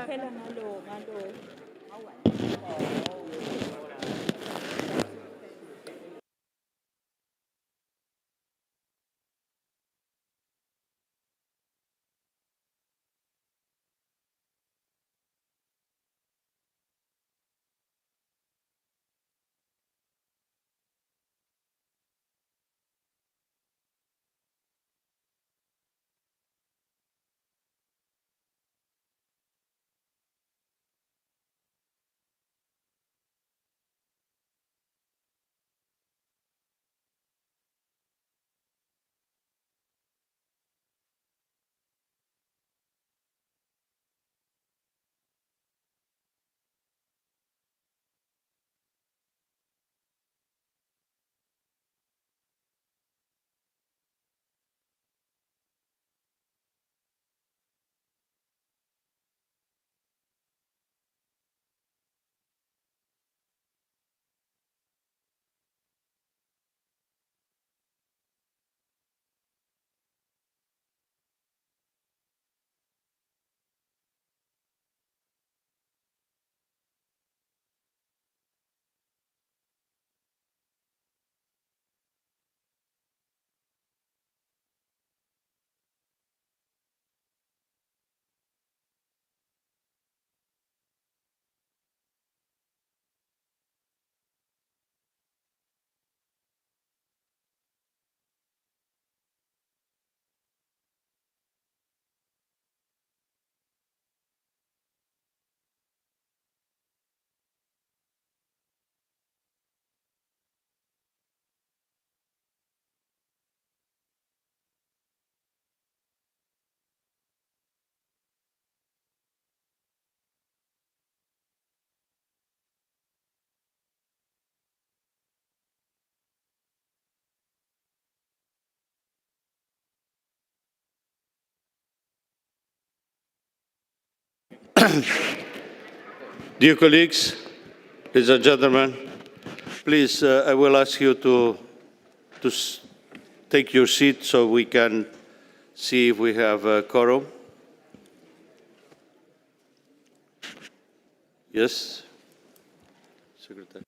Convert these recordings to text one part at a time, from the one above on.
Okay lang, ngalo. Dear colleagues, ladies and gentlemen, please, I will ask you to take your seat so we can see if we have a quorum. Yes, Secretary.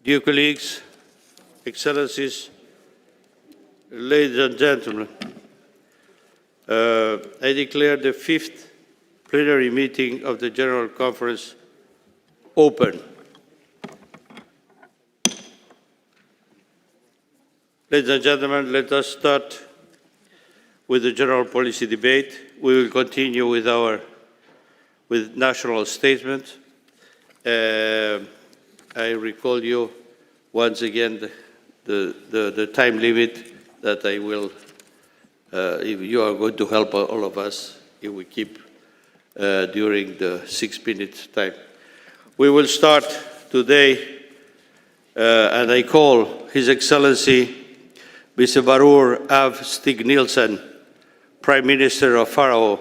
Dear colleagues, Excellencies, ladies and gentlemen, I declare the 5th plenary meeting of the General Conference open. Ladies and gentlemen, let us start with the general policy debate. We will continue with national statement. I recall you once again the time limit that I will, if you are going to help all of us, if we keep during the 6-minute time. We will start today, and I call His Excellency Mr. Barur Av Stig Nielsen, Prime Minister of Faroe.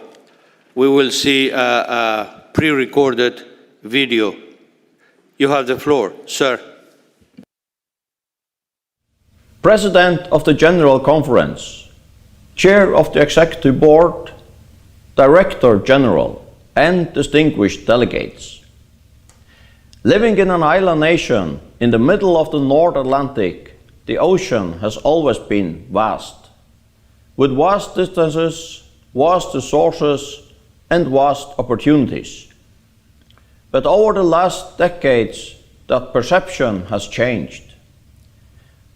We will see a pre-recorded video. You have the floor, sir. President of the General Conference, Chair of the Executive Board, Director General, and distinguished delegates. Living in an island nation in the middle of the North Atlantic, the ocean has always been vast, with vast distances, vast resources, and vast opportunities. But over the last decades, that perception has changed.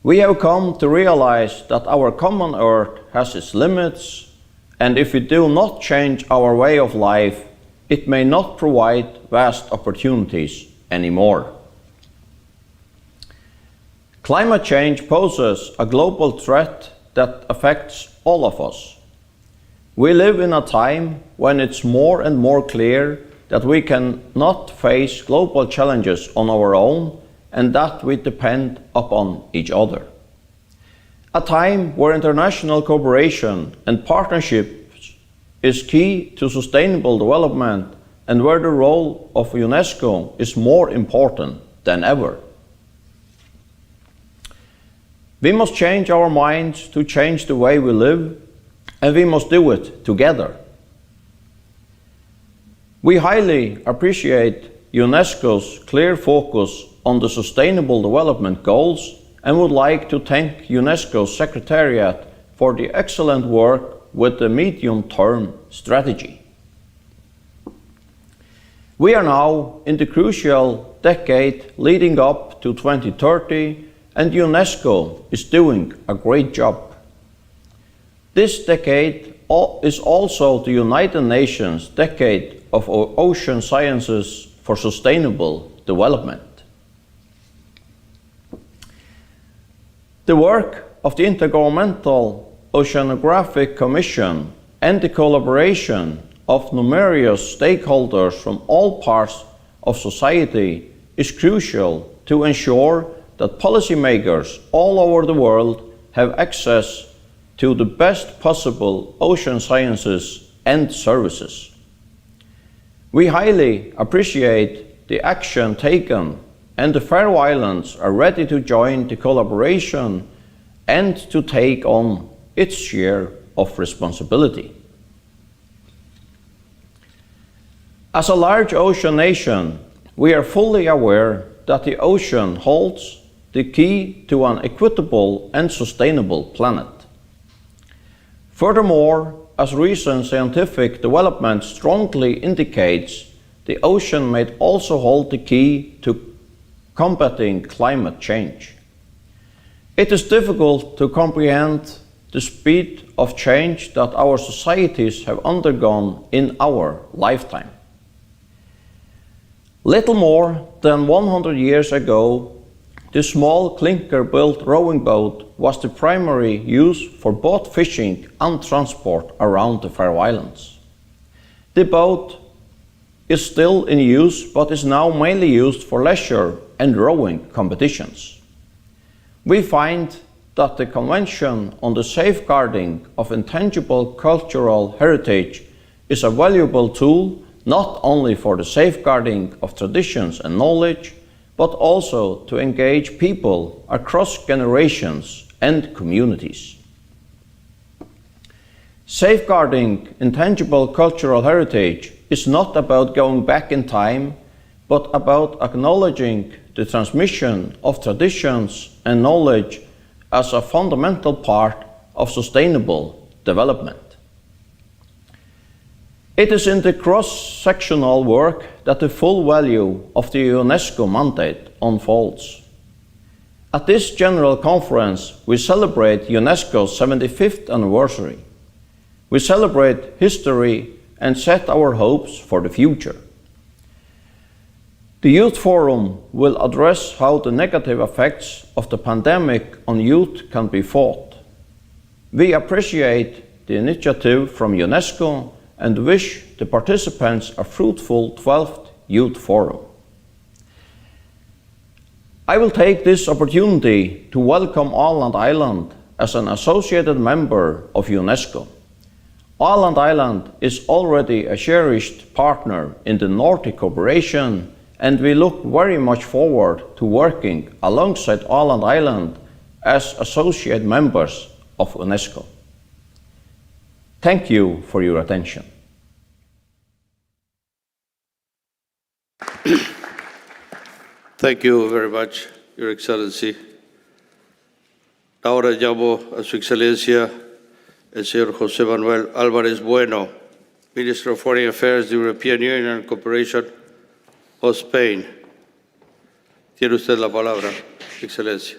We have come to realize that our common Earth has its limits, and if we do not change our way of life, it may not provide vast opportunities anymore. Climate change poses a global threat that affects all of us. We live in a time when it's more and more clear that we cannot face global challenges on our own and that we depend upon each other. A time where international cooperation and partnerships is key to sustainable development and where the role of UNESCO is more important than ever. We must change our minds to change the way we live, and we must do it together. We highly appreciate UNESCO's clear focus on the Sustainable Development Goals and would like to thank UNESCO's Secretariat for the excellent work with the medium-term strategy. We are now in the crucial decade leading up to 2030, and UNESCO is doing a great job. This decade is also the United Nations Decade of Ocean Sciences for Sustainable Development. The work of the Intergovernmental Oceanographic Commission and the collaboration of numerous stakeholders from all parts of society is crucial to ensure that policymakers all over the world have access to the best possible ocean sciences and services. We highly appreciate the action taken, and the Faroe Islands are ready to join the collaboration and to take on its share of responsibility. As a large ocean nation, we are fully aware that the ocean holds the key to an equitable and sustainable planet. Furthermore, as recent scientific development strongly indicates, the ocean may also hold the key to combating climate change. It is difficult to comprehend the speed of change that our societies have undergone in our lifetime. Little more than 100 years ago, the small clinker-built rowing boat was the primary use for both fishing and transport around the Faroe Islands. The boat is still in use, but is now mainly used for leisure and rowing competitions. We find that the Convention on the Safeguarding of Intangible Cultural Heritage is a valuable tool not only for the safeguarding of traditions and knowledge, but also to engage people across generations and communities. Safeguarding intangible cultural heritage is not about going back in time, but about acknowledging the transmission of traditions and knowledge as a fundamental part of sustainable development. It is in the cross-sectional work that the full value of the UNESCO mandate unfolds. At this General Conference, we celebrate UNESCO's 75th anniversary. We celebrate history and set our hopes for the future. The Youth Forum will address how the negative effects of the pandemic on youth can be fought. We appreciate the initiative from UNESCO and wish the participants a fruitful 12th Youth Forum. I will take this opportunity to welcome Åland Island as an associated member of UNESCO. Åland Island is already a cherished partner in the Nordic cooperation, and we look very much forward to working alongside Åland Island as associate members of UNESCO. Thank you for your attention. Thank you very much, Your Excellency. Ahora llamo a Su Excelencia el señor José Manuel Álvarez Bueno, Minister of Foreign Affairs, the European Union and Cooperation of Spain. Tiene usted la palabra, Excelencia.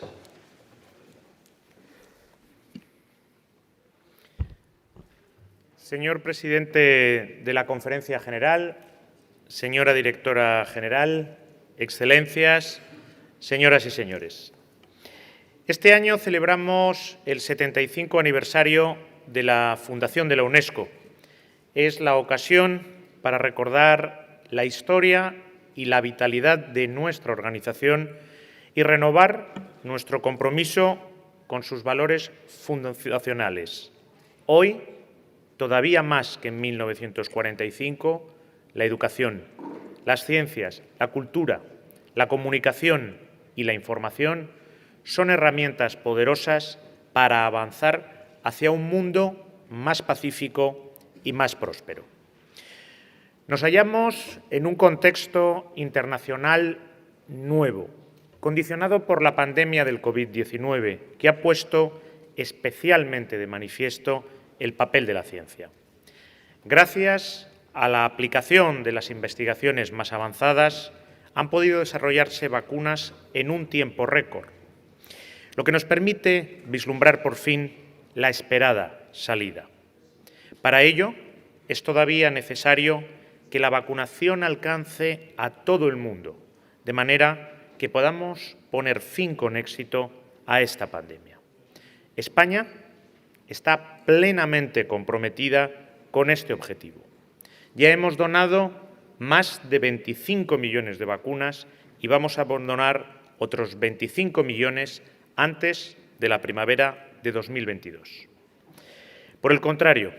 Señor Presidente de la Conferencia General, señora Directora General, Excelencias, señoras y señores. Este año celebramos el 75 aniversario de la fundación de la UNESCO. Es la ocasión para recordar la historia y la vitalidad de nuestra organización y renovar nuestro compromiso con sus valores fundacionales. Hoy, todavía más que en 1945, la educación, las ciencias, la cultura, la comunicación y la información son herramientas poderosas para avanzar hacia un mundo más pacífico y más próspero. Nos hallamos en un contexto internacional nuevo, condicionado por la pandemia del COVID-19, que ha puesto especialmente de manifiesto el papel de la ciencia. Gracias a la aplicación de las investigaciones más avanzadas, han podido desarrollarse vacunas en un tiempo récord, lo que nos permite vislumbrar por fin la esperada salida. Para ello, es todavía necesario que la vacunación alcance a todo el mundo, de manera que podamos poner fin con éxito a esta pandemia. España está plenamente comprometida con este objetivo. Ya hemos donado más de 25 millones de vacunas y vamos a donar otros 25 millones antes de la primavera de 2022. Por el contrario,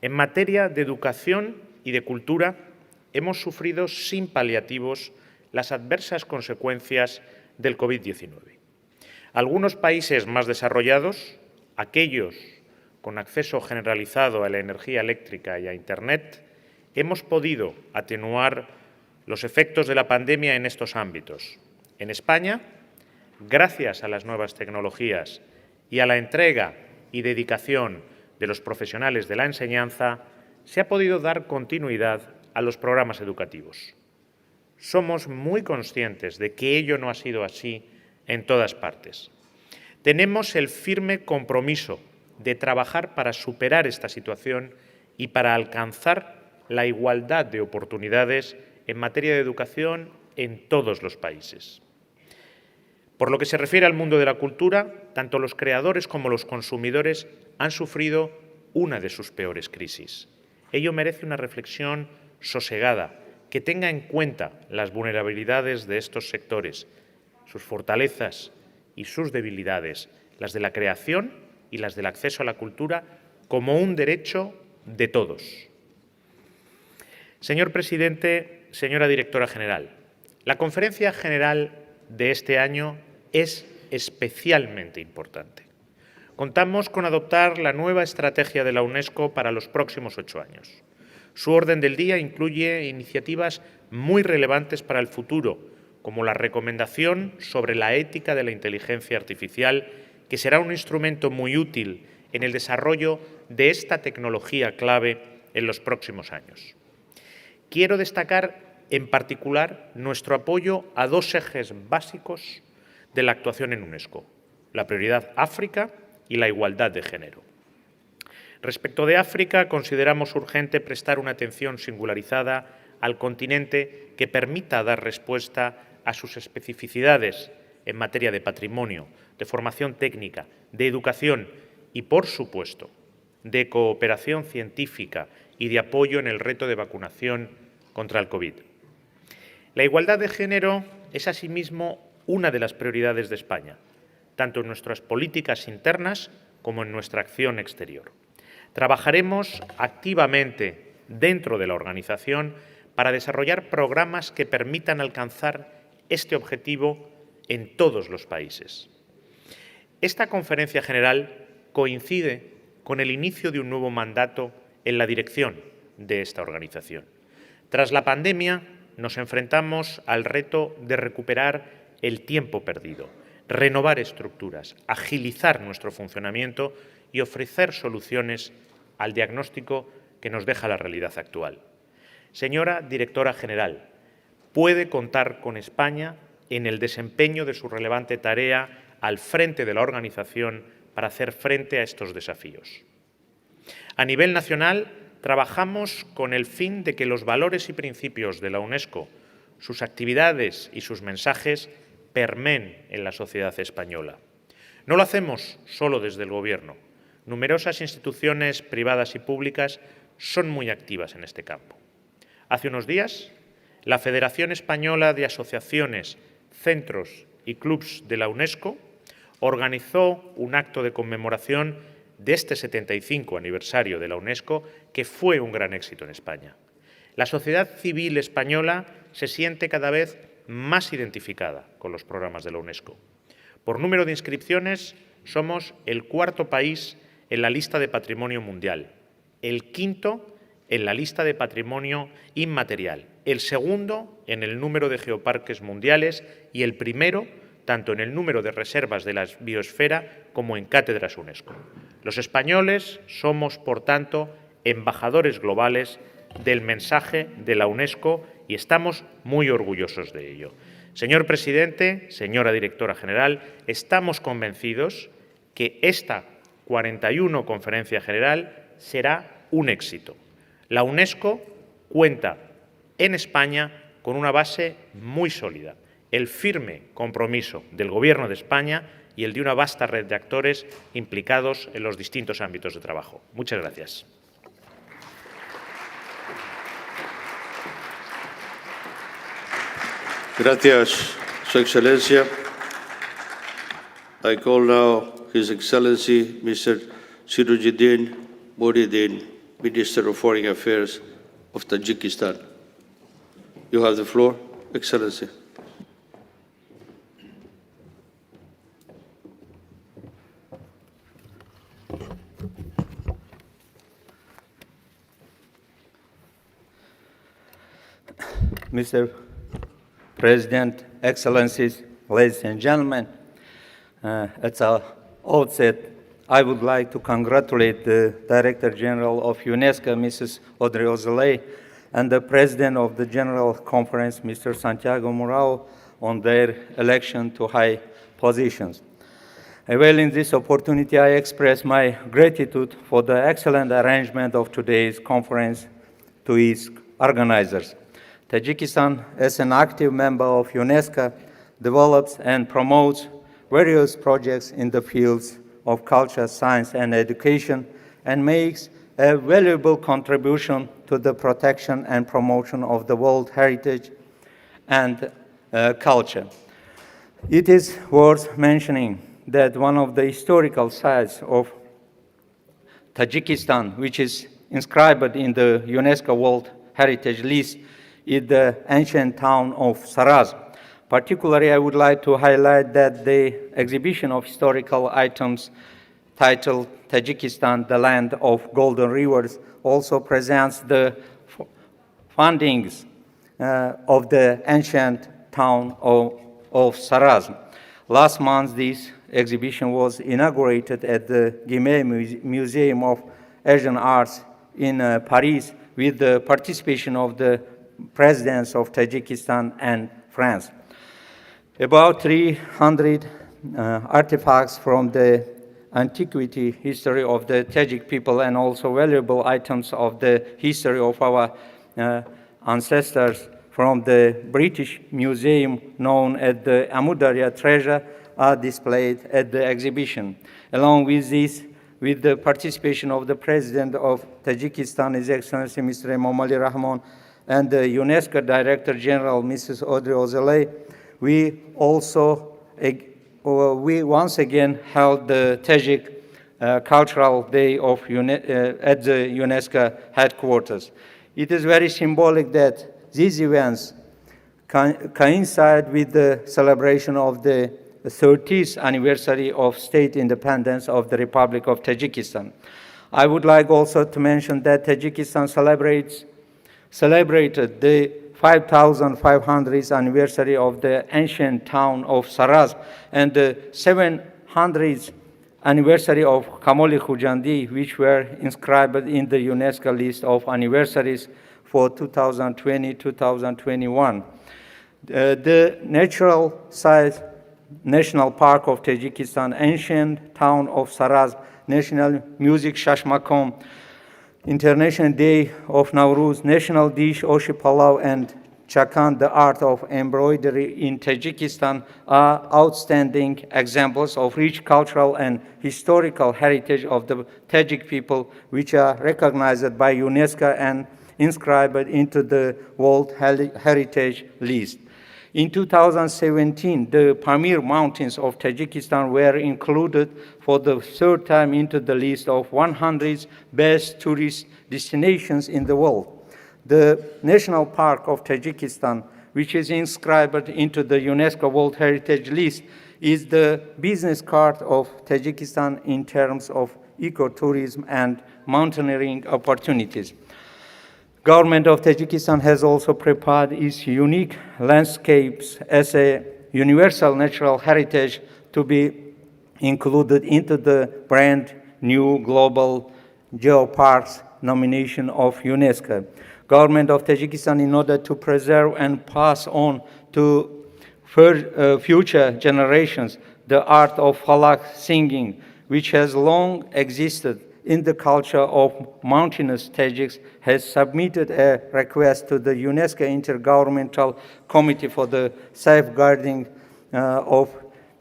en materia de educación y de cultura, hemos sufrido sin paliativos las adversas consecuencias del COVID-19. Algunos países más desarrollados, aquellos con acceso generalizado a la energía eléctrica y a Internet, hemos podido atenuar los efectos de la pandemia en estos ámbitos. En España, gracias a las nuevas tecnologías y a la entrega y dedicación de los profesionales de la enseñanza, se ha podido dar continuidad a los programas educativos. Somos muy conscientes de que ello no ha sido así en todas partes. Tenemos el firme compromiso de trabajar para superar esta situación y para alcanzar la igualdad de oportunidades en materia de educación en todos los países. Por lo que se refiere al mundo de la cultura, tanto los creadores como los consumidores han sufrido una de sus peores crisis. Ello merece una reflexión sosegada, que tenga en cuenta las vulnerabilidades de estos sectores, sus fortalezas y sus debilidades, las de la creación y las del acceso a la cultura, como un derecho de todos. Señor Presidente, señora Directora General, la Conferencia General de este año es especialmente importante. Contamos con adoptar la nueva estrategia de la UNESCO para los próximos 8 años. Su orden del día incluye iniciativas muy relevantes para el futuro, como la recomendación sobre la ética de la inteligencia artificial, que será un instrumento muy útil en el desarrollo de esta tecnología clave en los próximos años. Quiero destacar en particular nuestro apoyo a dos ejes básicos de la actuación en UNESCO: la prioridad África y la igualdad de género. Respecto de África, consideramos urgente prestar una atención singularizada al continente que permita dar respuesta a sus especificidades en materia de patrimonio, de formación técnica, de educación y, por supuesto, de cooperación científica y de apoyo en el reto de vacunación contra el COVID. La igualdad de género es asimismo una de las prioridades de España, tanto en nuestras políticas internas como en nuestra acción exterior. Trabajaremos activamente dentro de la organización para desarrollar programas que permitan alcanzar este objetivo en todos los países. Esta conferencia general coincide con el inicio de un nuevo mandato en la dirección de esta organización. Tras la pandemia, nos enfrentamos al reto de recuperar el tiempo perdido, renovar estructuras, agilizar nuestro funcionamiento y ofrecer soluciones al diagnóstico que nos deja la realidad actual. Señora Directora General, puede contar con España en el desempeño de su relevante tarea al frente de la organización para hacer frente a estos desafíos. A nivel nacional, trabajamos con el fin de que los valores y principios de la UNESCO, sus actividades y sus mensajes permeen en la sociedad española. No lo hacemos solo desde el Gobierno. Numerosas instituciones privadas y públicas son muy activas en este campo. Hace unos días, la Federación Española de Asociaciones, Centros y Clubs de la UNESCO organizó un acto de conmemoración de este 75 aniversario de la UNESCO, que fue un gran éxito en España. La sociedad civil española se siente cada vez más identificada con los programas de la UNESCO. Por número de inscripciones, somos el cuarto país en la lista de patrimonio mundial, el quinto en la lista de patrimonio inmaterial, el segundo en el número de geoparques mundiales y el primero tanto en el número de reservas de la biosfera como en cátedras UNESCO. Los españoles somos, por tanto, embajadores globales del mensaje de la UNESCO y estamos muy orgullosos de ello. Señor presidente, señora directora general, estamos convencidos que esta 41 Conferencia General será un éxito. La UNESCO cuenta en España con una base muy sólida, el firme compromiso del Gobierno de España y el de una vasta red de actores implicados en los distintos ámbitos de trabajo. Muchas gracias. Gracias, Su Excelencia. I call now His Excellency Mr. Sirujidin Muridin, Minister of Foreign Affairs of Tajikistan. You have the floor, Excellency. Mr. President, Excellencies, ladies and gentlemen, at the outset, I would like to congratulate the Director General of UNESCO, Mrs. Audrey Azoulay, and the President of the General Conference, Mr. Santiago Mourão, on their election to high positions. Availing this opportunity, I express my gratitude for the excellent arrangement of today's conference to its organizers. Tajikistan, as an active member of UNESCO, develops and promotes various projects in the fields of culture, science, and education, and makes a valuable contribution to the protection and promotion of the world heritage and culture. It is worth mentioning that one of the historical sites of Tajikistan, which is inscribed in the UNESCO World Heritage List, is the ancient town of Saraz. Particularly, I would like to highlight that the exhibition of historical items titled Tajikistan, the Land of Golden Rivers, also presents the findings of the ancient town of Saraz. Last month, this exhibition was inaugurated at the Guimet Museum of Asian Arts in Paris with the participation of the presidents of Tajikistan and France. About 300 artifacts from the antiquity history of the Tajik people and also valuable items of the history of our ancestors from the British Museum known as the Amudarya Treasure are displayed at the exhibition. Along with this, with the participation of the President of Tajikistan, His Excellency Mr. Emomali Rahman, and the UNESCO Director General, Mrs. Audrey Azoulay, we also, we once again held the Tajik Cultural Day of at the UNESCO headquarters. It is very symbolic that these events coincide with the celebration of the 30th anniversary of state independence of the Republic of Tajikistan. I would like also to mention that Tajikistan celebrated the 5,500th anniversary of the ancient town of Saraz and the 700th anniversary of Kamoli Khujandi, which were inscribed in the UNESCO list of anniversaries for 2020-2021. The natural size National Park of Tajikistan, ancient town of Saraz, national music Shashmakom, International Day of Nowruz, national dish Oshi Palau, and Chakan, the art of embroidery in Tajikistan, are outstanding examples of rich cultural and historical heritage of the Tajik people, which are recognized by UNESCO and inscribed into the World Heritage List. In 2017, the Pamir Mountains of Tajikistan were included for the third time into the list of 100 best tourist destinations in the world. The National Park of Tajikistan, which is inscribed into the UNESCO World Heritage List, is the business card of Tajikistan in terms of ecotourism and mountaineering opportunities. Government of Tajikistan has also prepared its unique landscapes as a universal natural heritage to be included into the brand new Global Geoparks nomination of UNESCO. Government of Tajikistan, in order to preserve and pass on to future generations the art of falak singing, which has long existed in the culture of mountainous Tajiks, has submitted a request to the UNESCO Intergovernmental Committee for the Safeguarding of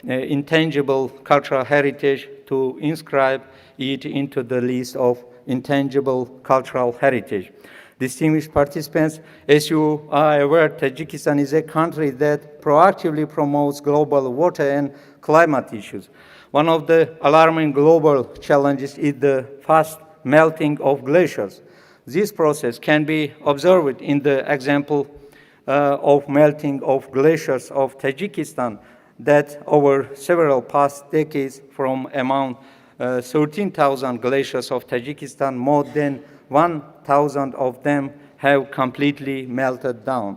Intangible Cultural Heritage to inscribe it into the list of intangible cultural heritage. Distinguished participants, as you are aware, Tajikistan is a country that proactively promotes global water and climate issues. One of the alarming global challenges is the fast melting of glaciers. This process can be observed in the example of melting of glaciers of Tajikistan that over several past decades from among 13,000 glaciers of Tajikistan, more than 1,000 of them have completely melted down.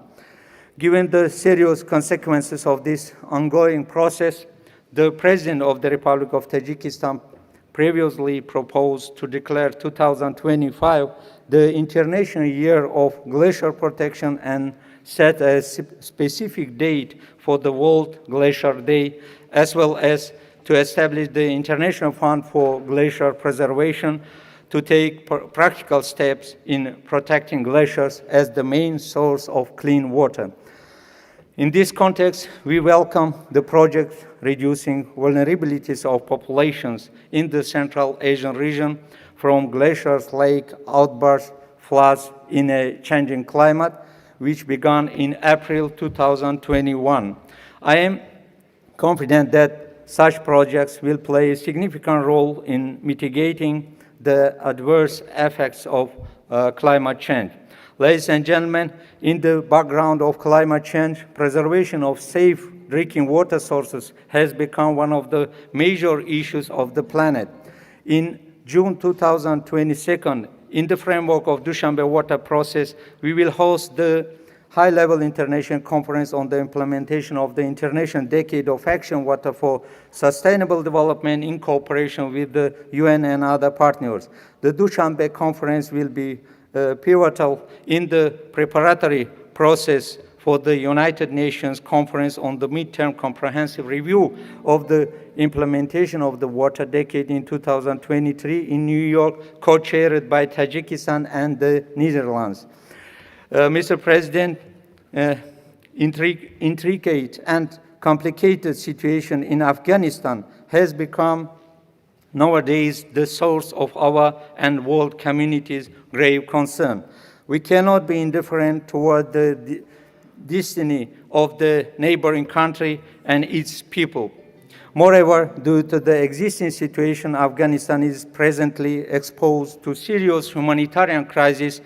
Given the serious consequences of this ongoing process, the President of the Republic of Tajikistan previously proposed to declare 2025 the International Year of Glacier Protection and set a specific date for the World Glacier Day, as well as to establish the International Fund for Glacier Preservation to take practical steps in protecting glaciers as the main source of clean water. In this context, we welcome the project reducing vulnerabilities of populations in the Central Asian region from glaciers, lake outbursts, floods in a changing climate, which began in April 2021. I am confident that such projects will play a significant role in mitigating the adverse effects of climate change. Ladies and gentlemen, in the background of climate change, preservation of safe drinking water sources has become one of the major issues of the planet. In June 2022, in the framework of Dushanbe Water Process, we will host the high-level international conference on the implementation of the International Decade of Action Water for Sustainable Development in cooperation with the UN and other partners. The Dushanbe conference will be pivotal in the preparatory process for the United Nations Conference on the Midterm Comprehensive Review of the implementation of the Water Decade in 2023 in New York, co-chaired by Tajikistan and the Netherlands. Mr. President, intricate and complicated situation in Afghanistan has become nowadays the source of our and world community's grave concern. We cannot be indifferent toward the destiny of the neighboring country and its people. Moreover, due to the existing situation, Afghanistan is presently exposed to serious humanitarian crisis,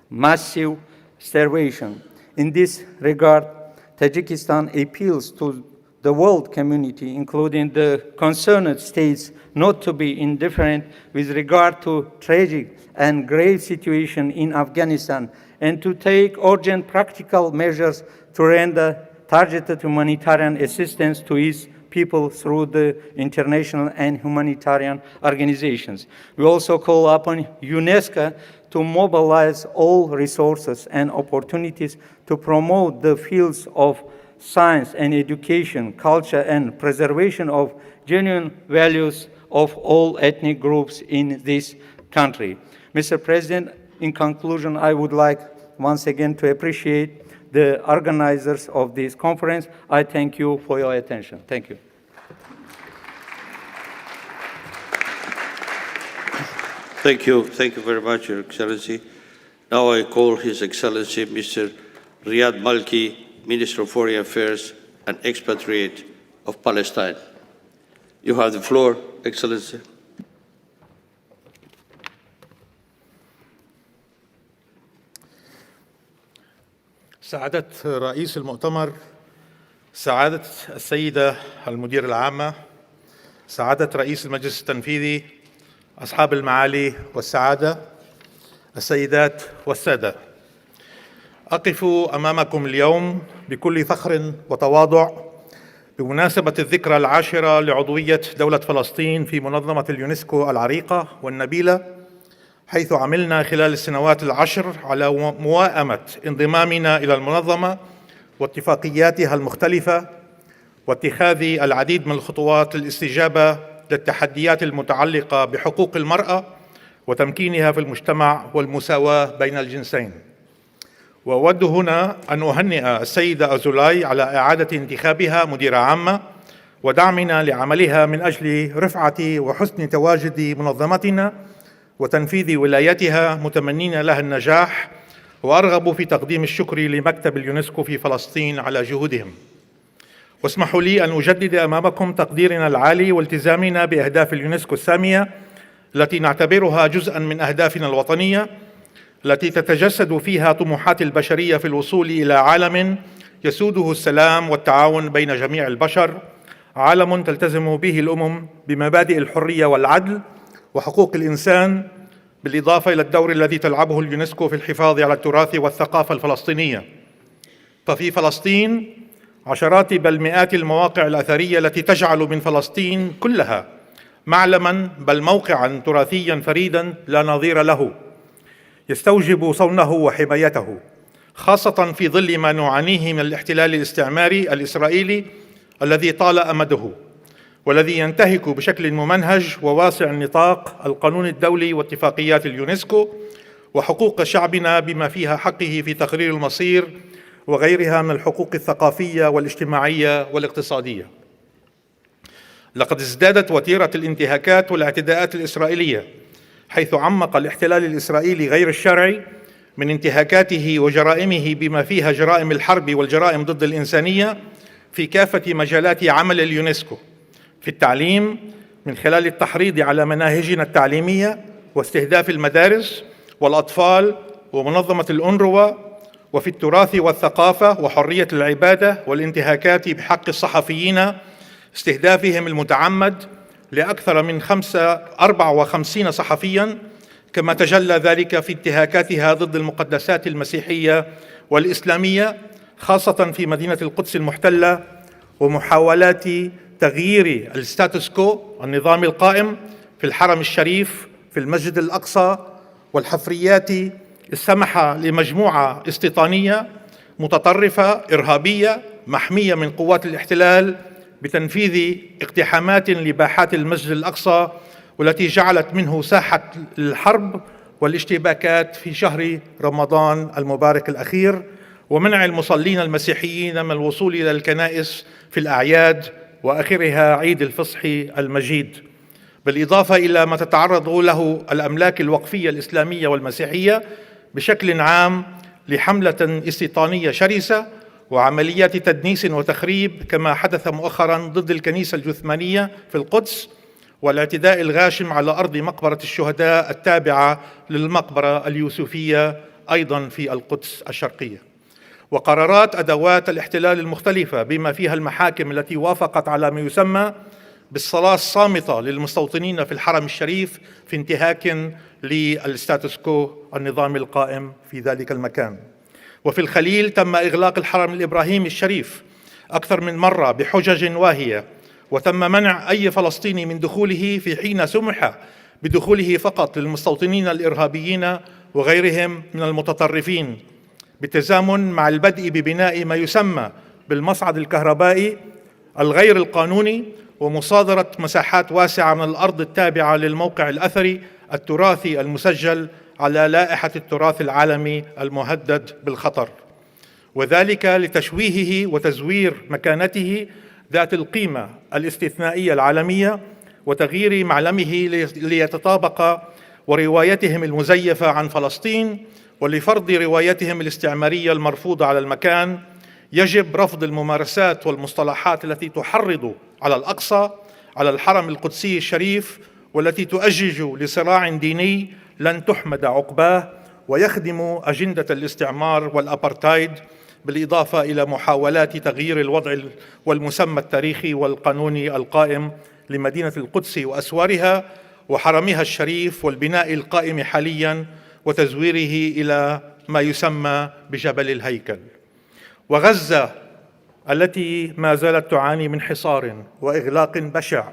massive starvation. In this regard, Tajikistan appeals to the world community, including the concerned states, not to be indifferent with regard to tragic and grave situation in Afghanistan, and to take urgent practical measures to render targeted humanitarian assistance to its people through the international and humanitarian organizations. We also call upon UNESCO to mobilize all resources and opportunities to promote the fields of science and education, culture, and preservation of genuine values of all ethnic groups in this country. Mr. President, in conclusion, I would like once again to appreciate the organizers of this conference. I thank you for your attention. Thank you. Thank you. Thank you very much, Your Excellency. Now I call His Excellency Mr. Riyad Malki, Minister of Foreign Affairs and Expatriate of Palestine. You have the floor, Excellency. سعادة رئيس المؤتمر، سعادة السيدة المديرة العامة، سعادة رئيس المجلس التنفيذي، أصحاب المعالي والسعادة، السيدات والسادة، أقف أمامكم اليوم بكل فخر وتواضع بمناسبة الذكرى العاشرة لعضوية دولة فلسطين في منظمة اليونسكو العريقة والنبيلة، حيث عملنا خلال السنوات العشر على موائمة انضمامنا إلى المنظمة واتفاقياتها المختلفة واتخاذ العديد من الخطوات للاستجابة للتحديات المتعلقة بحقوق المرأة وتمكينها في المجتمع والمساواة بين الجنسين. وأود هنا أن أهنئ السيدة أزولاي على إعادة انتخابها مديرة عامة ودعمنا لعملها من أجل رفعة وحسن تواجد منظمتنا وتنفيذ ولايتها، متمنين لها النجاح، وأرغب في تقديم الشكر لمكتب اليونسكو في فلسطين على جهودهم. واسمحوا لي أن أجدد أمامكم تقديرنا العالي والتزامنا بأهداف اليونسكو السامية التي نعتبرها جزءاً من أهدافنا الوطنية، التي تتجسد فيها طموحات البشرية في الوصول إلى عالم يسوده السلام والتعاون بين جميع البشر، عالم تلتزم به الأمم بمبادئ الحرية والعدل وحقوق الإنسان، بالإضافة إلى الدور الذي تلعبه اليونسكو في الحفاظ على التراث والثقافة الفلسطينية. ففي فلسطين عشرات بل مئات المواقع الأثرية التي تجعل من فلسطين كلها معلماً بل موقعاً تراثياً فريداً لا نظير له، يستوجب صونه وحمايته، خاصة في ظل ما نعانيه من الاحتلال الاستعماري الإسرائيلي الذي طال أمده، والذي ينتهك بشكل ممنهج وواسع النطاق القانون الدولي واتفاقيات اليونسكو وحقوق شعبنا بما فيها حقه في تقرير المصير وغيرها من الحقوق الثقافية والاجتماعية والاقتصادية. لقد ازدادت وتيرة الانتهاكات والاعتداءات الإسرائيلية، حيث عمق الاحتلال الإسرائيلي غير الشرعي من انتهاكاته وجرائمه بما فيها جرائم الحرب والجرائم ضد الإنسانية في كافة مجالات عمل اليونسكو، في التعليم من خلال التحريض على مناهجنا التعليمية واستهداف المدارس والأطفال ومنظمة الأونروا، وفي التراث والثقافة وحرية العبادة والانتهاكات بحق الصحفيين، استهدافهم المتعمد لأكثر من 54 صحفياً كما تجلى ذلك في انتهاكاتها ضد المقدسات المسيحية والإسلامية، خاصة في مدينة القدس المحتلة، ومحاولات تغيير الستاتوس كو النظام القائم في الحرم الشريف في المسجد الأقصى، والحفريات السمح لمجموعة استيطانية متطرفة إرهابية محمية من قوات الاحتلال بتنفيذ اقتحامات لباحات المسجد الأقصى، والتي جعلت منه ساحة الحرب والاشتباكات في شهر رمضان المبارك الأخير، ومنع المصلين المسيحيين من الوصول إلى الكنائس في الأعياد وآخرها عيد الفصح المجيد، بالإضافة إلى ما تتعرض له الأملاك الوقفية الإسلامية والمسيحية بشكل عام لحملة استيطانية شرسة وعمليات تدنيس وتخريب، كما حدث مؤخراً ضد الكنيسة الجثمانية في القدس، والاعتداء الغاشم على أرض مقبرة الشهداء التابعة للمقبرة اليوسفية أيضاً في القدس الشرقية. وقرارات أدوات الاحتلال المختلفة بما فيها المحاكم التي وافقت على ما يسمى بالصلاة الصامتة للمستوطنين في الحرم الشريف في انتهاك للستاتوس كو النظام القائم في ذلك المكان. وفي الخليل تم إغلاق الحرم الإبراهيمي الشريف أكثر من مرة بحجج واهية، وتم منع أي فلسطيني من دخوله في حين سمح بدخوله فقط للمستوطنين الإرهابيين وغيرهم من المتطرفين، بالتزامن مع البدء ببناء ما يسمى بالمصعد الكهربائي الغير القانوني ومصادرة مساحات واسعة من الأرض التابعة للموقع الأثري التراثي المسجل على لائحة التراث العالمي المهدد بالخطر، وذلك لتشويهه وتزوير مكانته ذات القيمة الاستثنائية العالمية وتغيير معلمه ليتطابق وروايتهم المزيفة عن فلسطين، ولفرض روايتهم الاستعمارية المرفوضة على المكان. يجب رفض الممارسات والمصطلحات التي تحرض على الأقصى، على الحرم القدسي الشريف، والتي تؤجج لصراع ديني لن تحمد عقباه ويخدم أجندة الاستعمار والأبارتايد، بالإضافة إلى محاولات تغيير الوضع والمسمى التاريخي والقانوني القائم لمدينة القدس وأسوارها وحرمها الشريف والبناء القائم حالياً وتزويره إلى ما يسمى بجبل الهيكل. وغزة التي ما زالت تعاني من حصار وإغلاق بشع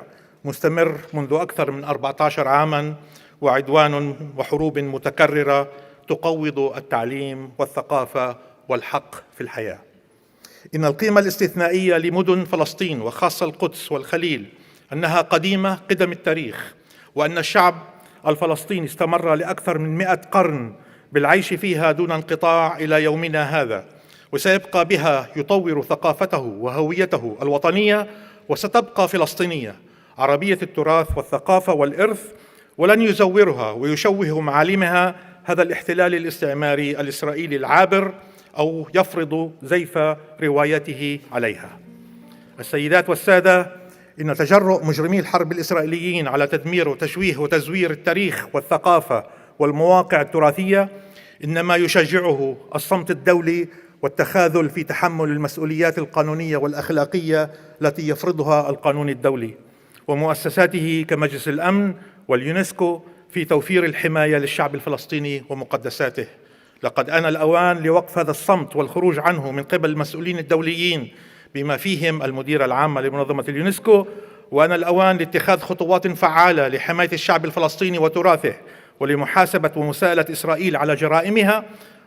مستمر منذ أكثر من 14 عاماً، وعدوان وحروب متكررة تقوض التعليم والثقافة والحق في الحياة. إن القيمة الاستثنائية لمدن فلسطين وخاصة القدس والخليل أنها قديمة قدم التاريخ، وأن الشعب الفلسطيني استمر لأكثر من 100 قرن بالعيش فيها دون انقطاع إلى يومنا هذا، وسيبقى بها يطور ثقافته وهويته الوطنية، وستبقى فلسطينية عربية التراث والثقافة والإرث، ولن يزورها ويشوه معالمها هذا الاحتلال الاستعماري الإسرائيلي العابر أو يفرض زيف روايته عليها. السيدات والسادة، إن تجرؤ مجرمي الحرب الإسرائيليين على تدمير وتشويه وتزوير التاريخ والثقافة والمواقع التراثية إنما يشجعه الصمت الدولي والتخاذل في تحمل المسؤوليات القانونية والأخلاقية التي يفرضها القانون الدولي، ومؤسساته كمجلس الأمن واليونسكو في توفير الحماية للشعب الفلسطيني ومقدساته. لقد آن الأوان لوقف هذا الصمت والخروج عنه من قبل المسؤولين الدوليين بما فيهم المديرة العامة لمنظمة اليونسكو، وآن الأوان لاتخاذ خطوات فعالة لحماية الشعب الفلسطيني وتراثه ولمحاسبة ومساءلة إسرائيل على جرائمها.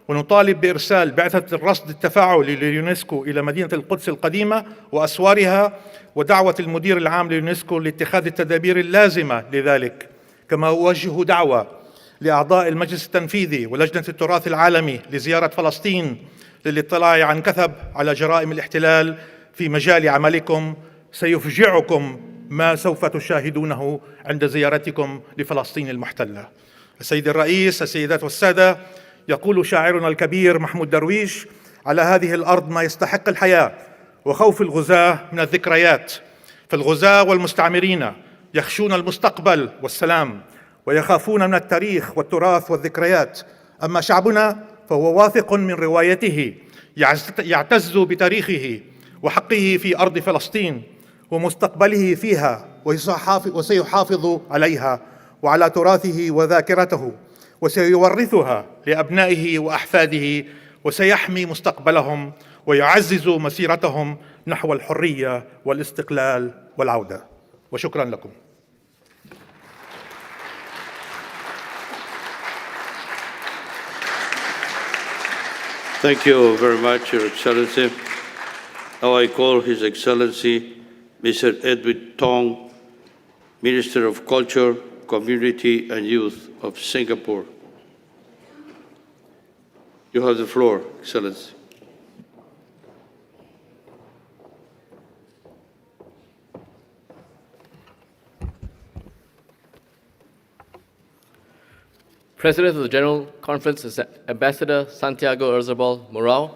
ونطالب بإرسال بعثة الرصد التفاعلي لليونسكو إلى مدينة القدس القديمة وأسوارها، ودعوة المدير العام لليونسكو لاتخاذ التدابير اللازمة لذلك. كما أوجه دعوة لأعضاء المجلس التنفيذي ولجنة التراث العالمي لزيارة فلسطين للاطلاع عن كثب على جرائم الاحتلال في مجال عملكم. سيفجعكم ما سوف تشاهدونه عند زيارتكم لفلسطين المحتلة. السيد الرئيس، السيدات والسادة، يقول شاعرنا الكبير محمود درويش: على هذه الأرض ما يستحق الحياة وخوف الغزاة من الذكريات، فالغزاة والمستعمرين يخشون المستقبل والسلام ويخافون من التاريخ والتراث والذكريات، أما شعبنا فهو واثق من روايته، يعتز بتاريخه وحقه في أرض فلسطين ومستقبله فيها، وسيحافظ عليها وعلى تراثه وذاكرته، وسيورثها لأبنائه وأحفاده وسيحمي مستقبلهم ويعزز مسيرتهم نحو الحرية والاستقلال والعودة. وشكرا لكم. Thank you very much, Your Excellency. Now I call His Excellency Mr. Edwin Tong, Minister of Culture, Community and Youth of Singapore. You have the floor, Excellency. President of the General Conference is Ambassador Santiago Erzabal Morao,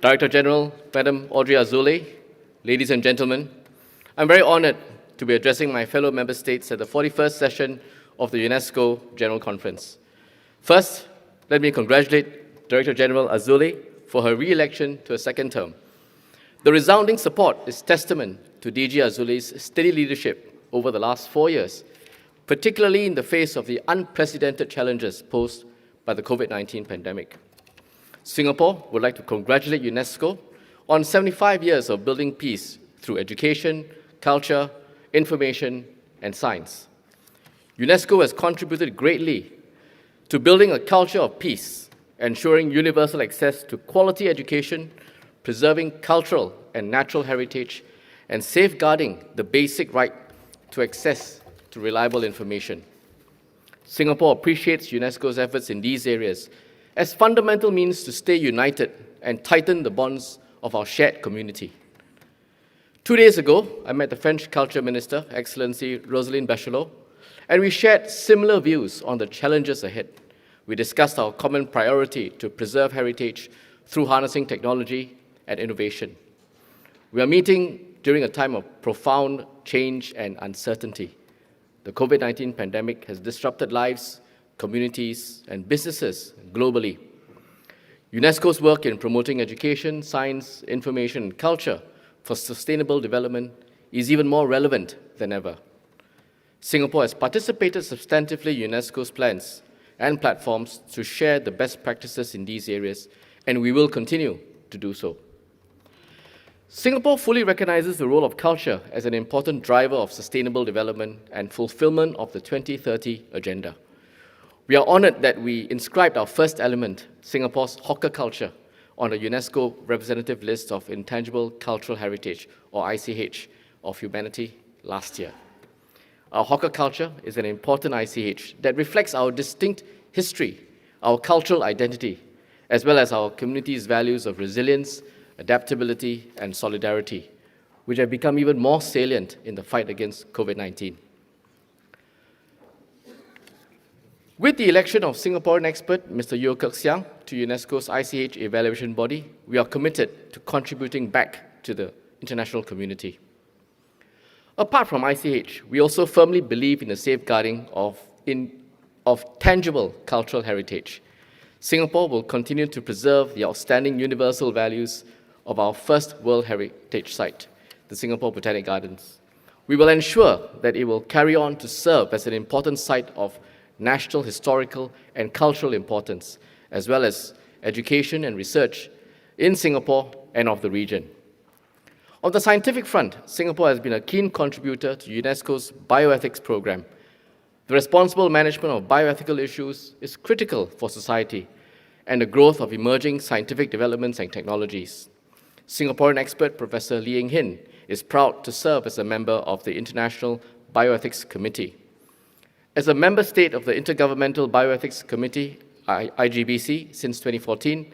Director General Madam Audrey Azoulay, ladies and gentlemen, I'm very honored to be addressing my fellow member states at the 41st session of the UNESCO General Conference. First, let me congratulate Director General Azoulay for her re-election to a second term. The resounding support is testament to DG Azoulay's steady leadership over the last 4 years, particularly in the face of the unprecedented challenges posed by the COVID-19 pandemic. Singapore would like to congratulate UNESCO on 75 years of building peace through education, culture, information, and science. UNESCO has contributed greatly to building a culture of peace, ensuring universal access to quality education, preserving cultural and natural heritage, and safeguarding the basic right to access to reliable information. Singapore appreciates UNESCO's efforts in these areas as fundamental means to stay united and tighten the bonds of our shared community. 2 days ago, I met the French Culture Minister, Excellency Roselyne Bachelot, and we shared similar views on the challenges ahead. We discussed our common priority to preserve heritage through harnessing technology and innovation. We are meeting during a time of profound change and uncertainty. The COVID-19 pandemic has disrupted lives, communities, and businesses globally. UNESCO's work in promoting education, science, information, and culture for sustainable development is even more relevant than ever. Singapore has participated substantively in UNESCO's plans and platforms to share the best practices in these areas, and we will continue to do so. Singapore fully recognizes the role of culture as an important driver of sustainable development and fulfillment of the 2030 Agenda. We are honored that we inscribed our first element, Singapore's hawker culture, on the UNESCO representative list of Intangible Cultural Heritage, or ICH, of humanity last year. Our hawker culture is an important ICH that reflects our distinct history, our cultural identity, as well as our community's values of resilience, adaptability, and solidarity, which have become even more salient in the fight against COVID-19. With the election of Singaporean expert Mr. Yeo Kek Siang to UNESCO's ICH evaluation body, we are committed to contributing back to the international community. Apart from ICH, we also firmly believe in the safeguarding of tangible cultural heritage. Singapore will continue to preserve the outstanding universal values of our first World Heritage Site, the Singapore Botanic Gardens. We will ensure that it will carry on to serve as an important site of national, historical, and cultural importance, as well as education and research in Singapore and of the region. On the scientific front, Singapore has been a keen contributor to UNESCO's bioethics program. The responsible management of bioethical issues is critical for society and the growth of emerging scientific developments and technologies. Singaporean expert Professor Lee Eng Hin is proud to serve as a member of the International Bioethics Committee. As a member state of the Intergovernmental Bioethics Committee, IGBC, since 2014,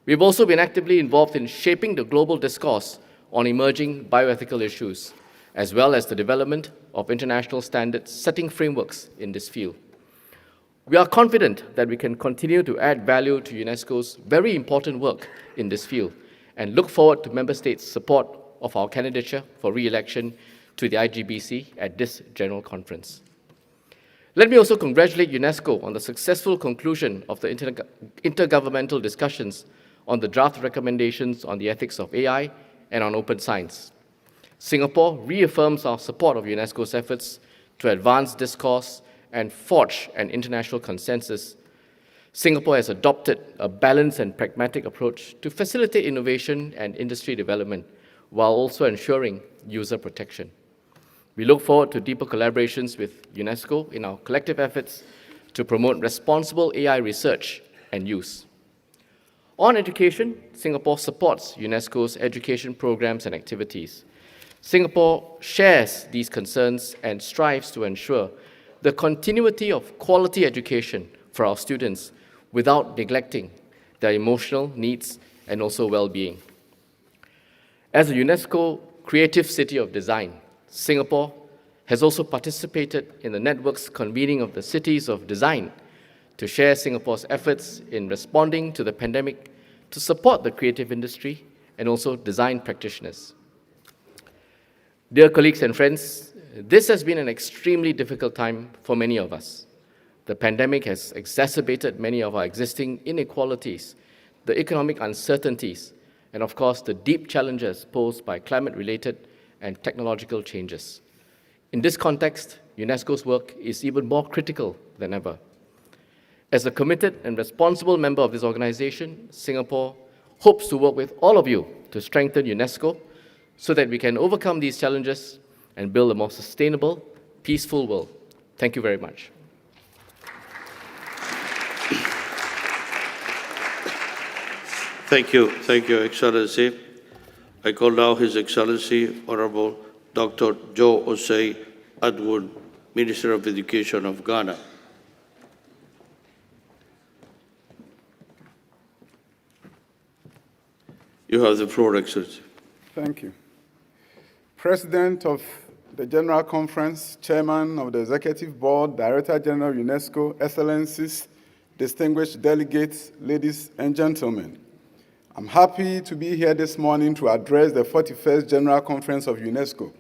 we've also been actively involved in shaping the global discourse on emerging bioethical issues, as well as the development of international standards setting frameworks in this field. We are confident that we can continue to add value to UNESCO's very important work in this field and look forward to Member States' support of our candidature for re-election to the IGBC at this General Conference. Let me also congratulate UNESCO on the successful conclusion of the intergovernmental discussions on the draft recommendations on the ethics of AI and on open science. Singapore reaffirms our support of UNESCO's efforts to advance discourse and forge an international consensus, Singapore has adopted a balanced and pragmatic approach to facilitate innovation and industry development while also ensuring user protection. We look forward to deeper collaborations with UNESCO in our collective efforts to promote responsible AI research and use. On education, Singapore supports UNESCO's education programs and activities. Singapore shares these concerns and strives to ensure the continuity of quality education for our students without neglecting their emotional needs and also well-being. As a UNESCO Creative City of Design, Singapore has also participated in the network's convening of the Cities of Design to share Singapore's efforts in responding to the pandemic to support the creative industry and also design practitioners. Dear colleagues and friends, this has been an extremely difficult time for many of us. The pandemic has exacerbated many of our existing inequalities, the economic uncertainties, and of course, the deep challenges posed by climate-related and technological changes. In this context, UNESCO's work is even more critical than ever. As a committed and responsible member of this organization, Singapore hopes to work with all of you to strengthen UNESCO so that we can overcome these challenges and build a more sustainable, peaceful world. Thank you very much. Thank you, Excellency. I call now His Excellency Honorable Dr. Joe Osei Adwood, Minister of Education of Ghana. You have the floor, Excellency. Thank you. President of the General Conference, Chairman of the Executive Board, Director General UNESCO, Excellencies, distinguished delegates, ladies and gentlemen. I'm happy to be here this morning to address the 41st General Conference of UNESCO.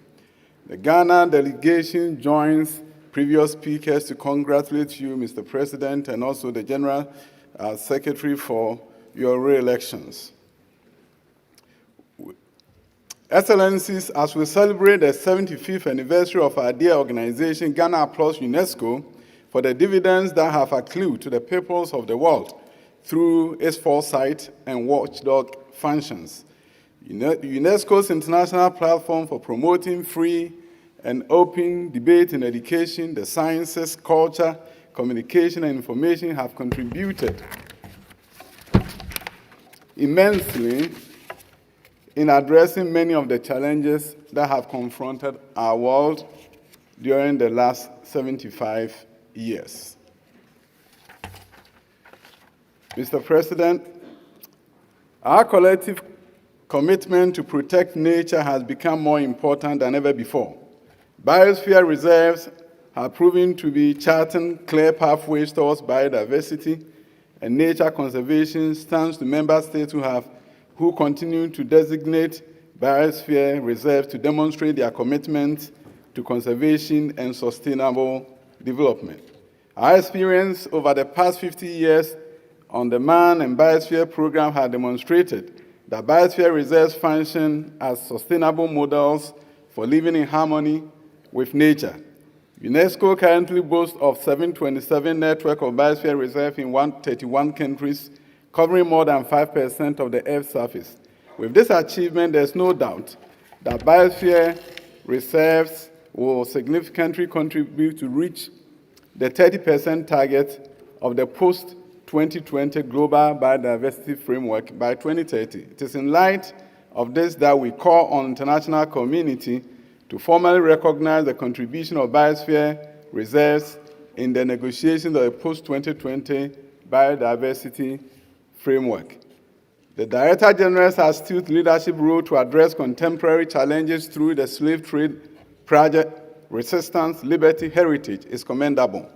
The Ghana delegation joins previous speakers to congratulate you, Mr. President, and also the General Secretary for your re-elections. Excellencies, as we celebrate the 75th anniversary of our dear organization, Ghana applauds UNESCO for the dividends that have accrued to the peoples of the world through its foresight and watchdog functions. UNESCO's international platform for promoting free and open debate in education, the sciences, culture, communication, and information have contributed immensely in addressing many of the challenges that have confronted our world during the last 75 years. Mr. President, our collective commitment to protect nature has become more important than ever before. Biosphere reserves have proven to be charting clear pathways towards biodiversity, and nature conservation stands to member states who continue to designate biosphere reserves to demonstrate their commitment to conservation and sustainable development. Our experience over the past 50 years on the Man and Biosphere program has demonstrated that biosphere reserves function as sustainable models for living in harmony with nature. UNESCO currently boasts of 727 network of biosphere reserves in 131 countries, covering more than 5% of the Earth's surface. With this achievement, there's no doubt that biosphere reserves will significantly contribute to reach the 30% target of the post-2020 Global Biodiversity Framework by 2030. It is in light of this that we call on the international community to formally recognize the contribution of biosphere reserves in the negotiations of the post-2020 Biodiversity Framework. The Director General has assumed leadership role to address contemporary challenges through the slave trade project. Resistance, liberty, heritage is commendable.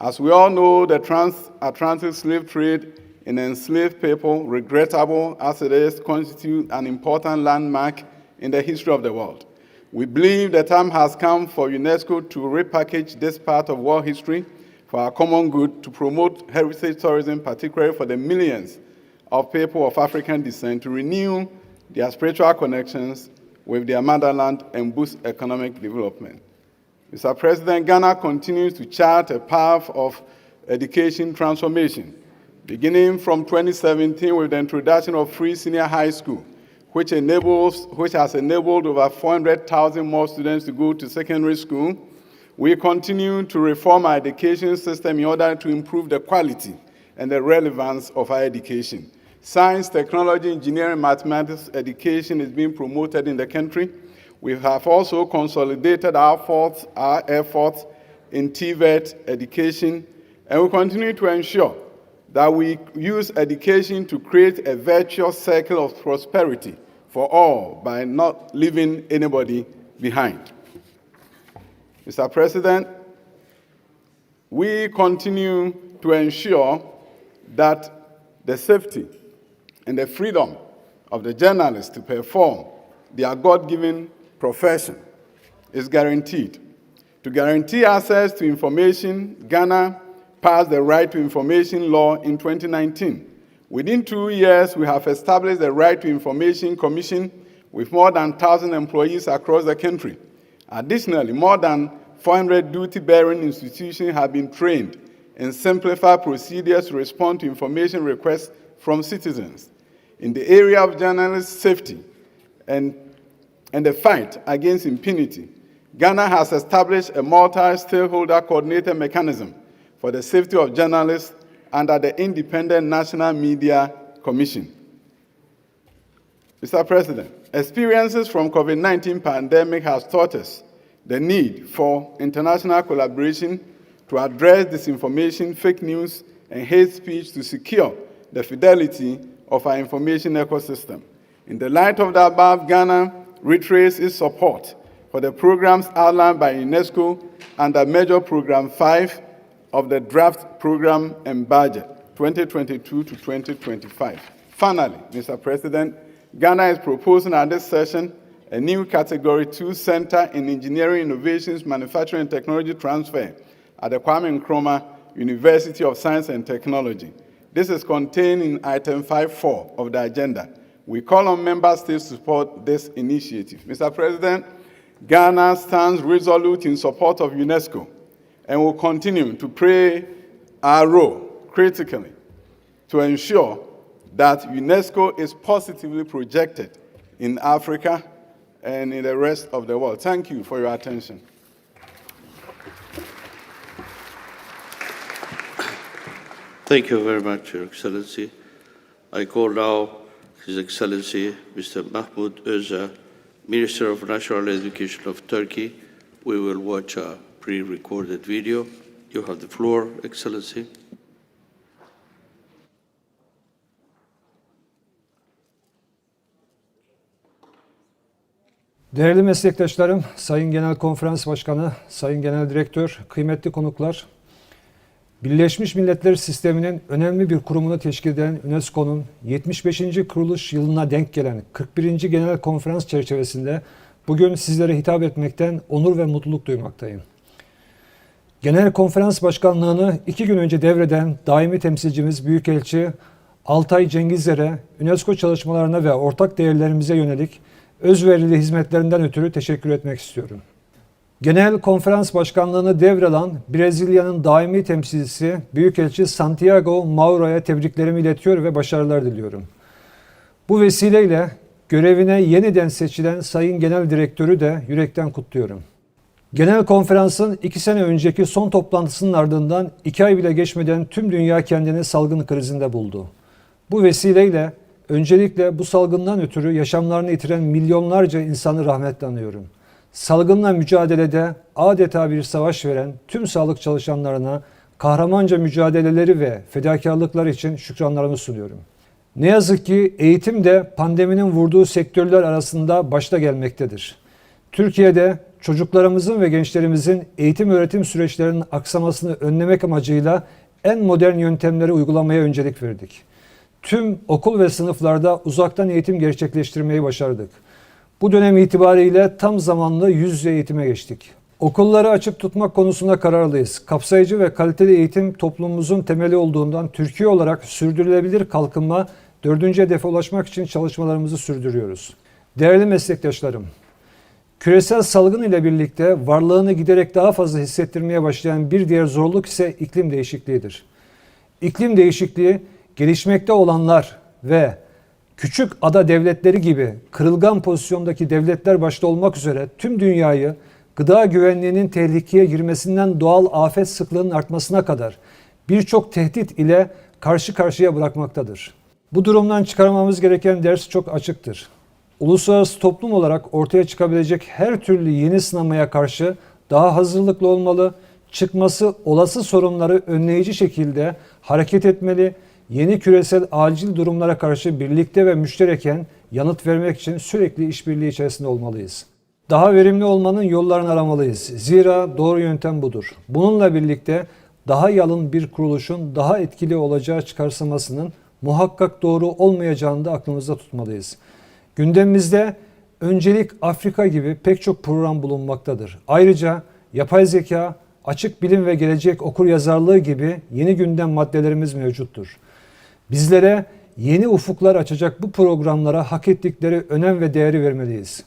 As we all know, the transatlantic slave trade in enslaved people, regrettable as it is, constitutes an important landmark in the history of the world. We believe the time has come for UNESCO to repackage this part of world history for our common good, to promote heritage tourism, particularly for the millions of people of African descent, to renew their spiritual connections with their motherland and boost economic development. Mr. President, Ghana continues to chart a path of education transformation, beginning from 2017 with the introduction of free senior high school, which has enabled over 400,000 more students to go to secondary school. We continue to reform our education system in order to improve the quality and the relevance of our education. Science, technology, engineering, mathematics education is being promoted in the country. We have also consolidated our efforts in TVET education, and we continue to ensure that we use education to create a virtuous circle of prosperity for all by not leaving anybody behind. Mr. President, we continue to ensure that the safety and the freedom of the journalists to perform their God-given profession is guaranteed. To guarantee access to information, Ghana passed the Right to Information Law in 2019. Within 2 years, we have established the Right to Information Commission with more than 1,000 employees across the country. Additionally, more than 400 duty-bearing institutions have been trained in simplified procedures to respond to information requests from citizens. In the area of journalist safety and the fight against impunity, Ghana has established a multi-stakeholder coordinated mechanism for the safety of journalists under the Independent National Media Commission. Mr. President, experiences from COVID-19 pandemic has taught us the need for international collaboration to address disinformation, fake news, and hate speech to secure the fidelity of our information ecosystem. In the light of the above, Ghana reiterates its support for the programs outlined by UNESCO under Major Program 5 of the Draft Program and Budget 2022 to 2025. Finally, Mr. President, Ghana is proposing at this session a new Category 2 Center in Engineering Innovations, Manufacturing and Technology Transfer at the Kwame Nkrumah University of Science and Technology. This is contained in item 5.4 of the agenda. We call on member states to support this initiative. Mr. President, Ghana stands resolute in support of UNESCO and will continue to play our role critically to ensure that UNESCO is positively projected in Africa and in the rest of the world. Thank you for your attention. Thank you very much, Your Excellency. I call now His Excellency Mr. Mahmoud Özer, Minister of National Education of Turkey. We will watch a pre-recorded video. You have the floor, Excellency. Değerli meslektaşlarım, Sayın Genel Konferans Başkanı, Sayın Genel Direktör, kıymetli konuklar, Birleşmiş Milletler Sistemi'nin önemli bir kurumunu teşkil eden UNESCO'nun 75. kuruluş yılına denk gelen 41. Genel Konferans çerçevesinde bugün sizlere hitap etmekten onur ve mutluluk duymaktayım. Genel Konferans Başkanlığı'nı 2 gün önce devreden daimi temsilcimiz Büyükelçi Altay Cengizler'e UNESCO çalışmalarına ve ortak değerlerimize yönelik özverili hizmetlerinden ötürü teşekkür etmek istiyorum. Genel Konferans Başkanlığı'nı devralan Brezilya'nın daimi temsilcisi Büyükelçi Santiago Mauro'ya tebriklerimi iletiyor ve başarılar diliyorum. Bu vesileyle görevine yeniden seçilen Sayın Genel Direktörü de yürekten kutluyorum. Genel Konferans'ın 2 sene önceki son toplantısının ardından 2 ay bile geçmeden tüm dünya kendini salgın krizinde buldu. Bu vesileyle öncelikle bu salgından ötürü yaşamlarını yitiren milyonlarca insanı rahmetle anıyorum. Salgınla mücadelede adeta bir savaş veren tüm sağlık çalışanlarına kahramanca mücadeleleri ve fedakarlıkları için şükranlarımı sunuyorum. Ne yazık ki eğitim de pandeminin vurduğu sektörler arasında başta gelmektedir. Türkiye'de çocuklarımızın ve gençlerimizin eğitim öğretim süreçlerinin aksamasını önlemek amacıyla en modern yöntemleri uygulamaya öncelik verdik. Tüm okul ve sınıflarda uzaktan eğitim gerçekleştirmeyi başardık. Bu dönem itibariyle tam zamanlı yüz yüze eğitime geçtik. Okulları açık tutmak konusunda kararlıyız. Kapsayıcı ve kaliteli eğitim toplumumuzun temeli olduğundan Türkiye olarak sürdürülebilir kalkınma 4. hedefe ulaşmak için çalışmalarımızı sürdürüyoruz. Değerli meslektaşlarım, Küresel salgın ile birlikte varlığını giderek daha fazla hissettirmeye başlayan bir diğer zorluk ise iklim değişikliğidir. İklim değişikliği, gelişmekte olanlar ve küçük ada devletleri gibi kırılgan pozisyondaki devletler başta olmak üzere tüm dünyayı gıda güvenliğinin tehlikeye girmesinden doğal afet sıklığının artmasına kadar birçok tehdit ile karşı karşıya bırakmaktadır. Bu durumdan çıkarmamız gereken ders çok açıktır. Uluslararası toplum olarak ortaya çıkabilecek her türlü yeni sınamaya karşı daha hazırlıklı olmalı, çıkması olası sorunları önleyici şekilde hareket etmeli, yeni küresel acil durumlara karşı birlikte ve müştereken yanıt vermek için sürekli işbirliği içerisinde olmalıyız. Daha verimli olmanın yollarını aramalıyız. Zira doğru yöntem budur. Bununla birlikte daha yalın bir kuruluşun daha etkili olacağı çıkarsamasının muhakkak doğru olmayacağını da aklımızda tutmalıyız. Gündemimizde öncelik Afrika gibi pek çok program bulunmaktadır. Ayrıca yapay zeka, açık bilim ve gelecek okuryazarlığı gibi yeni gündem maddelerimiz mevcuttur. Bizlere yeni ufuklar açacak bu programlara hak ettikleri önem ve değeri vermeliyiz.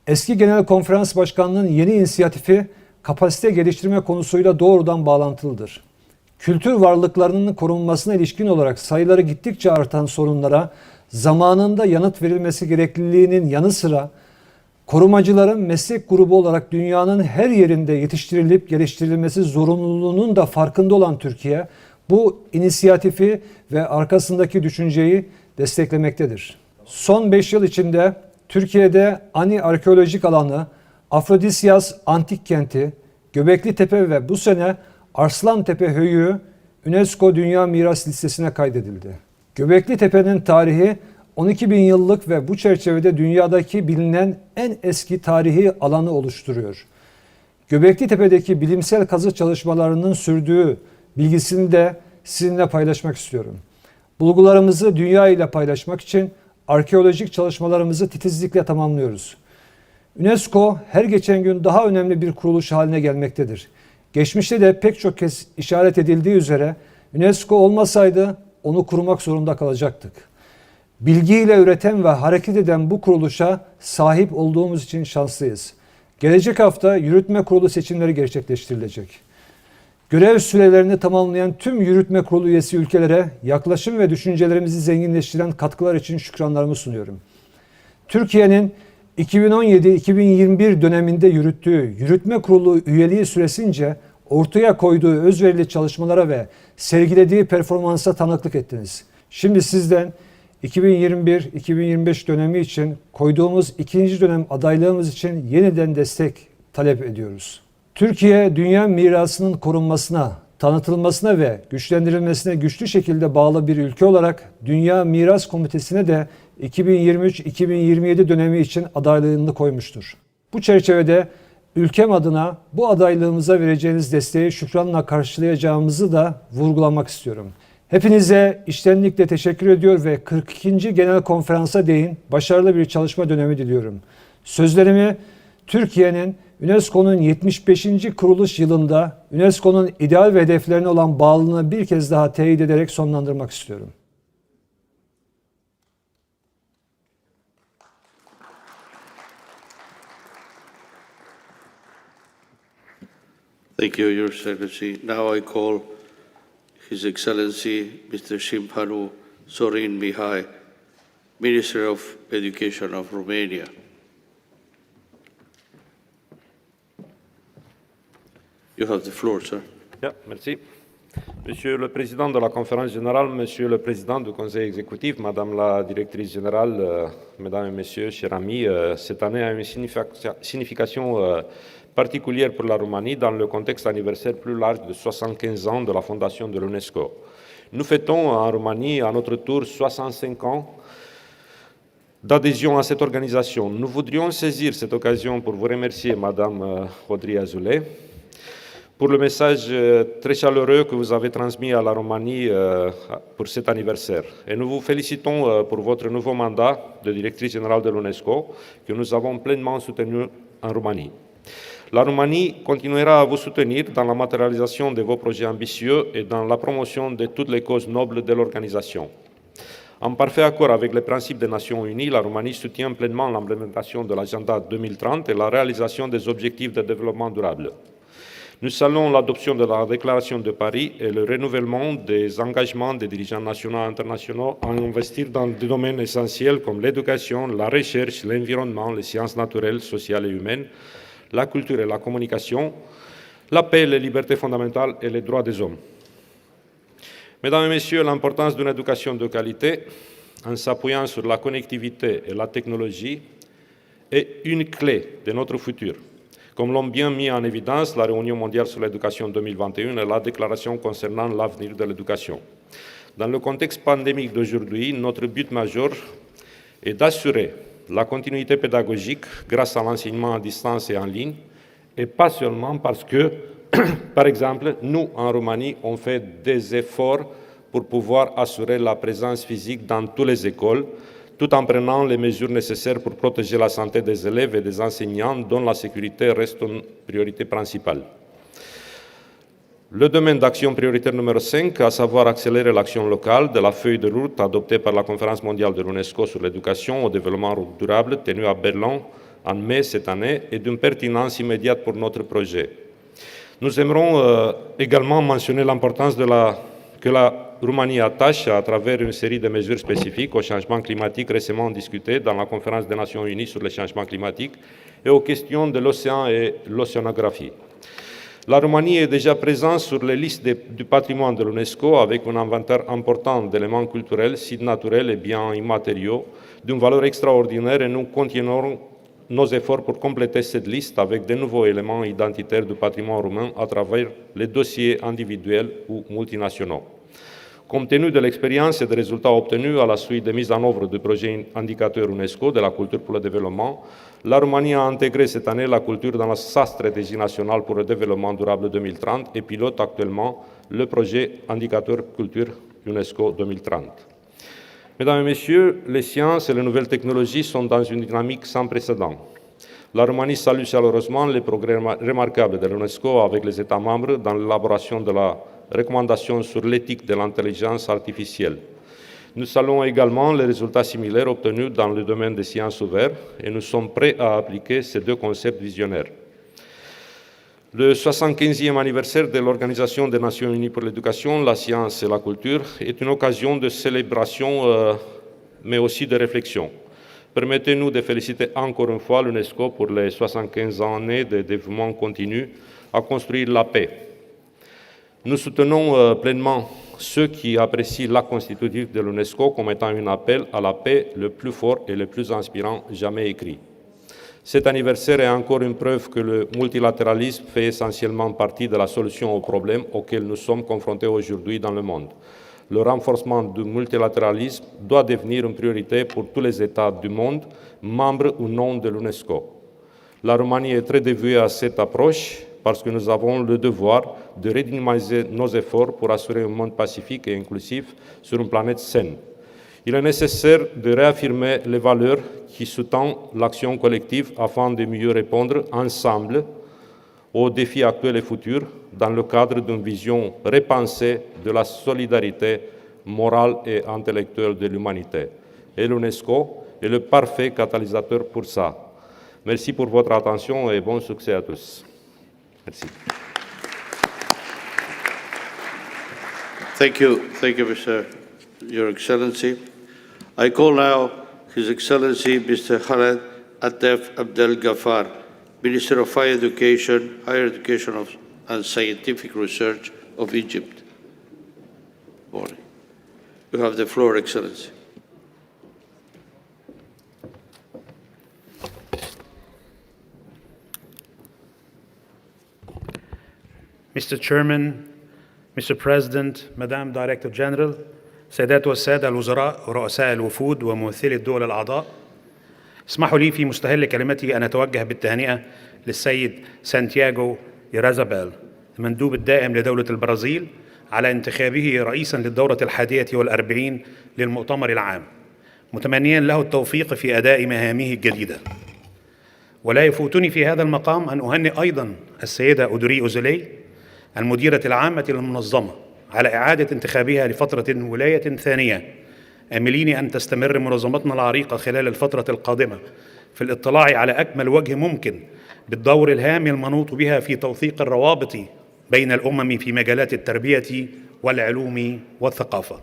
Eski Genel Konferans Başkanlığı'nın yeni inisiyatifi kapasite geliştirme konusuyla doğrudan bağlantılıdır. Kültür varlıklarının korunmasına ilişkin olarak sayıları gittikçe artan sorunlara zamanında yanıt verilmesi gerekliliğinin yanı sıra korumacıların meslek grubu olarak dünyanın her yerinde yetiştirilip geliştirilmesi zorunluluğunun da farkında olan Türkiye, bu inisiyatifi ve arkasındaki düşünceyi desteklemektedir. Son 5 yıl içinde Türkiye'de Ani arkeolojik alanı, Afrodisyas antik kenti, Göbekli Tepe ve bu sene Arslantepe Höyüğü UNESCO Dünya Miras Listesi'ne kaydedildi. Göbekli Tepe'nin tarihi 12 bin yıllık ve bu çerçevede dünyadaki bilinen en eski tarihi alanı oluşturuyor. Göbekli Tepe'deki bilimsel kazı çalışmalarının sürdüğü bilgisini de sizinle paylaşmak istiyorum. Bulgularımızı dünya ile paylaşmak için arkeolojik çalışmalarımızı titizlikle tamamlıyoruz. UNESCO her geçen gün daha önemli bir kuruluş haline gelmektedir. Geçmişte de pek çok kez işaret edildiği üzere UNESCO olmasaydı onu kurmak zorunda kalacaktık. Bilgiyle üreten ve hareket eden bu kuruluşa sahip olduğumuz için şanslıyız. Gelecek hafta yürütme kurulu seçimleri gerçekleştirilecek. Görev sürelerini tamamlayan tüm yürütme kurulu üyesi ülkelere yaklaşım ve düşüncelerimizi zenginleştiren katkılar için şükranlarımı sunuyorum. Türkiye'nin 2017-2021 döneminde yürüttüğü yürütme kurulu üyeliği süresince ortaya koyduğu özverili çalışmalara ve sergilediği performansa tanıklık ettiniz. Şimdi sizden 2021-2025 dönemi için koyduğumuz ikinci dönem adaylığımız için yeniden destek talep ediyoruz. Türkiye, dünya mirasının korunmasına, tanıtılmasına ve güçlendirilmesine güçlü şekilde bağlı bir ülke olarak Dünya Miras Komitesi'ne de 2023-2027 dönemi için adaylığını koymuştur. Bu çerçevede ülkem adına bu adaylığımıza vereceğiniz desteği şükranla karşılayacağımızı da vurgulamak istiyorum. Hepinize içtenlikle teşekkür ediyor ve 42. Genel Konferans'a değin başarılı bir çalışma dönemi diliyorum. Sözlerimi Türkiye'nin UNESCO'nun 75. kuruluş yılında UNESCO'nun ideal ve hedeflerine olan bağlılığını bir kez daha teyit ederek sonlandırmak istiyorum. Thank you, Your Excellency. Now I call His Excellency Mr. Shimparu Sorin Mihai, Minister of Education of Romania. You have the floor, sir. Yeah, merci. Monsieur le Président de la Conférence Générale, Monsieur le Président du Conseil exécutif, Madame la Directrice Générale, Mesdames et Messieurs, chers amis, cette année a une signification particulière pour la Roumanie dans le contexte anniversaire plus large de 75 ans de la fondation de l'UNESCO. Nous fêtons en Roumanie à notre tour 65 ans d'adhésion à cette organisation. Nous voudrions saisir cette occasion pour vous remercier, Madame Audrey Azoulay, pour le message très chaleureux que vous avez transmis à la Roumanie pour cet anniversaire. Et nous vous félicitons pour votre nouveau mandat de directrice générale de l'UNESCO que nous avons pleinement soutenu en Roumanie. La Roumanie continuera à vous soutenir dans la matérialisation de vos projets ambitieux et dans la promotion de toutes les causes nobles de l'organisation. En parfait accord avec les principes des Nations Unies, la Roumanie soutient pleinement l'implémentation de l'agenda 2030 et la réalisation des objectifs de développement durable. Nous saluons l'adoption de la déclaration de Paris et le renouvellement des engagements des dirigeants nationaux et internationaux à investir dans des domaines essentiels comme l'éducation, la recherche, l'environnement, les sciences naturelles, sociales et humaines, la culture et la communication, la paix, les libertés fondamentales et les droits des hommes. Mesdames et Messieurs, l'importance d'une éducation de qualité, en s'appuyant sur la connectivité et la technologie, est une clé de notre futur. Comme l'ont bien mis en évidence la Réunion mondiale sur l'éducation 2021 et la déclaration concernant l'avenir de l'éducation. Dans le contexte pandémique d'aujourd'hui, notre but majeur est d'assurer la continuité pédagogique grâce à l'enseignement à distance et en ligne, et pas seulement parce que, par exemple, nous, en Roumanie, on fait des efforts pour pouvoir assurer la présence physique dans toutes les écoles, tout en prenant les mesures nécessaires pour protéger la santé des élèves et des enseignants, dont la sécurité reste une priorité principale. Le domaine d'action prioritaire numéro 5, à savoir accélérer l'action locale de la feuille de route adoptée par la Conférence mondiale de l'UNESCO sur l'éducation au développement durable, tenue à Berlin en mai cette année, est d'une pertinence immédiate pour notre projet. Nous aimerons également mentionner l'importance que la Roumanie attache à travers une série de mesures spécifiques au changement climatique récemment discutées dans la Conférence des Nations Unies sur le changement climatique et aux questions de l'océan et l'océanographie. La Roumanie est déjà présente sur les listes du patrimoine de l'UNESCO avec un inventaire important d'éléments culturels, sites naturels et biens immatériaux d'une valeur extraordinaire et nous continuerons nos efforts pour compléter cette liste avec de nouveaux éléments identitaires du patrimoine roumain à travers les dossiers individuels ou multinationaux. Compte tenu de l'expérience et des résultats obtenus à la suite de mise en œuvre du projet indicateur UNESCO de la culture pour le développement, la Roumanie a intégré cette année la culture dans sa stratégie nationale pour le développement durable 2030 et pilote actuellement le projet indicateur culture UNESCO 2030. Mesdames et Messieurs, les sciences et les nouvelles technologies sont dans une dynamique sans précédent. La Roumanie salue chaleureusement les progrès remarquables de l'UNESCO avec les États membres dans l'élaboration de la recommandation sur l'éthique de l'intelligence artificielle. Nous saluons également les résultats similaires obtenus dans le domaine des sciences ouvertes et nous sommes prêts à appliquer ces deux concepts visionnaires. Le 75e anniversaire de l'Organisation des Nations Unies pour l'éducation, la science et la culture est une occasion de célébration, mais aussi de réflexion. Permettez-nous de féliciter encore une fois l'UNESCO pour les 75 années de développement continu à construire la paix. Nous soutenons pleinement ceux qui apprécient l'acte constitutif de l'UNESCO comme étant un appel à la paix le plus fort et le plus inspirant jamais écrit. Cet anniversaire est encore une preuve que le multilatéralisme fait essentiellement partie de la solution aux problèmes auxquels nous sommes confrontés aujourd'hui dans le monde. Le renforcement du multilatéralisme doit devenir une priorité pour tous les États du monde, membres ou non de l'UNESCO. La Roumanie est très dévouée à cette approche parce que nous avons le devoir de redynamiser nos efforts pour assurer un monde pacifique et inclusif sur une planète saine. Il est nécessaire de réaffirmer les valeurs qui sous-tendent l'action collective afin de mieux répondre ensemble aux défis actuels et futurs dans le cadre d'une vision repensée de la solidarité morale et intellectuelle de l'humanité. Et l'UNESCO est le parfait catalyseur pour ça. Merci pour votre attention et bon succès à tous. Merci. Thank you, Your Excellency. I call now His Excellency Mr. Khaled Atef Abdel Ghaffar, Minister of Higher Education and Scientific Research of Egypt. Morning. You have the floor, Excellency. Mr. Chairman, Mr. President, Madam Director General, سيدات والسادة الوزراء ورؤساء الوفود وممثلي الدول الأعضاء، اسمحوا لي في مستهل كلمتي أن أتوجه بالتهنئة للسيد سانتياغو إيرازابال المندوب الدائم لدولة البرازيل على انتخابه رئيساً للدورة 41 للمؤتمر العام، متمنياً له التوفيق في أداء مهامه الجديدة. ولا يفوتني في هذا المقام أن أهنئ أيضاً السيدة أودري أوزولي المديرة العامة للمنظمة على إعادة انتخابها لفترة ولاية ثانية آملين أن تستمر منظمتنا العريقة خلال الفترة القادمة في الاطلاع على أكمل وجه ممكن بالدور الهام المنوط بها في توثيق الروابط بين الأمم في مجالات التربية والعلوم والثقافة.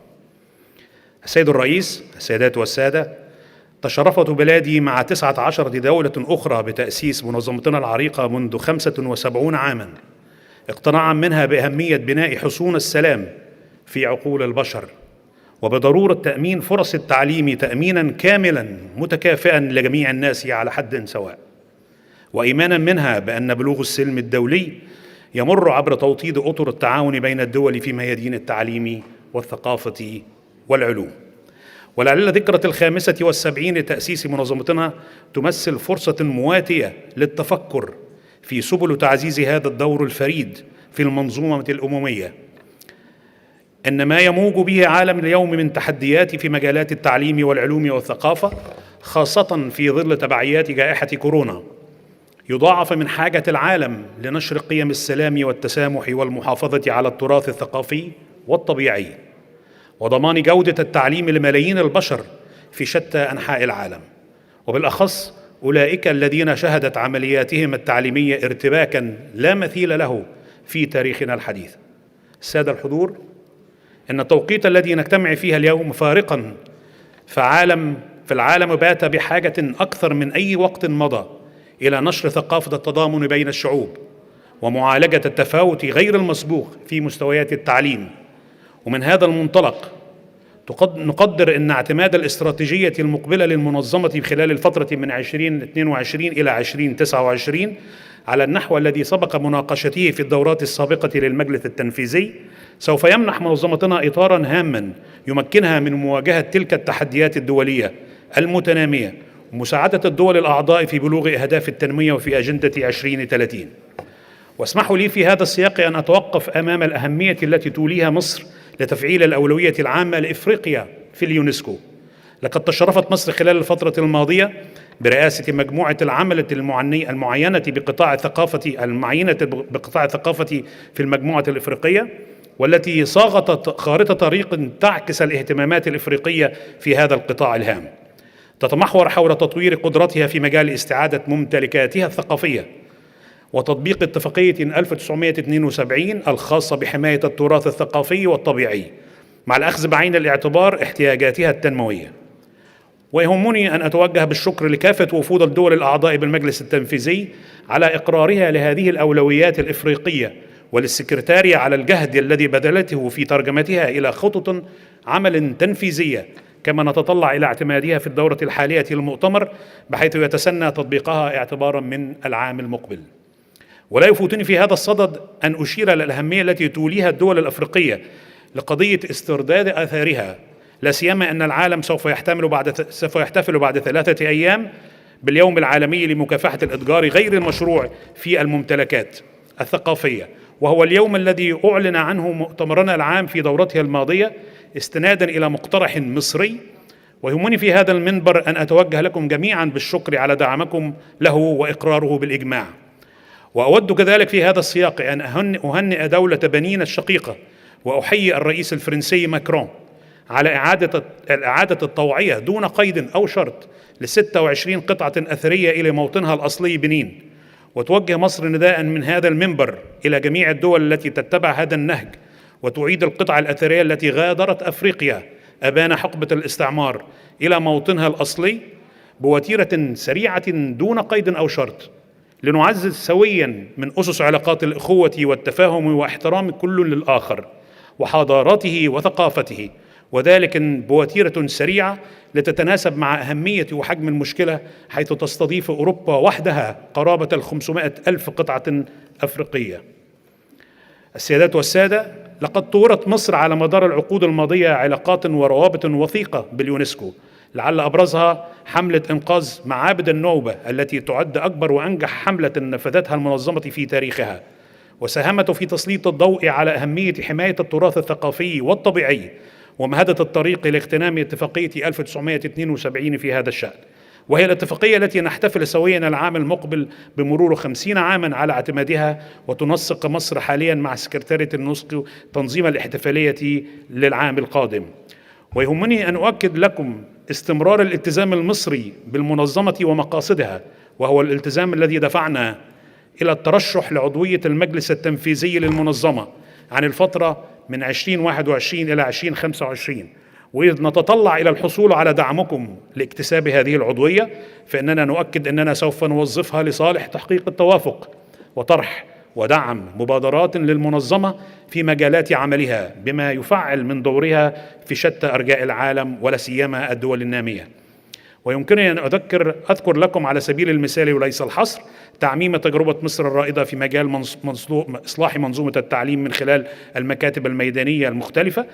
السيد الرئيس، السيدات والسادة، تشرفت بلادي مع 19 دولة أخرى بتأسيس منظمتنا العريقة منذ 75 عاماً، اقتناعاً منها بأهمية بناء حصون السلام في عقول البشر، وبضرورة تأمين فرص التعليم تأميناً كاملاً متكافئاً لجميع الناس على حد سواء، وإيماناً منها بأن بلوغ السلم الدولي يمر عبر توطيد أطر التعاون بين الدول في ميادين التعليم والثقافة والعلوم. ولعل ذكرى 75 لتأسيس منظمتنا تمثل فرصة مواتية للتفكر في سبل تعزيز هذا الدور الفريد في المنظومة الأممية. إن ما يموج به عالم اليوم من تحديات في مجالات التعليم والعلوم والثقافة، خاصة في ظل تبعيات جائحة كورونا، يضاعف من حاجة العالم لنشر قيم السلام والتسامح والمحافظة على التراث الثقافي والطبيعي، وضمان جودة التعليم لملايين البشر في شتى أنحاء العالم، وبالأخص أولئك الذين شهدت عملياتهم التعليمية ارتباكاً لا مثيل له في تاريخنا الحديث. السادة الحضور، إن التوقيت الذي نجتمع فيه اليوم فارقاً في العالم بات بحاجة أكثر من أي وقت مضى إلى نشر ثقافة التضامن بين الشعوب ومعالجة التفاوت غير المسبوق في مستويات التعليم. ومن هذا المنطلق نقدر أن اعتماد الاستراتيجية المقبلة للمنظمة خلال الفترة من 2022 إلى 2029 على النحو الذي سبق مناقشته في الدورات السابقة للمجلس التنفيذي سوف يمنح منظمتنا إطاراً هاماً يمكنها من مواجهة تلك التحديات الدولية المتنامية ومساعدة الدول الأعضاء في بلوغ أهداف التنمية وفي أجندة 2030. واسمحوا لي في هذا السياق أن أتوقف أمام الأهمية التي توليها مصر لتفعيل الأولوية العامة لإفريقيا في اليونسكو. لقد تشرفت مصر خلال الفترة الماضية برئاسة مجموعة العمل المعينة بقطاع الثقافة في المجموعة الإفريقية، والتي صاغت خارطة طريق تعكس الاهتمامات الإفريقية في هذا القطاع الهام، تتمحور حول تطوير قدرتها في مجال استعادة ممتلكاتها الثقافية وتطبيق اتفاقية 1972 الخاصة بحماية التراث الثقافي والطبيعي مع الأخذ بعين الاعتبار احتياجاتها التنموية. ويهمني أن أتوجه بالشكر لكافة وفود الدول الأعضاء بالمجلس التنفيذي على إقرارها لهذه الأولويات الإفريقية، وللسكرتارية على الجهد الذي بذلته في ترجمتها إلى خطط عمل تنفيذية، كما نتطلع إلى اعتمادها في الدورة الحالية للمؤتمر بحيث يتسنى تطبيقها اعتباراً من العام المقبل. ولا يفوتني في هذا الصدد أن أشير إلى الأهمية التي توليها الدول الأفريقية لقضية استرداد آثارها، لا سيما أن العالم سوف يحتفل بعد 3 أيام باليوم العالمي لمكافحة الإتجار غير المشروع في الممتلكات الثقافية، وهو اليوم الذي أعلن عنه مؤتمرنا العام في دورته الماضية استناداً إلى مقترح مصري. ويهمني في هذا المنبر أن أتوجه لكم جميعاً بالشكر على دعمكم له وإقراره بالإجماع. وأود كذلك في هذا السياق أن أهنئ دولة بنين الشقيقة وأحيي الرئيس الفرنسي ماكرون على إعادة الطوعية دون قيد أو شرط ل26 قطعة أثرية إلى موطنها الأصلي بنين. وتوجه مصر نداء من هذا المنبر إلى جميع الدول التي تتبع هذا النهج وتعيد القطع الأثرية التي غادرت أفريقيا أبان حقبة الاستعمار إلى موطنها الأصلي بوتيرة سريعة دون قيد أو شرط، لنعزز سويا من أسس علاقات الأخوة والتفاهم واحترام كل للآخر وحضارته وثقافته، وذلك بوتيرة سريعة لتتناسب مع أهمية وحجم المشكلة، حيث تستضيف أوروبا وحدها قرابة 500,000 قطعة أفريقية. السيدات والسادة، لقد طورت مصر على مدار العقود الماضية علاقات وروابط وثيقة باليونسكو، لعل أبرزها حملة إنقاذ معابد النوبة التي تعد أكبر وأنجح حملة نفذتها المنظمة في تاريخها، وساهمت في تسليط الضوء على أهمية حماية التراث الثقافي والطبيعي ومهدت الطريق لاغتنام اتفاقية 1972 في هذا الشأن، وهي الاتفاقية التي نحتفل سويا العام المقبل بمرور 50 عاما على اعتمادها، وتنسق مصر حاليا مع سكرتارية اليونسكو تنظيم الاحتفالية للعام القادم. ويهمني أن أؤكد لكم استمرار الالتزام المصري بالمنظمة ومقاصدها، وهو الالتزام الذي دفعنا إلى الترشح لعضوية المجلس التنفيذي للمنظمة عن الفترة من 2021 إلى 2025. وإذ نتطلع إلى الحصول على دعمكم لاكتساب هذه العضوية، فإننا نؤكد أننا سوف نوظفها لصالح تحقيق التوافق وطرح ودعم مبادرات للمنظمة في مجالات عملها، بما يفعل من دورها في شتى أرجاء العالم ولا سيما الدول النامية. ويمكنني أن أذكر لكم على سبيل المثال وليس الحصر تعميم تجربة مصر الرائدة في مجال إصلاح منظومة التعليم من خلال المكاتب الميدانية المختلفة،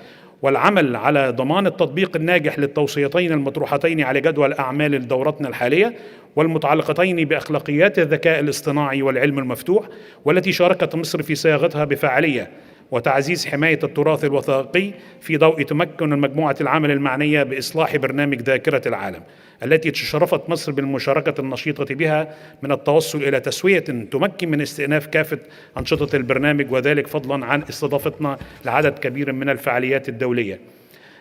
والعمل على ضمان التطبيق الناجح للتوصيتين المطروحتين على جدول أعمال دورتنا الحالية والمتعلقتين بأخلاقيات الذكاء الاصطناعي والعلم المفتوح، والتي شاركت مصر في صياغتها بفاعلية، وتعزيز حماية التراث الوثائقي في ضوء تمكن المجموعة العمل المعنية بإصلاح برنامج ذاكرة العالم، التي تشرفت مصر بالمشاركة النشيطة بها من التوصل إلى تسوية تمكن من استئناف كافة أنشطة البرنامج، وذلك فضلا عن استضافتنا لعدد كبير من الفعاليات الدولية.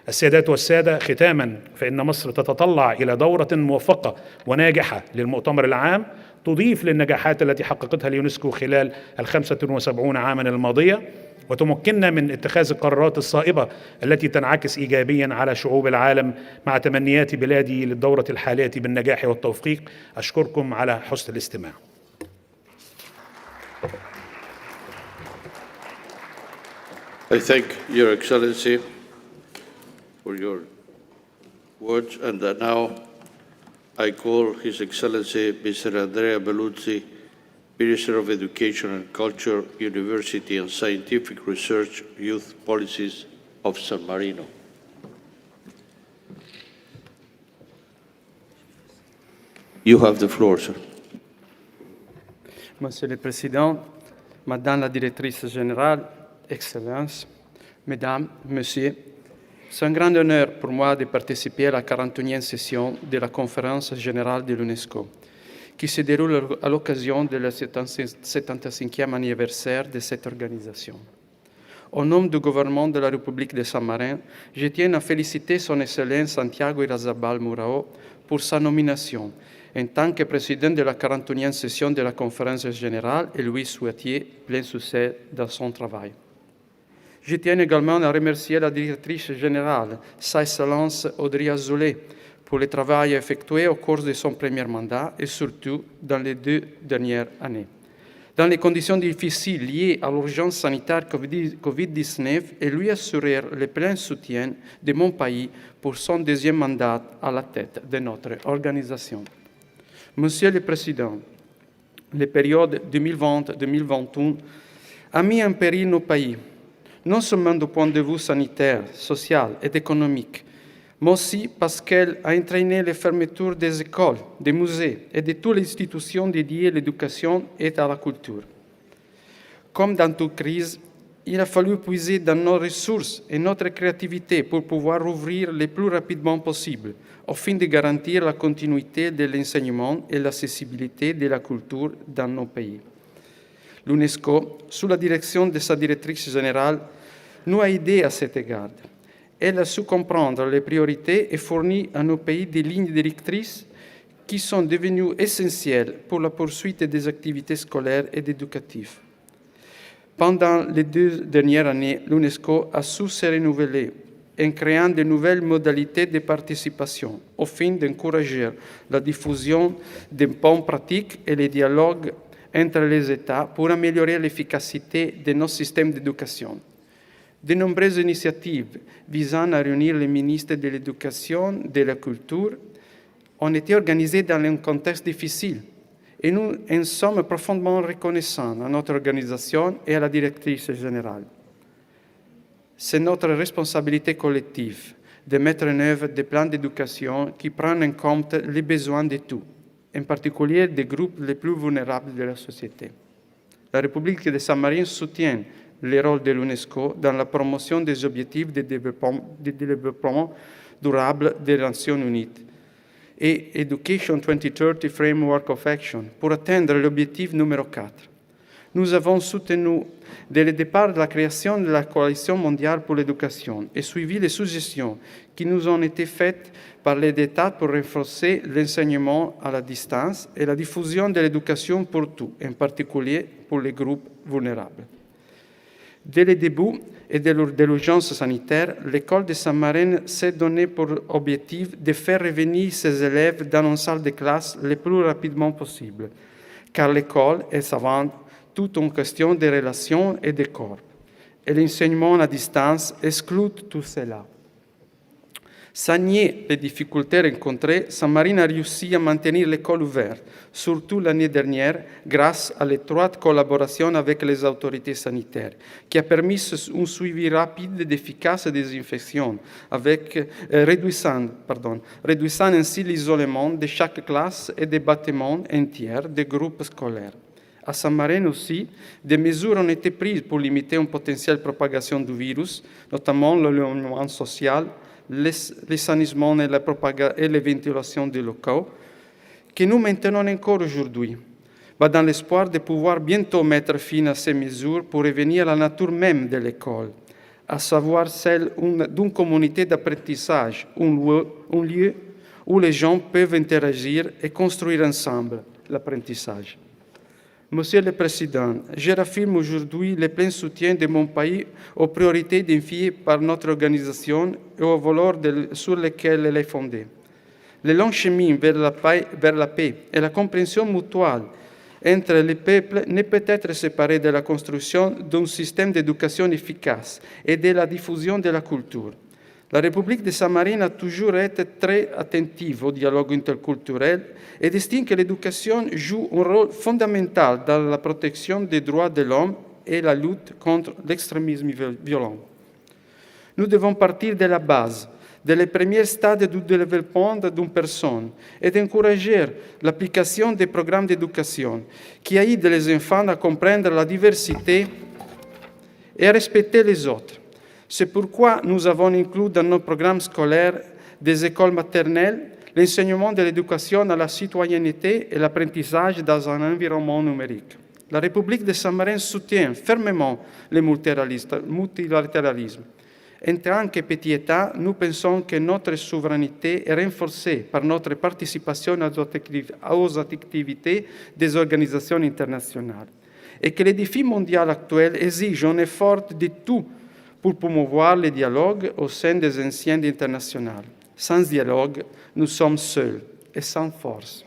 السيدات والسادة، ختاما فإن مصر تتطلع إلى دورة موفقة وناجحة للمؤتمر العام تضيف للنجاحات التي حققتها اليونسكو خلال 75 عاما الماضية، وتمكننا من اتخاذ القرارات الصائبة التي تنعكس إيجابيا على شعوب العالم، مع تمنيات بلادي للدورة الحالية بالنجاح والتوفيق. أشكركم على حسن الاستماع. I thank Your Excellency for your words, and now I call His Excellency Mr. Andrea Belluzzi, Minister of Education and Culture, University and Scientific Research, Youth Policies of San Marino. You have the floor, sir. Monsieur le Président, Madame la Directrice Générale, Excellences, Mesdames, Messieurs, c'est un grand honneur pour moi de participer à la 41e session de la Conférence générale de l'UNESCO, qui se déroule à l'occasion de le 75e anniversaire de cette organisation. Au nom du gouvernement de la République de San Marino, je tiens à féliciter Son Excellence Santiago Irazabal Murao pour sa nomination en tant que président de la 41e session de la Conférence générale et lui souhaiter plein succès dans son travail. Je tiens également à remercier la directrice générale, Sa Excellence Audrey Azoulay, pour le travail effectué au cours de son premier mandat et surtout dans les 2 dernières années. Dans les conditions difficiles liées à l'urgence sanitaire Covid-19, et lui assurer le plein soutien de mon pays pour son 2e mandat à la tête de notre organisation. Monsieur le Président, la période 2020-2021 a mis en péril nos pays, non seulement du point de vue sanitaire, social et économique, mais aussi parce qu'elle a entraîné les fermetures des écoles, des musées et de toutes les institutions dédiées à l'éducation et à la culture. Comme dans toute crise, il a fallu puiser dans nos ressources et notre créativité pour pouvoir ouvrir le plus rapidement possible, afin de garantir la continuité de l'enseignement et l'accessibilité de la culture dans nos pays. L'UNESCO, sous la direction de sa directrice générale, nous a aidés à cet égard. Elle a su comprendre les priorités et fourni à nos pays des lignes directrices qui sont devenues essentielles pour la poursuite des activités scolaires et éducatives. Pendant les 2 dernières années, l'UNESCO a su se renouveler en créant de nouvelles modalités de participation, afin d'encourager la diffusion des bonnes pratiques et les dialogues entre les États pour améliorer l'efficacité de nos systèmes d'éducation. De nombreuses initiatives visant à réunir les ministres de l'Éducation, de la Culture, ont été organisées dans un contexte difficile et nous en sommes profondément reconnaissants à notre organisation et à la directrice générale. C'est notre responsabilité collective de mettre en œuvre des plans d'éducation qui prennent en compte les besoins de tous, en particulier des groupes les plus vulnérables de la société. La République de San Marino soutient le rôle de l'UNESCO dans la promotion des objectifs de développement durable des Nations Unies et Education 2030 Framework of Action pour atteindre l'objectif numéro 4. Nous avons soutenu dès le départ la création de la Coalition mondiale pour l'éducation et suivi les suggestions qui nous ont été faites par les États pour renforcer l'enseignement à la distance et la diffusion de l'éducation pour tous, en particulier pour les groupes vulnérables. Dès le début et de l'urgence sanitaire, l'école de San Marino s'est donné pour objectif de faire revenir ses élèves dans une salle de classe le plus rapidement possible, car l'école est avant tout une question de relations et de corps. Et l'enseignement à distance exclut tout cela. Sans nier les difficultés rencontrées, San Marino a réussi à maintenir l'école ouverte, surtout l'année dernière, grâce à l'étroite collaboration avec les autorités sanitaires, qui a permis un suivi rapide et efficace des infections, réduisant ainsi l'isolement de chaque classe et des bâtiments entiers des groupes scolaires. À San Marino aussi, des mesures ont été prises pour limiter une potentielle propagation du virus, notamment l'éloignement social, l'assainissement et la ventilation des locaux, que nous maintenons encore aujourd'hui, dans l'espoir de pouvoir bientôt mettre fin à ces mesures pour revenir à la nature même de l'école, à savoir celle d'une communauté d'apprentissage, un lieu où les gens peuvent interagir et construire ensemble l'apprentissage. Monsieur le Président, je réaffirme aujourd'hui le plein soutien de mon pays aux priorités défiées par notre organisation et aux valeurs sur lesquelles elle est fondée. Le long chemin vers la paix et la compréhension mutuelle entre les peuples ne peut être séparé de la construction d'un système d'éducation efficace et de la diffusion de la culture. La République de San Marino a toujours été très attentive au dialogue interculturel et estime que l'éducation joue un rôle fondamental dans la protection des droits de l'homme et la lutte contre l'extrémisme violent. Nous devons partir de la base, des premiers stades du développement d'une personne et d'encourager l'application des programmes d'éducation qui aident les enfants à comprendre la diversité et à respecter les autres. C'est pourquoi nous avons inclus dans nos programmes scolaires des écoles maternelles l'enseignement de l'éducation à la citoyenneté et l'apprentissage dans un environnement numérique. La République de San Marino soutient fermement le multilatéralisme. En tant que petit État, nous pensons que notre souveraineté est renforcée par notre participation aux activités des organisations internationales et que les défis mondiaux actuels exigent un effort de tout pour promouvoir le dialogue au sein des enseignes internationales. Sans dialogue, nous sommes seuls et sans force.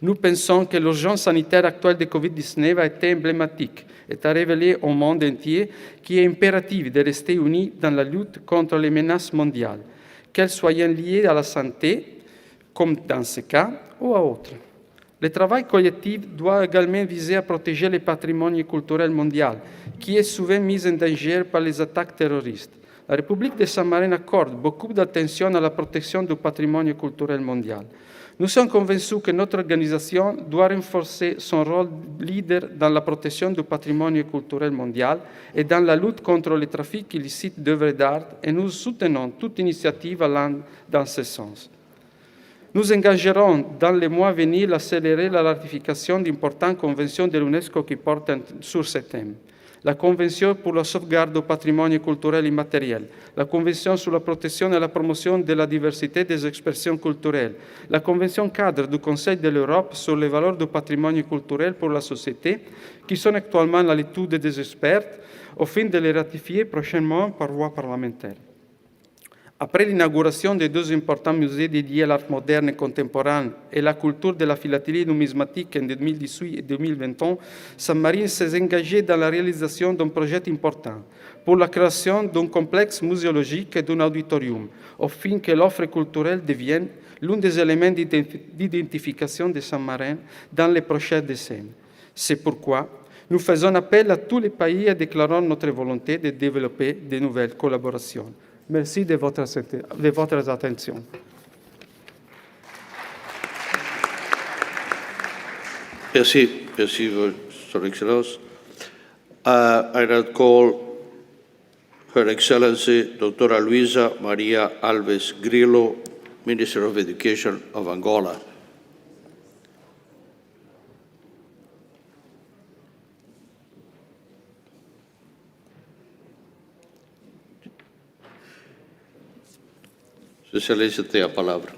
Nous pensons que l'urgence sanitaire actuelle de Covid-19 a été emblématique et a révélé au monde entier qu'il est impératif de rester unis dans la lutte contre les menaces mondiales, qu'elles soient liées à la santé, comme dans ce cas, ou à autres. Le travail collectif doit également viser à protéger le patrimoine culturel mondial, qui est souvent mis en danger par les attaques terroristes. La République de San Marino accorde beaucoup d'attention à la protection du patrimoine culturel mondial. Nous sommes convaincus que notre organisation doit renforcer son rôle leader dans la protection du patrimoine culturel mondial et dans la lutte contre le trafic illicite d'œuvres d'art, et nous soutenons toute initiative allant dans ce sens. Nous engagerons dans les mois à venir à accélérer la ratification d'importantes conventions de l'UNESCO qui portent sur ce thème. La Convention pour la sauvegarde du patrimoine culturel immatériel, la Convention sur la protection et la promotion de la diversité des expressions culturelles, la Convention cadre du Conseil de l'Europe sur les valeurs du patrimoine culturel pour la société, qui sont actuellement à l'étude des experts, au fin de les ratifier prochainement par voie parlementaire. Après l'inauguration des deux importants musées dédiés à l'art moderne et contemporain et la culture de la philatélie numismatique en 2018 et 2021, San Marino s'est engagé dans la réalisation d'un projet important pour la création d'un complexe muséologique et d'un auditorium, afin que l'offre culturelle devienne l'un des éléments d'identification de San Marino dans les prochaines décennies. C'est pourquoi nous faisons appel à tous les pays et déclarons notre volonté de développer de nouvelles collaborations. Merci de votre attention. Merci, Your Excellency. I now call Her Excellency Dra. Luisa Maria Alves Grillo, Minister of Education of Angola. Sua Excelência tem a palavra.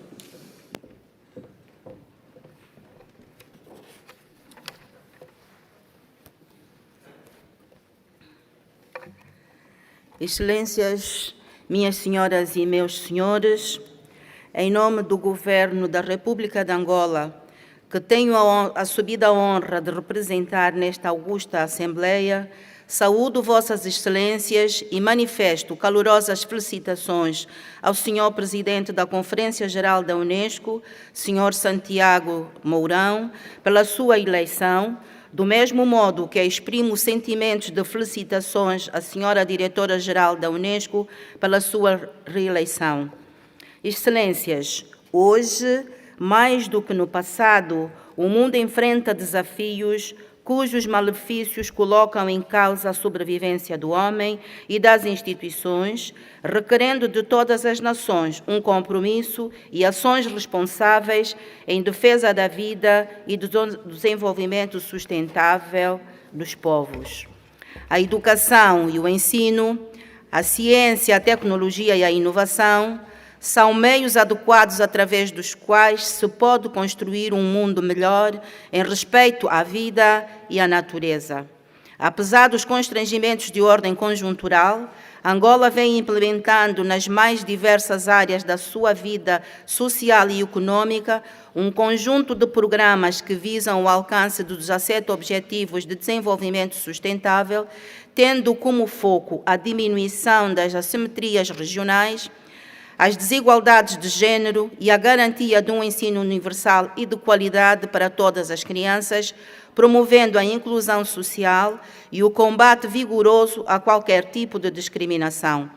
Excelências, minhas senhoras e meus senhores, em nome do Governo da República de Angola, que tenho a subida honra de representar nesta augusta Assembleia, saúdo vossas Excelências e manifesto calorosas felicitações ao Senhor Presidente da Conferência Geral da Unesco, Senhor Santiago Mourão, pela sua eleição, do mesmo modo que exprimo sentimentos de felicitações à Senhora Diretora-Geral da Unesco pela sua reeleição. Excelências, hoje, mais do que no passado, o mundo enfrenta desafios cujos malefícios colocam em causa a sobrevivência do homem e das instituições, requerendo de todas as nações um compromisso e ações responsáveis em defesa da vida e do desenvolvimento sustentável dos povos. A educação e o ensino, a ciência, a tecnologia e a inovação são meios adequados através dos quais se pode construir um mundo melhor em respeito à vida e à natureza. Apesar dos constrangimentos de ordem conjuntural, Angola vem implementando nas mais diversas áreas da sua vida social e econômica um conjunto de programas que visam o alcance dos 17 Objetivos de Desenvolvimento Sustentável, tendo como foco a diminuição das assimetrias regionais, as desigualdades de género e a garantia de um ensino universal e de qualidade para todas as crianças, promovendo a inclusão social e o combate vigoroso a qualquer tipo de discriminação.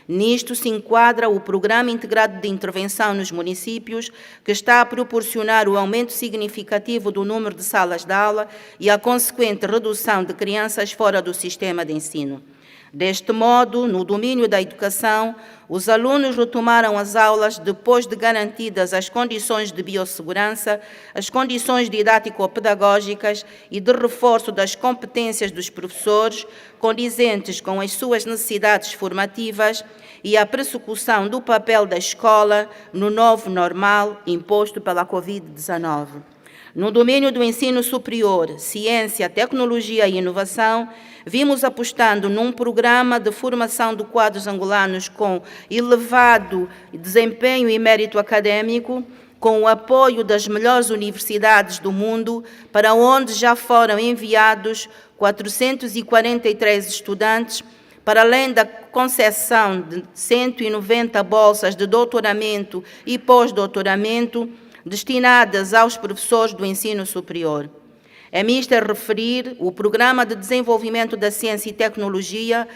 Nisto se enquadra o Programa Integrado de Intervenção nos Municípios, que está a proporcionar o aumento significativo do número de salas de aula e a consequente redução de crianças fora do sistema de ensino. Deste modo, no domínio da educação, os alunos retomaram as aulas depois de garantidas as condições de biossegurança, as condições didático-pedagógicas e de reforço das competências dos professores, condizentes com as suas necessidades formativas e a persecução do papel da escola no novo normal imposto pela Covid-19. No domínio do ensino superior, ciência, tecnologia e inovação, vimos apostando num programa de formação de quadros angolanos com elevado desempenho e mérito acadêmico, com o apoio das melhores universidades do mundo, para onde já foram enviados 443 estudantes, para além da concessão de 190 bolsas de doutoramento e pós-doutoramento, destinadas aos professores do ensino superior. É mister referir o Programa de Desenvolvimento da Ciência e Tecnologia,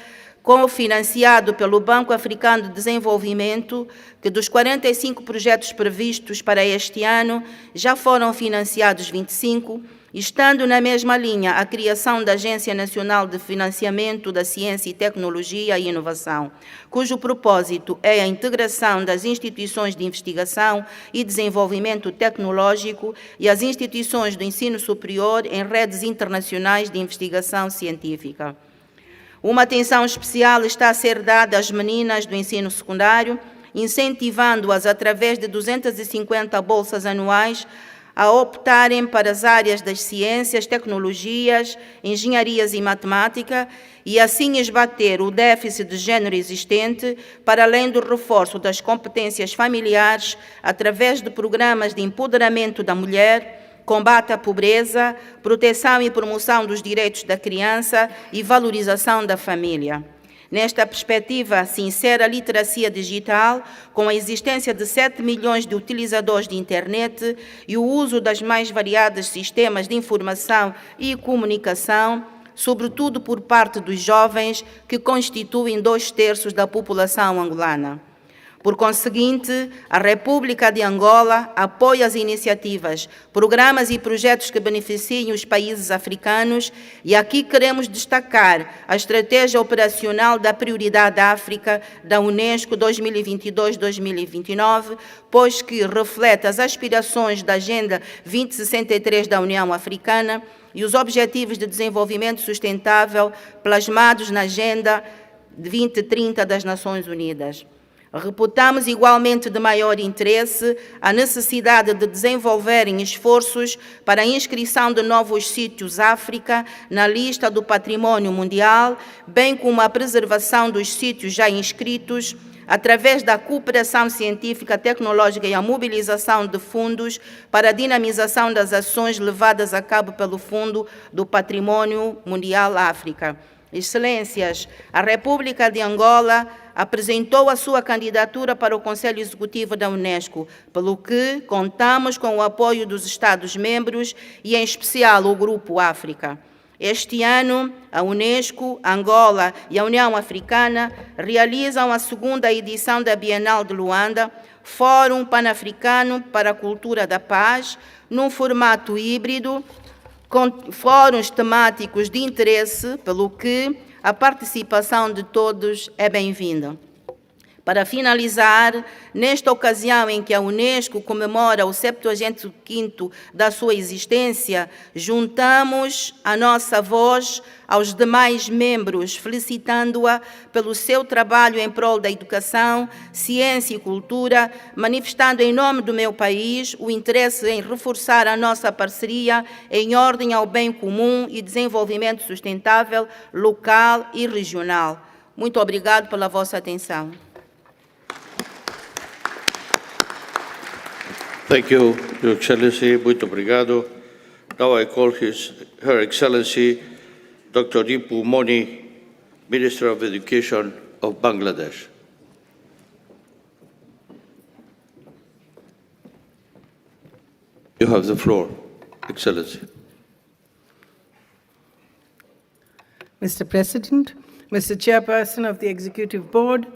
cofinanciado pelo Banco Africano de Desenvolvimento, que dos 45 projetos previstos para este ano, já foram financiados 25, estando na mesma linha a criação da Agência Nacional de Financiamento da Ciência e Tecnologia e Inovação, cujo propósito é a integração das instituições de investigação e desenvolvimento tecnológico e as instituições do ensino superior em redes internacionais de investigação científica. Uma atenção especial está a ser dada às meninas do ensino secundário, incentivando-as através de 250 bolsas anuais a optarem para as áreas das ciências, tecnologias, engenharias e matemática e assim esbater o déficit de género existente, para além do reforço das competências familiares através de programas de empoderamento da mulher, combate à pobreza, proteção e promoção dos direitos da criança e valorização da família. Nesta perspectiva, se insere a literacia digital, com a existência de 7 milhões de utilizadores de internet e o uso das mais variados sistemas de informação e comunicação, sobretudo por parte dos jovens, que constituem 2/3 da população angolana. Por conseguinte, a República de Angola apoia as iniciativas, programas e projetos que beneficiem os países africanos, e aqui queremos destacar a Estratégia Operacional da Prioridade África da Unesco 2022-2029, pois que reflete as aspirações da Agenda 2063 da União Africana e os Objetivos de Desenvolvimento Sustentável plasmados na Agenda 2030 das Nações Unidas. Reputamos igualmente de maior interesse a necessidade de desenvolverem esforços para a inscrição de novos sítios África na lista do patrimônio mundial, bem como a preservação dos sítios já inscritos, através da cooperação científica, tecnológica e a mobilização de fundos para a dinamização das ações levadas a cabo pelo Fundo do Patrimônio Mundial África. Excelências, a República de Angola apresentou a sua candidatura para o Conselho Executivo da Unesco, pelo que contamos com o apoio dos Estados-membros e, em especial, o Grupo África. Este ano, a Unesco, Angola e a União Africana realizam a segunda edição da Bienal de Luanda, Fórum Pan-Africano para a Cultura da Paz, num formato híbrido, com fóruns temáticos de interesse, pelo que a participação de todos é bem-vinda. Para finalizar, nesta ocasião em que a Unesco comemora o 75º da sua existência, juntamos a nossa voz aos demais membros, felicitando-a pelo seu trabalho em prol da educação, ciência e cultura, manifestando em nome do meu país o interesse em reforçar a nossa parceria em ordem ao bem comum e desenvolvimento sustentável, local e regional. Muito obrigado pela vossa atenção. Thank you, Your Excellency. Muito obrigado. Now I call Her Excellency Dr. Dipu Moni, Minister of Education of Bangladesh. You have the floor, Excellency. Mr. President, Mr. Chairperson of the Executive Board,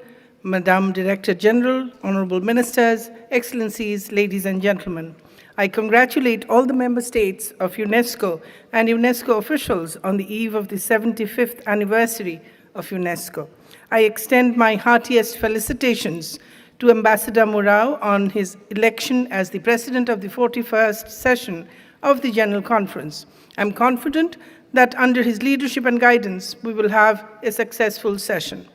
Madam Director General, Honorable Ministers, Excellencies, ladies and gentlemen, I congratulate all the member states of UNESCO and UNESCO officials on the eve of the 75th anniversary of UNESCO. I extend my heartiest felicitations to Ambassador Mourão on his election as the President of the 41st session of the General Conference. I'm confident that under his leadership and guidance, we will have a successful session.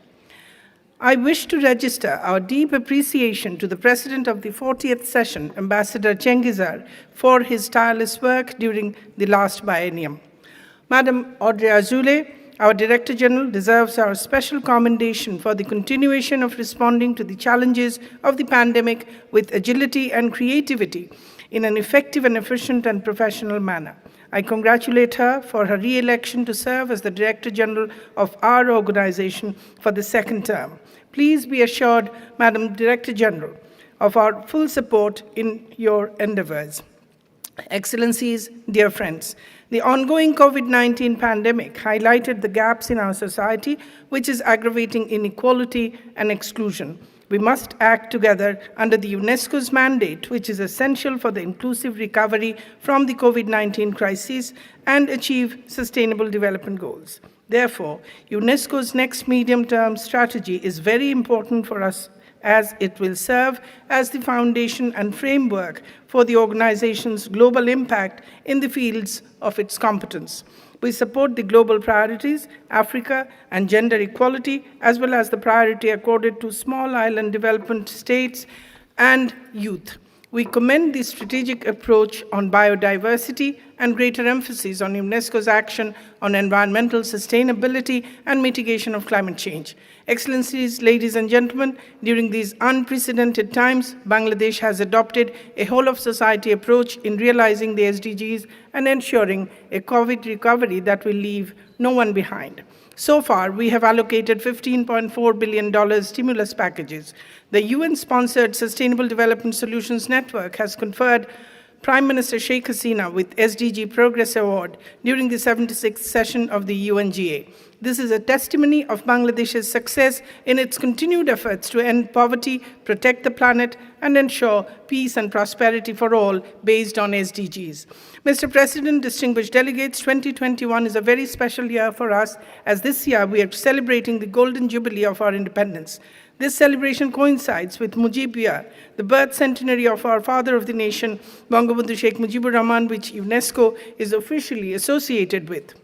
I wish to register our deep appreciation to the President of the 40th session, Ambassador Cengizar, for his tireless work during the last biennium. Madam Audrey Azoulay, our Director General, deserves our special commendation for the continuation of responding to the challenges of the pandemic with agility and creativity in an effective and efficient and professional manner. I congratulate her for her re-election to serve as the Director General of our organization for the second term. Please be assured, Madam Director General, of our full support in your endeavors. Excellencies, dear friends, the ongoing COVID-19 pandemic highlighted the gaps in our society, which is aggravating inequality and exclusion. We must act together under the UNESCO's mandate, which is essential for the inclusive recovery from the COVID-19 crisis and achieve sustainable development goals. Therefore, UNESCO's next medium-term strategy is very important for us, as it will serve as the foundation and framework for the organization's global impact in the fields of its competence. We support the global priorities, Africa and gender equality, as well as the priority accorded to small island development states and youth. We commend the strategic approach on biodiversity and greater emphasis on UNESCO's action on environmental sustainability and mitigation of climate change. Excellencies, ladies and gentlemen, during these unprecedented times, Bangladesh has adopted a whole-of-society approach in realizing the SDGs and ensuring a COVID recovery that will leave no one behind. So far, we have allocated $15.4 billion stimulus packages. The UN-sponsored Sustainable Development Solutions Network has conferred Prime Minister Sheikh Hasina with SDG Progress Award during the 76th session of the UNGA. This is a testimony of Bangladesh's success in its continued efforts to end poverty, protect the planet, and ensure peace and prosperity for all based on SDGs. Mr. President, distinguished delegates, 2021 is a very special year for us, as this year we are celebrating the Golden Jubilee of our independence. This celebration coincides with Mujib Year, the birth centenary of our father of the nation, Bangabandhu Sheikh Mujibur Rahman, which UNESCO is officially associated with.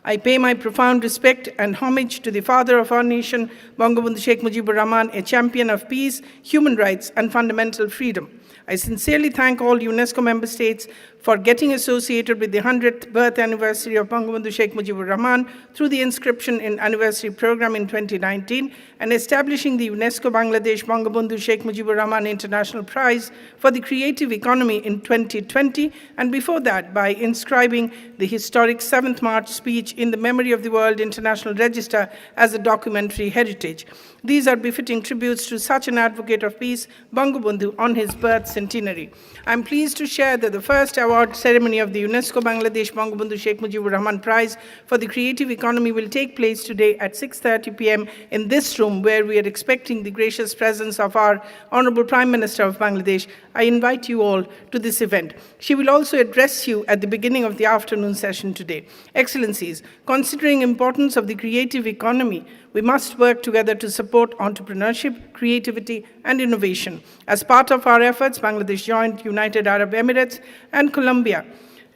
I pay my profound respect and homage to the father of our nation, Bangabandhu Sheikh Mujibur Rahman, a champion of peace, human rights, and fundamental freedom. I sincerely thank all UNESCO member states for getting associated with the 100th birth anniversary of Bangabandhu Sheikh Mujibur Rahman through the inscription in anniversary program in 2019 and establishing the UNESCO Bangladesh Bangabandhu Sheikh Mujibur Rahman International Prize for the Creative Economy in 2020, and before that by inscribing the historic 7th March speech in the Memory of the World International Register as a documentary heritage. These are befitting tributes to such an advocate of peace, Bangabandhu, on his birth centenary. I am pleased to share that the first award ceremony of the UNESCO Bangladesh Bangabandhu Sheikh Mujibur Rahman Prize for the Creative Economy will take place today at 6:30 p.m. in this room, where we are expecting the gracious presence of our Honorable Prime Minister of Bangladesh. I invite you all to this event. She will also address you at the beginning of the afternoon session today. Excellencies, considering importance of the creative economy, we must work together to support entrepreneurship, creativity, and innovation. As part of our efforts, Bangladesh joined United Arab Emirates and Colombia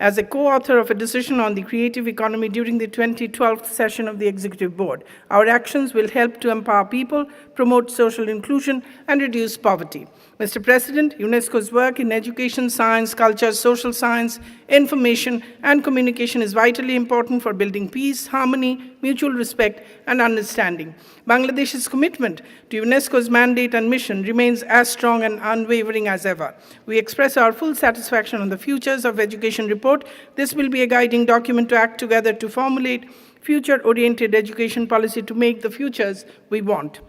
as a co-author of a decision on the creative economy during the 2012 session of the Executive Board. Our actions will help to empower people, promote social inclusion, and reduce poverty. Mr. President, UNESCO's work in education, science, culture, social science, information, and communication is vitally important for building peace, harmony, mutual respect, and understanding. Bangladesh's commitment to UNESCO's mandate and mission remains as strong and unwavering as ever. We express our full satisfaction on the Futures of Education report. This will be a guiding document to act together to formulate future-oriented education policy to make the futures we want.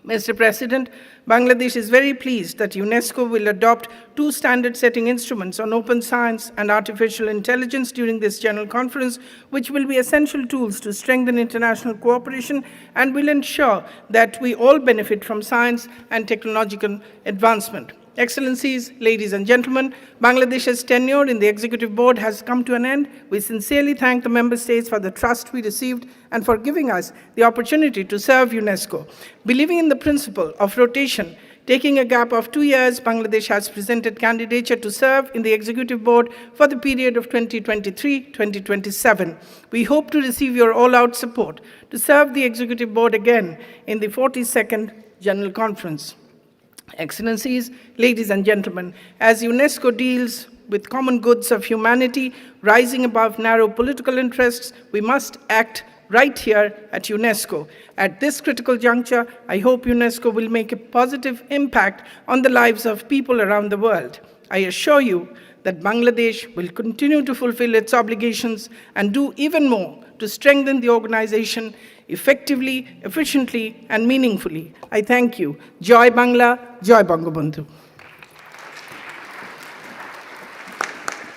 Mr. President, Bangladesh is very pleased that UNESCO will adopt 2 standard-setting instruments on open science and artificial intelligence during this General Conference, which will be essential tools to strengthen international cooperation and will ensure that we all benefit from science and technological advancement. Excellencies, ladies and gentlemen, Bangladesh's tenure in the Executive Board has come to an end. We sincerely thank the Member States for the trust we received and for giving us the opportunity to serve UNESCO. Believing in the principle of rotation, taking a gap of 2 years, Bangladesh has presented candidature to serve in the Executive Board for the period of 2023-2027. We hope to receive your all-out support to serve the Executive Board again in the 42nd General Conference. Excellencies, ladies and gentlemen, as UNESCO deals with common goods of humanity rising above narrow political interests, we must act right here at UNESCO. At this critical juncture, I hope UNESCO will make a positive impact on the lives of people around the world. I assure you that Bangladesh will continue to fulfill its obligations and do even more to strengthen the organization effectively, efficiently, and meaningfully. I thank you. Joy Bangla, Joy Bangabandhu.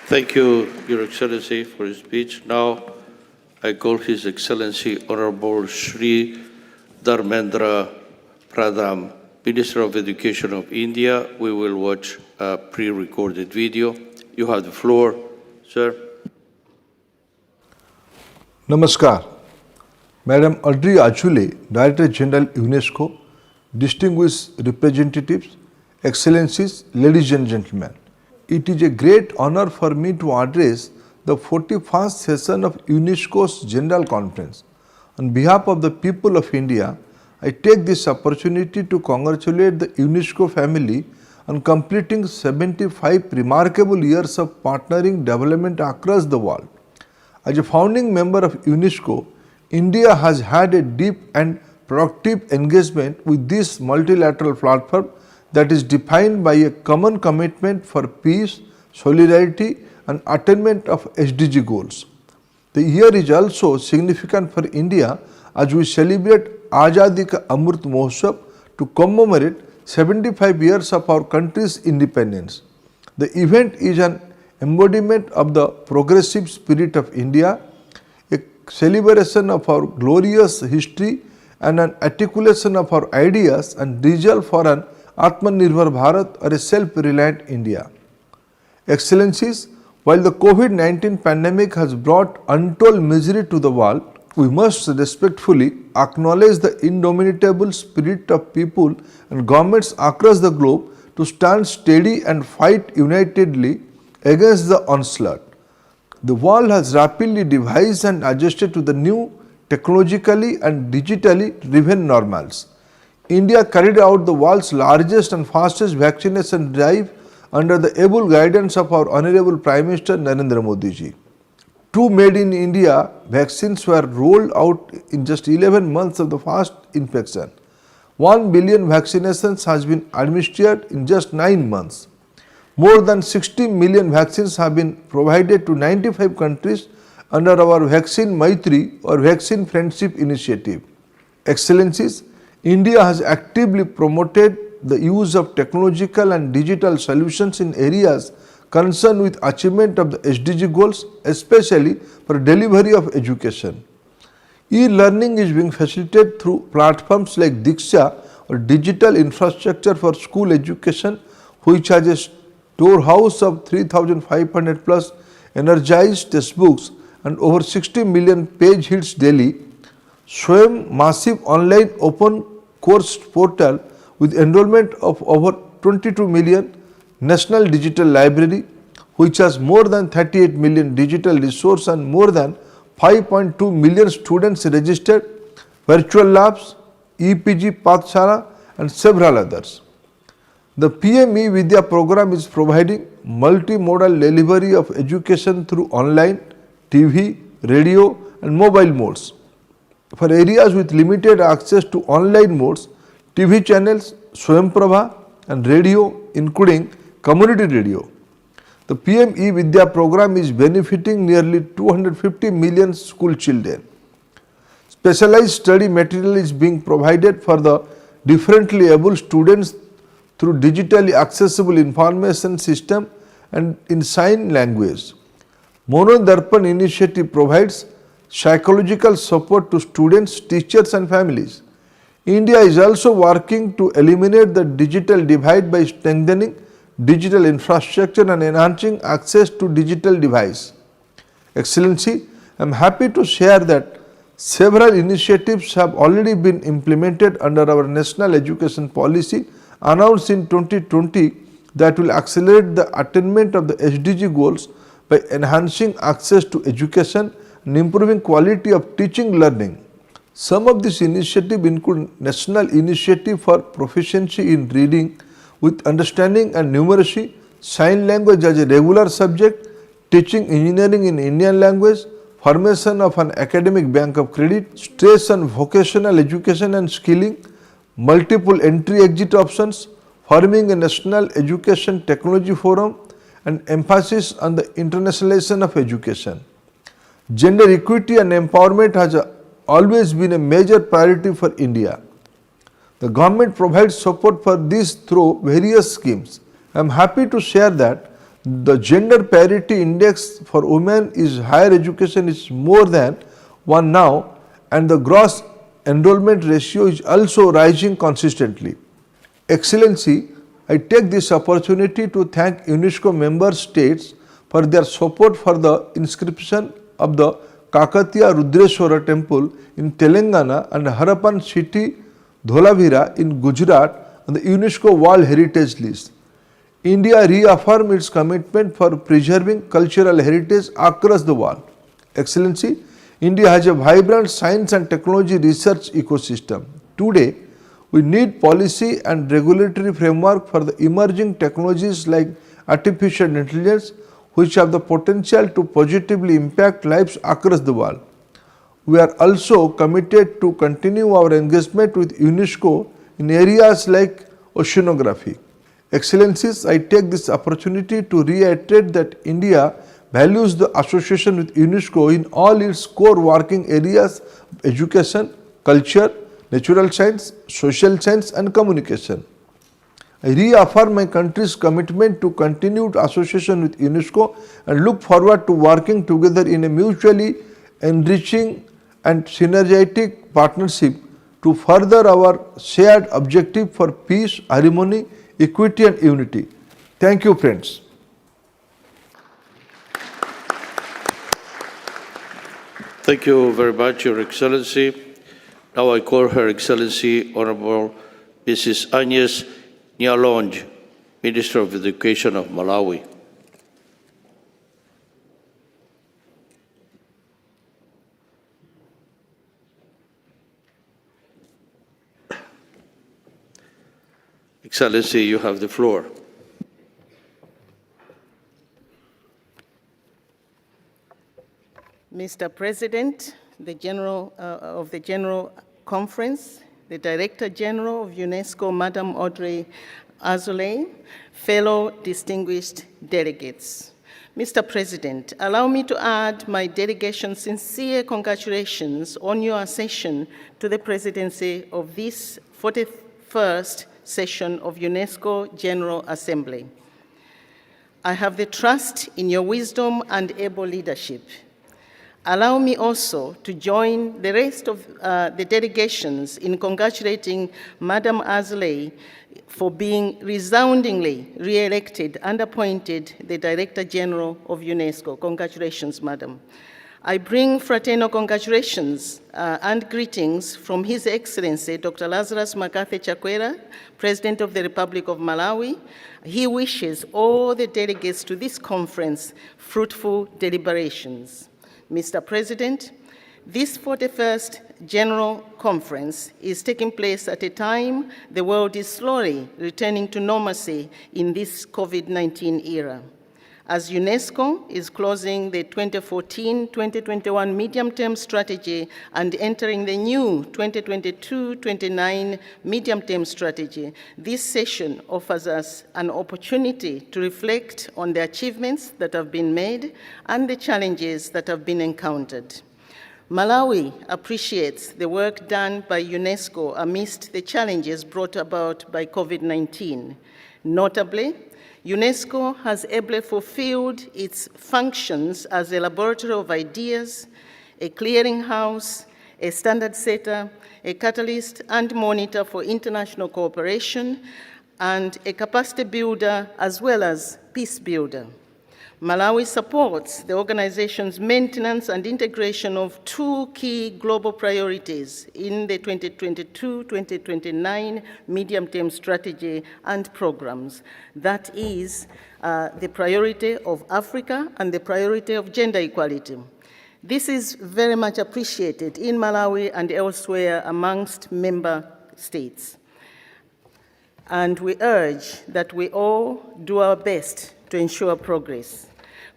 Thank you, Your Excellency, for your speech. Now, I call His Excellency Honorable Shri Dharmendra Pradhan, Minister of Education of India. We will watch a pre-recorded video. You have the floor, sir. Namaskar. Madam Audrey Azoulay, Director General UNESCO, distinguished representatives, Excellencies, ladies and gentlemen. It is a great honor for me to address the 41st session of UNESCO's General Conference. On behalf of the people of India, I take this opportunity to congratulate the UNESCO family on completing 75 remarkable years of partnering development across the world. As a founding member of UNESCO, India has had a deep and productive engagement with this multilateral platform that is defined by a common commitment for peace, solidarity, and attainment of SDG goals. The year is also significant for India as we celebrate Azadi Ka Amrit Mahotsav to commemorate 75 years of our country's independence. The event is an embodiment of the progressive spirit of India, a celebration of our glorious history, and an articulation of our ideas and resolve for an Atmanirbhar Bharat or a self-reliant India. Excellencies, while the COVID-19 pandemic has brought untold misery to the world, we must respectfully acknowledge the indomitable spirit of people and governments across the globe to stand steady and fight unitedly against the onslaught. The world has rapidly devised and adjusted to the new technologically and digitally driven normals. India carried out the world's largest and fastest vaccination drive under the able guidance of our Honorable Prime Minister Narendra Modi ji. 2 made in India vaccines were rolled out in just 11 months of the first infection. 1 billion vaccinations has been administered in just 9 months. More than 60 million vaccines have been provided to 95 countries under our Vaccine Maitri or Vaccine Friendship Initiative. Excellencies, India has actively promoted the use of technological and digital solutions in areas concerned with achievement of the SDG goals, especially for delivery of education. E-learning is being facilitated through platforms like Diksha or digital infrastructure for school education, which has a storehouse of 3,500 plus energized textbooks and over 60 million page hits daily. Swayam massive online open course portal with enrollment of over 22 million, National Digital Library, which has more than 38 million digital resources and more than 5.2 million students registered, virtual labs, EPG Pathshala and several others. The PM E-Vidya program is providing multimodal delivery of education through online, TV, radio and mobile modes. For areas with limited access to online modes, TV channels, Swayamprabha and radio including community radio. The PM E-Vidya program is benefiting nearly 250 million school children. Specialized study material is being provided for the differently able students through digitally accessible information system and in sign language. Monodarpan initiative provides psychological support to students, teachers and families. India is also working to eliminate the digital divide by strengthening digital infrastructure and enhancing access to digital device. Excellency, I am happy to share that several initiatives have already been implemented under our national education policy announced in 2020 that will accelerate the attainment of the SDG goals by enhancing access to education and improving quality of teaching learning. Some of these initiatives include National Initiative for Proficiency in Reading with Understanding and Numeracy, Sign Language as a regular subject, teaching engineering in Indian language, formation of an academic bank of credit, stress on vocational education and skilling, multiple entry-exit options, forming a National Education Technology Forum, and emphasis on the internationalization of education. Gender equity and empowerment has always been a major priority for India. The government provides support for this through various schemes. I am happy to share that the gender parity index for women is higher education is more than 1 now and the gross enrollment ratio is also rising consistently. Excellency, I take this opportunity to thank UNESCO member states for their support for the inscription of the Kakatiya Rudreshwara temple in Telangana and Harappan city Dholavira in Gujarat on the UNESCO World Heritage List. India reaffirmed its commitment for preserving cultural heritage across the world. Excellency, India has a vibrant science and technology research ecosystem. Today, we need policy and regulatory framework for the emerging technologies like artificial intelligence, which have the potential to positively impact lives across the world. We are also committed to continue our engagement with UNESCO in areas like oceanography. Excellencies, I take this opportunity to reiterate that India values the association with UNESCO in all its core working areas of education, culture, natural science, social science and communication. I reaffirm my country's commitment to continued association with UNESCO and look forward to working together in a mutually enriching and synergetic partnership to further our shared objective for peace, harmony, equity and unity. Thank you, friends. Thank you very much, Your Excellency. Now I call Her Excellency Honorable Mrs. Agnes Nyalonge, Minister of Education of Malawi. Excellency, you have the floor. Mr. President, the General of the General Conference, the Director General of UNESCO, Madam Audrey Azoulay, fellow distinguished delegates. Mr. President, allow me to add my delegation's sincere congratulations on your accession to the presidency of this 41st session of UNESCO General Assembly. I have the trust in your wisdom and able leadership. Allow me also to join the rest of the delegations in congratulating Madam Azoulay for being resoundingly re-elected and appointed the Director General of UNESCO. Congratulations, Madam. I bring fraternal congratulations and greetings from His Excellency Dr. Lazarus Makathe Chakwera, President of the Republic of Malawi. He wishes all the delegates to this conference fruitful deliberations. Mr. President, this 41st General Conference is taking place at a time the world is slowly returning to normalcy in this COVID-19 era. As UNESCO is closing the 2014-2021 medium-term strategy and entering the new 2022-29 medium-term strategy, this session offers us an opportunity to reflect on the achievements that have been made and the challenges that have been encountered. Malawi appreciates the work done by UNESCO amidst the challenges brought about by COVID-19. Notably, UNESCO has ably fulfilled its functions as a laboratory of ideas, a clearinghouse, a standard setter, a catalyst and monitor for international cooperation, and a capacity builder as well as peace builder. Malawi supports the organization's maintenance and integration of two key global priorities in the 2022-2029 medium-term strategy and programs. That is the priority of Africa and the priority of gender equality. This is very much appreciated in Malawi and elsewhere amongst member states. And we urge that we all do our best to ensure progress.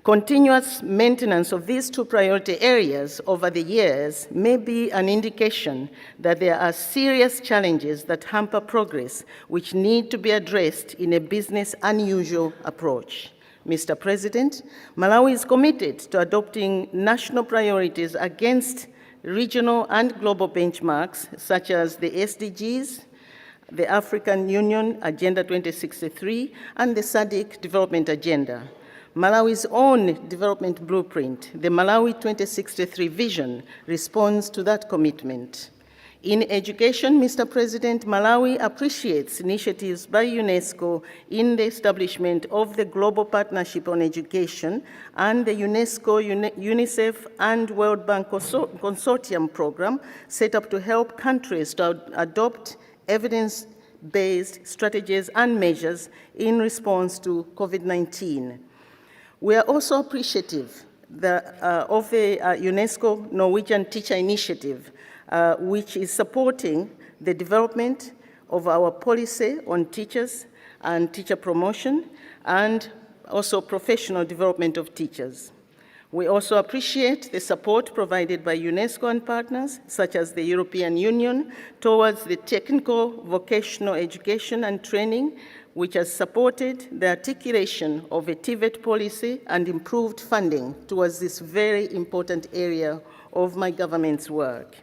Continuous maintenance of these two priority areas over the years may be an indication that there are serious challenges that hamper progress, which need to be addressed in a business unusual approach. Mr. President, Malawi is committed to adopting national priorities against regional and global benchmarks, such as the SDGs, the African Union Agenda 2063, and the SADC Development Agenda. Malawi's own development blueprint, the Malawi 2063 vision, responds to that commitment. In education, Mr. President, Malawi appreciates initiatives by UNESCO in the establishment of the Global Partnership on Education and the UNESCO, UNICEF, and World Bank Consortium program set up to help countries to adopt evidence-based strategies and measures in response to COVID-19. We are also appreciative of the UNESCO Norwegian Teacher Initiative, which is supporting the development of our policy on teachers and teacher promotion, and also professional development of teachers. We also appreciate the support provided by UNESCO and partners, such as the European Union, towards the technical vocational education and training, which has supported the articulation of a TVET policy and improved funding towards this very important area of my government's work.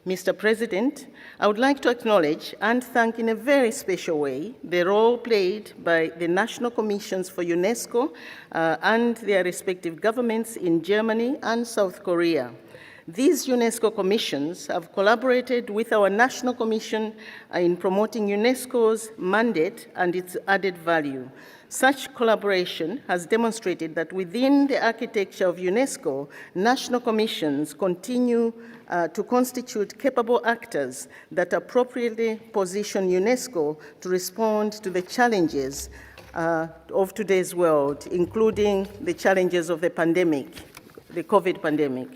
Mr. President, I would like to acknowledge and thank in a very special way the role played by the National Commissions for UNESCO and their respective governments in Germany and South Korea. These UNESCO commissions have collaborated with our National Commission in promoting UNESCO's mandate and its added value. Such collaboration has demonstrated that within the architecture of UNESCO, national commissions continue to constitute capable actors that appropriately position UNESCO to respond to the challenges of today's world, including the challenges of the pandemic, the COVID pandemic.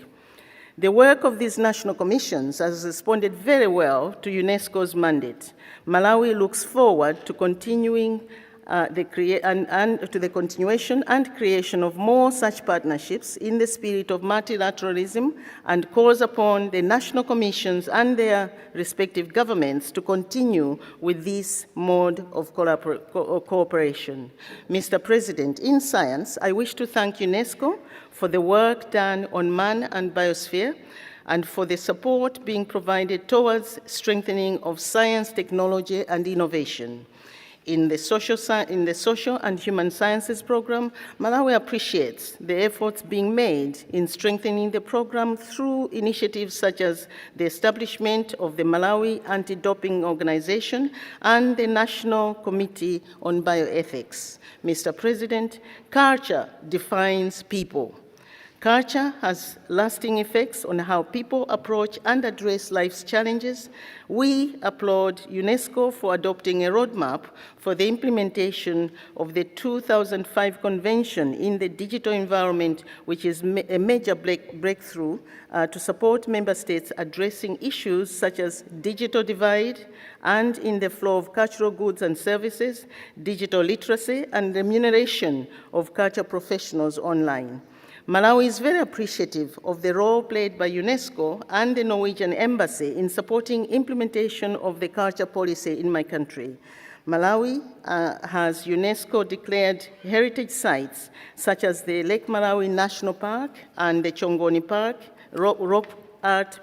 The work of these national commissions has responded very well to UNESCO's mandate. Malawi looks forward to continuing to the continuation and creation of more such partnerships in the spirit of multilateralism, and calls upon the national commissions and their respective governments to continue with this mode of cooperation. Mr. President, in science, I wish to thank UNESCO for the work done on man and biosphere, and for the support being provided towards strengthening of science, technology, and innovation. In the social and human sciences program, Malawi appreciates the efforts being made in strengthening the program through initiatives such as the establishment of the Malawi Anti-Doping Organization and the National Committee on Bioethics. Mr. President, culture defines people. Culture has lasting effects on how people approach and address life's challenges. We applaud UNESCO for adopting a roadmap for the implementation of the 2005 Convention in the digital environment, which is a major breakthrough to support member states addressing issues such as digital divide and in the flow of cultural goods and services, digital literacy, and remuneration of culture professionals online. Malawi is very appreciative of the role played by UNESCO and the Norwegian Embassy in supporting implementation of the culture policy in my country. Malawi has UNESCO declared heritage sites such as the Lake Malawi National Park and the Chongoni Park, rock art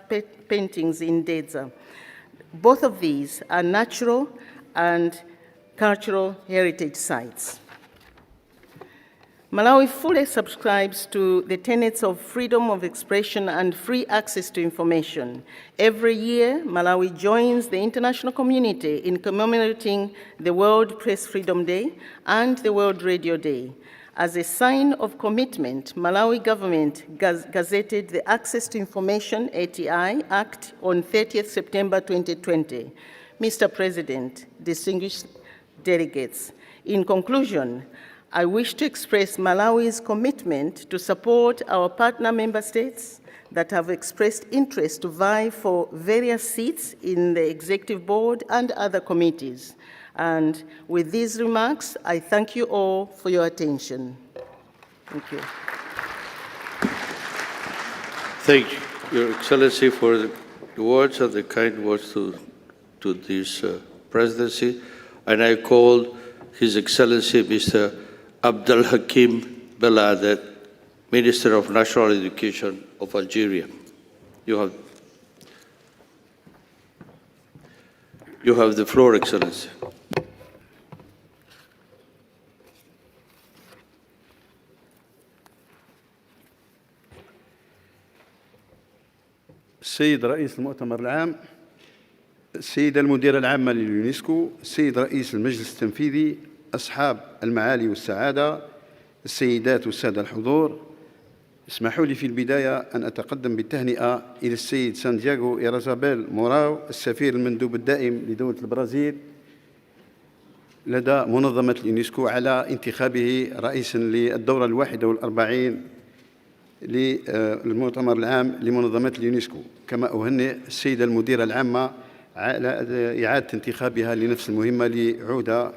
paintings in Dedza. Both of these are natural and cultural heritage sites. Malawi fully subscribes to the tenets of freedom of expression and free access to information. Every year, Malawi joins the international community in commemorating the World Press Freedom Day and the World Radio Day. As a sign of commitment, Malawi government gazetted the Access to Information (ATI) Act on 30th September 2020. Mr. President, distinguished delegates, in conclusion, I wish to express Malawi's commitment to support our partner member states that have expressed interest to vie for various seats in the Executive Board and other committees. And with these remarks, I thank you all for your attention. Thank you. Thank you, Your Excellency, for the words and the kind words to this presidency. And I call His Excellency Mr. Abdel Hakim Beladet, Minister of National Education of Algeria. You have the floor, Excellency. السيد رئيس المؤتمر العام، السيدة المديرة العامة لليونسكو، السيد رئيس المجلس التنفيذي، أصحاب المعالي والسعادة، السيدات والسادة الحضور، اسمحوا لي في البداية أن أتقدم بالتهنئة إلى السيد سانتياغو إيرازابيل موراو، السفير المندوب الدائم لدولة البرازيل لدى منظمة اليونسكو، على انتخابه رئيساً للدورة 41 للمؤتمر العام لمنظمة اليونسكو. كما أهنئ السيدة المديرة العامة على إعادة انتخابها لنفس المهمة لعودة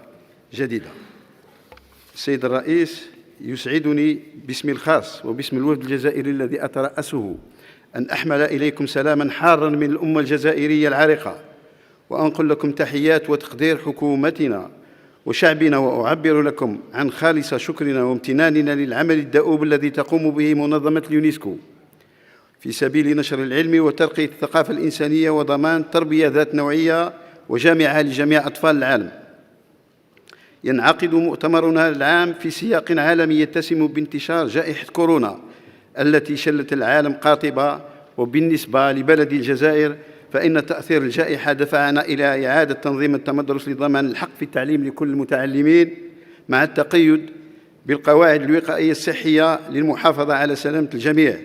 جديدة. السيد الرئيس، يسعدني باسمي الخاص وباسم الوفد الجزائري الذي أترأسه أن أحمل إليكم سلاما حارا من الأمة الجزائرية العريقة، وأنقل لكم تحيات وتقدير حكومتنا وشعبنا، وأعبر لكم عن خالص شكرنا وامتناننا للعمل الدؤوب الذي تقوم به منظمة اليونسكو في سبيل نشر العلم وترقية الثقافة الإنسانية وضمان تربية ذات نوعية وجامعة لجميع أطفال العالم. ينعقد مؤتمرنا العام في سياق عالمي يتسم بانتشار جائحة كورونا التي شلت العالم قاطبة، وبالنسبة لبلد الجزائر فإن تأثير الجائحة دفعنا إلى إعادة تنظيم التمدرس لضمان الحق في التعليم لكل المتعلمين، مع التقيد بالقواعد الوقائية الصحية للمحافظة على سلامة الجميع.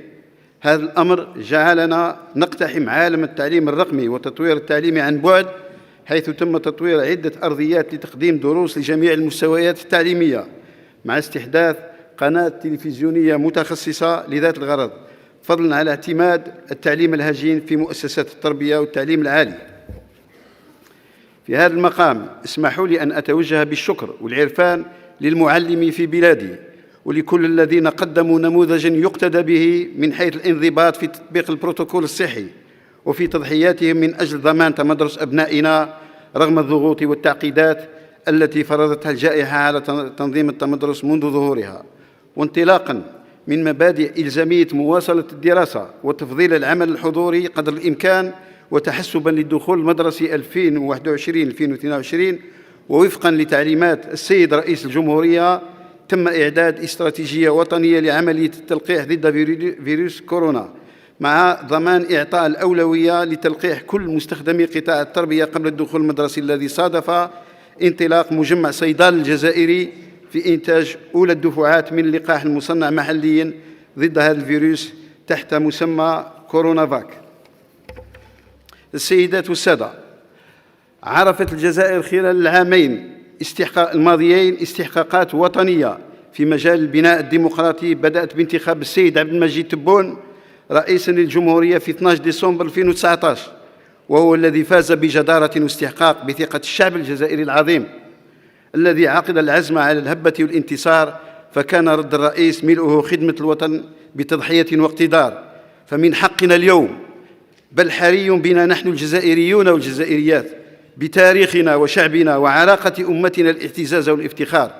هذا الأمر جعلنا نقتحم عالم التعليم الرقمي وتطوير التعليم عن بعد، حيث تم تطوير عدة أرضيات لتقديم دروس لجميع المستويات التعليمية، مع استحداث قناة تلفزيونية متخصصة لذات الغرض. فضلا على اعتماد التعليم الهجين في مؤسسات التربية والتعليم العالي. في هذا المقام اسمحوا لي أن أتوجه بالشكر والعرفان للمعلمين في بلادي ولكل الذين قدموا نموذجا يقتدى به من حيث الانضباط في تطبيق البروتوكول الصحي وفي تضحياتهم من أجل ضمان تمدرس أبنائنا رغم الضغوط والتعقيدات التي فرضتها الجائحة على تنظيم التمدرس منذ ظهورها. وانطلاقا من مبادئ إلزامية مواصلة الدراسة وتفضيل العمل الحضوري قدر الإمكان وتحسبا للدخول المدرسي 2021-2022 ووفقا لتعليمات السيد رئيس الجمهورية، تم إعداد استراتيجية وطنية لعملية التلقيح ضد فيروس كورونا مع ضمان إعطاء الأولوية لتلقيح كل مستخدمي قطاع التربية قبل الدخول المدرسي، الذي صادف انطلاق مجمع صيدال الجزائري في إنتاج أولى الدفعات من اللقاح المصنع محليا ضد هذا الفيروس تحت مسمى كورونا فاك. السيدات والسادة، عرفت الجزائر خلال العامين الماضيين استحقاقات وطنية في مجال البناء الديمقراطي، بدأت بانتخاب السيد عبد المجيد تبون رئيسا للجمهورية في 12 ديسمبر 2019، وهو الذي فاز بجدارة واستحقاق بثقة الشعب الجزائري العظيم الذي عقد العزم على الهبة والانتصار، فكان رد الرئيس ملؤه خدمة الوطن بتضحية واقتدار. فمن حقنا اليوم بل حري بنا نحن الجزائريون والجزائريات بتاريخنا وشعبنا وعلاقة أمتنا الاعتزاز والافتخار،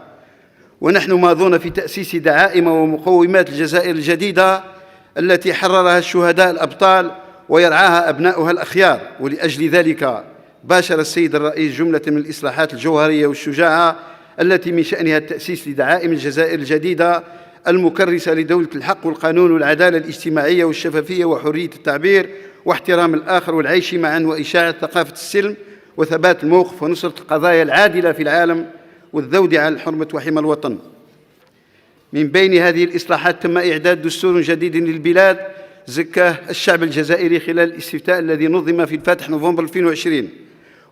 ونحن ماضون في تأسيس دعائم ومقومات الجزائر الجديدة التي حررها الشهداء الأبطال ويرعاها أبناؤها الأخيار. ولأجل ذلك باشر السيد الرئيس جملة من الإصلاحات الجوهرية والشجاعة التي من شأنها التأسيس لدعائم الجزائر الجديدة المكرسة لدولة الحق والقانون والعدالة الاجتماعية والشفافية وحرية التعبير واحترام الآخر والعيش معا وإشاعة ثقافة السلم وثبات الموقف ونصرة القضايا العادلة في العالم والذود على الحرمة وحمى الوطن. من بين هذه الإصلاحات تم إعداد دستور جديد للبلاد زكاه الشعب الجزائري خلال الاستفتاء الذي نظم في الفاتح نوفمبر 2020،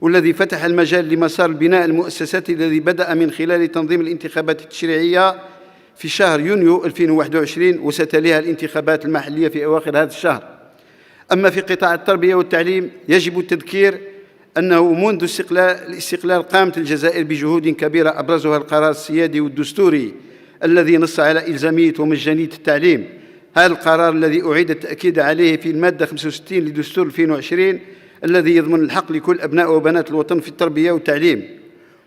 والذي فتح المجال لمسار البناء المؤسساتي الذي بدأ من خلال تنظيم الانتخابات التشريعية في شهر يونيو 2021 وستليها الانتخابات المحلية في أواخر هذا الشهر. أما في قطاع التربية والتعليم يجب التذكير أنه منذ الاستقلال قامت الجزائر بجهود كبيرة أبرزها القرار السيادي والدستوري الذي نص على إلزامية ومجانية التعليم. هذا القرار الذي أعيد التأكيد عليه في المادة 65 لدستور 2020 الذي يضمن الحق لكل أبناء وبنات الوطن في التربية والتعليم.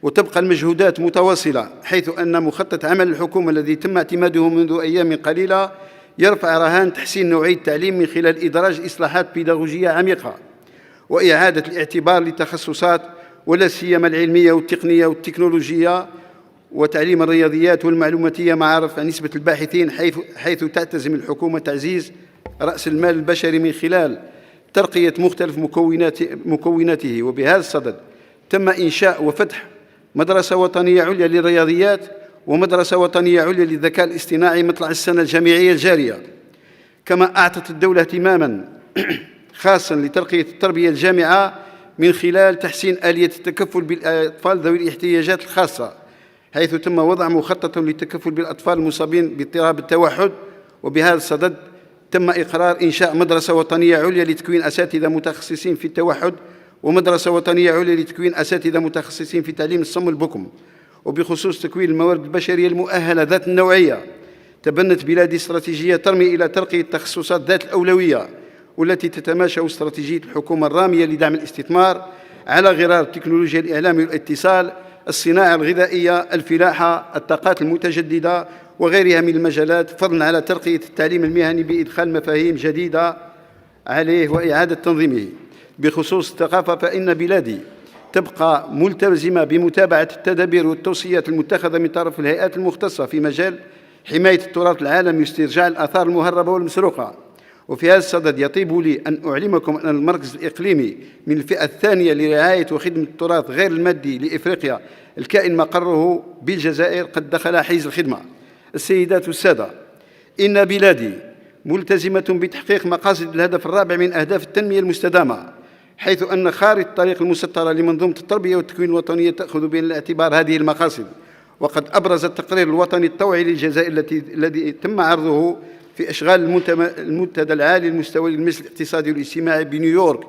وتبقى المجهودات متواصلة، حيث أن مخطط عمل الحكومة الذي تم اعتماده منذ أيام قليلة يرفع رهان تحسين نوعية التعليم من خلال إدراج إصلاحات بيداغوجية عميقة وإعادة الاعتبار للتخصصات ولا سيما العلمية والتقنية والتكنولوجية وتعليم الرياضيات والمعلوماتية مع رفع نسبة الباحثين، حيث تعتزم الحكومة تعزيز رأس المال البشري من خلال ترقية مختلف مكوناته. وبهذا الصدد تم إنشاء وفتح مدرسة وطنية عليا للرياضيات ومدرسة وطنية عليا للذكاء الاصطناعي مطلع السنة الجامعية الجارية. كما أعطت الدولة اهتماما خاصا لترقية التربية الجامعة من خلال تحسين آلية التكفل بالأطفال ذوي الاحتياجات الخاصة، حيث تم وضع مخطط للتكفل بالأطفال المصابين باضطراب التوحد. وبهذا الصدد تم إقرار إنشاء مدرسة وطنية عليا لتكوين أساتذة متخصصين في التوحد ومدرسة وطنية عليا لتكوين أساتذة متخصصين في تعليم الصم والبكم. وبخصوص تكوين الموارد البشرية المؤهلة ذات النوعية، تبنت بلادي استراتيجية ترمي إلى ترقية التخصصات ذات الأولوية والتي تتماشى استراتيجية الحكومة الرامية لدعم الاستثمار على غرار تكنولوجيا الإعلام والاتصال، الصناعة الغذائية، الفلاحة، الطاقات المتجددة وغيرها من المجالات، فضلا على ترقية التعليم المهني بإدخال مفاهيم جديدة عليه وإعادة تنظيمه. بخصوص الثقافة فإن بلادي تبقى ملتزمة بمتابعة التدابير والتوصيات المتخذة من طرف الهيئات المختصة في مجال حماية التراث العالمي واسترجاع الآثار المهربة والمسروقة. وفي هذا الصدد يطيب لي أن أعلمكم أن المركز الإقليمي من الفئة الثانية لرعاية وخدمة التراث غير المادي لإفريقيا الكائن مقره بالجزائر قد دخل حيز الخدمة. السيدات والسادة، إن بلادي ملتزمة بتحقيق مقاصد الهدف الرابع من أهداف التنمية المستدامة، حيث أن خارطة الطريق المسطرة لمنظومة التربية والتكوين الوطنية تأخذ بعين الاعتبار هذه المقاصد. وقد أبرز التقرير الوطني الطوعي للجزائر الذي تم عرضه في إشغال المنتدى العالي المستوى للمجلس الاقتصادي والاجتماعي بنيويورك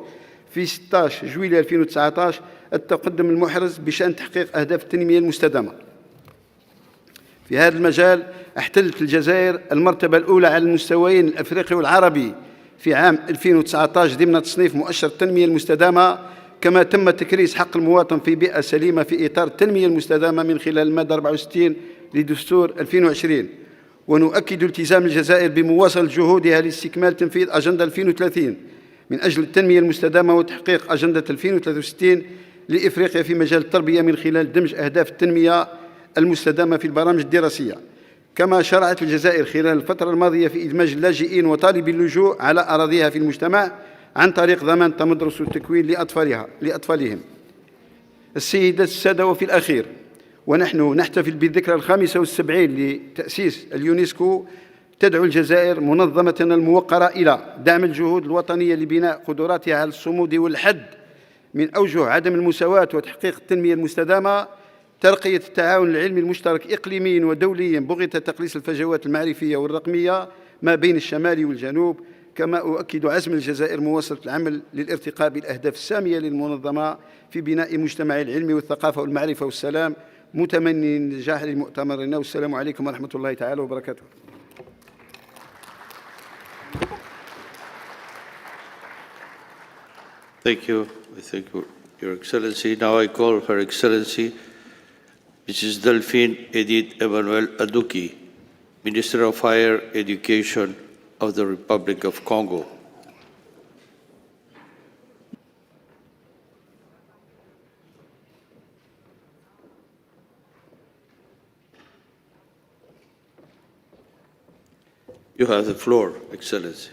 في 16 جويلية 2019 التقدم المحرز بشأن تحقيق أهداف التنمية المستدامة. في هذا المجال احتلت الجزائر المرتبة الأولى على المستويين الأفريقي والعربي في عام 2019 ضمن تصنيف مؤشر التنمية المستدامة، كما تم تكريس حق المواطن في بيئة سليمة في إطار التنمية المستدامة من خلال المادة 64 لدستور 2020. ونؤكد التزام الجزائر بمواصلة جهودها لاستكمال تنفيذ أجندة 2030 من أجل التنمية المستدامة وتحقيق أجندة 2063 لإفريقيا في مجال التربية من خلال دمج أهداف التنمية المستدامة في البرامج الدراسية. كما شرعت الجزائر خلال الفترة الماضية في إدماج اللاجئين وطالبي اللجوء على أراضيها في المجتمع عن طريق ضمان تمدرس والتكوين لأطفالهم. السيدات السادة، وفي الأخير ونحن نحتفل بالذكرى 75 لتأسيس اليونسكو، تدعو الجزائر منظمتنا الموقرة إلى دعم الجهود الوطنية لبناء قدراتها على الصمود والحد من أوجه عدم المساواة وتحقيق التنمية المستدامة، ترقية التعاون العلمي المشترك إقليميا ودوليا بغية تقليص الفجوات المعرفية والرقمية ما بين الشمال والجنوب. كما أؤكد عزم الجزائر مواصلة العمل للارتقاء بالأهداف السامية للمنظمة في بناء مجتمع العلم والثقافة والمعرفة والسلام، متمني النجاح لمؤتمرنا. والسلام عليكم ورحمة الله تعالى وبركاته. Thank you. Thank you, Your Excellency. Now I call Her Excellency Mrs. Delphine Edith Emmanuel Aduki, Minister of Higher Education of the Republic of Congo. You have the floor, Excellency.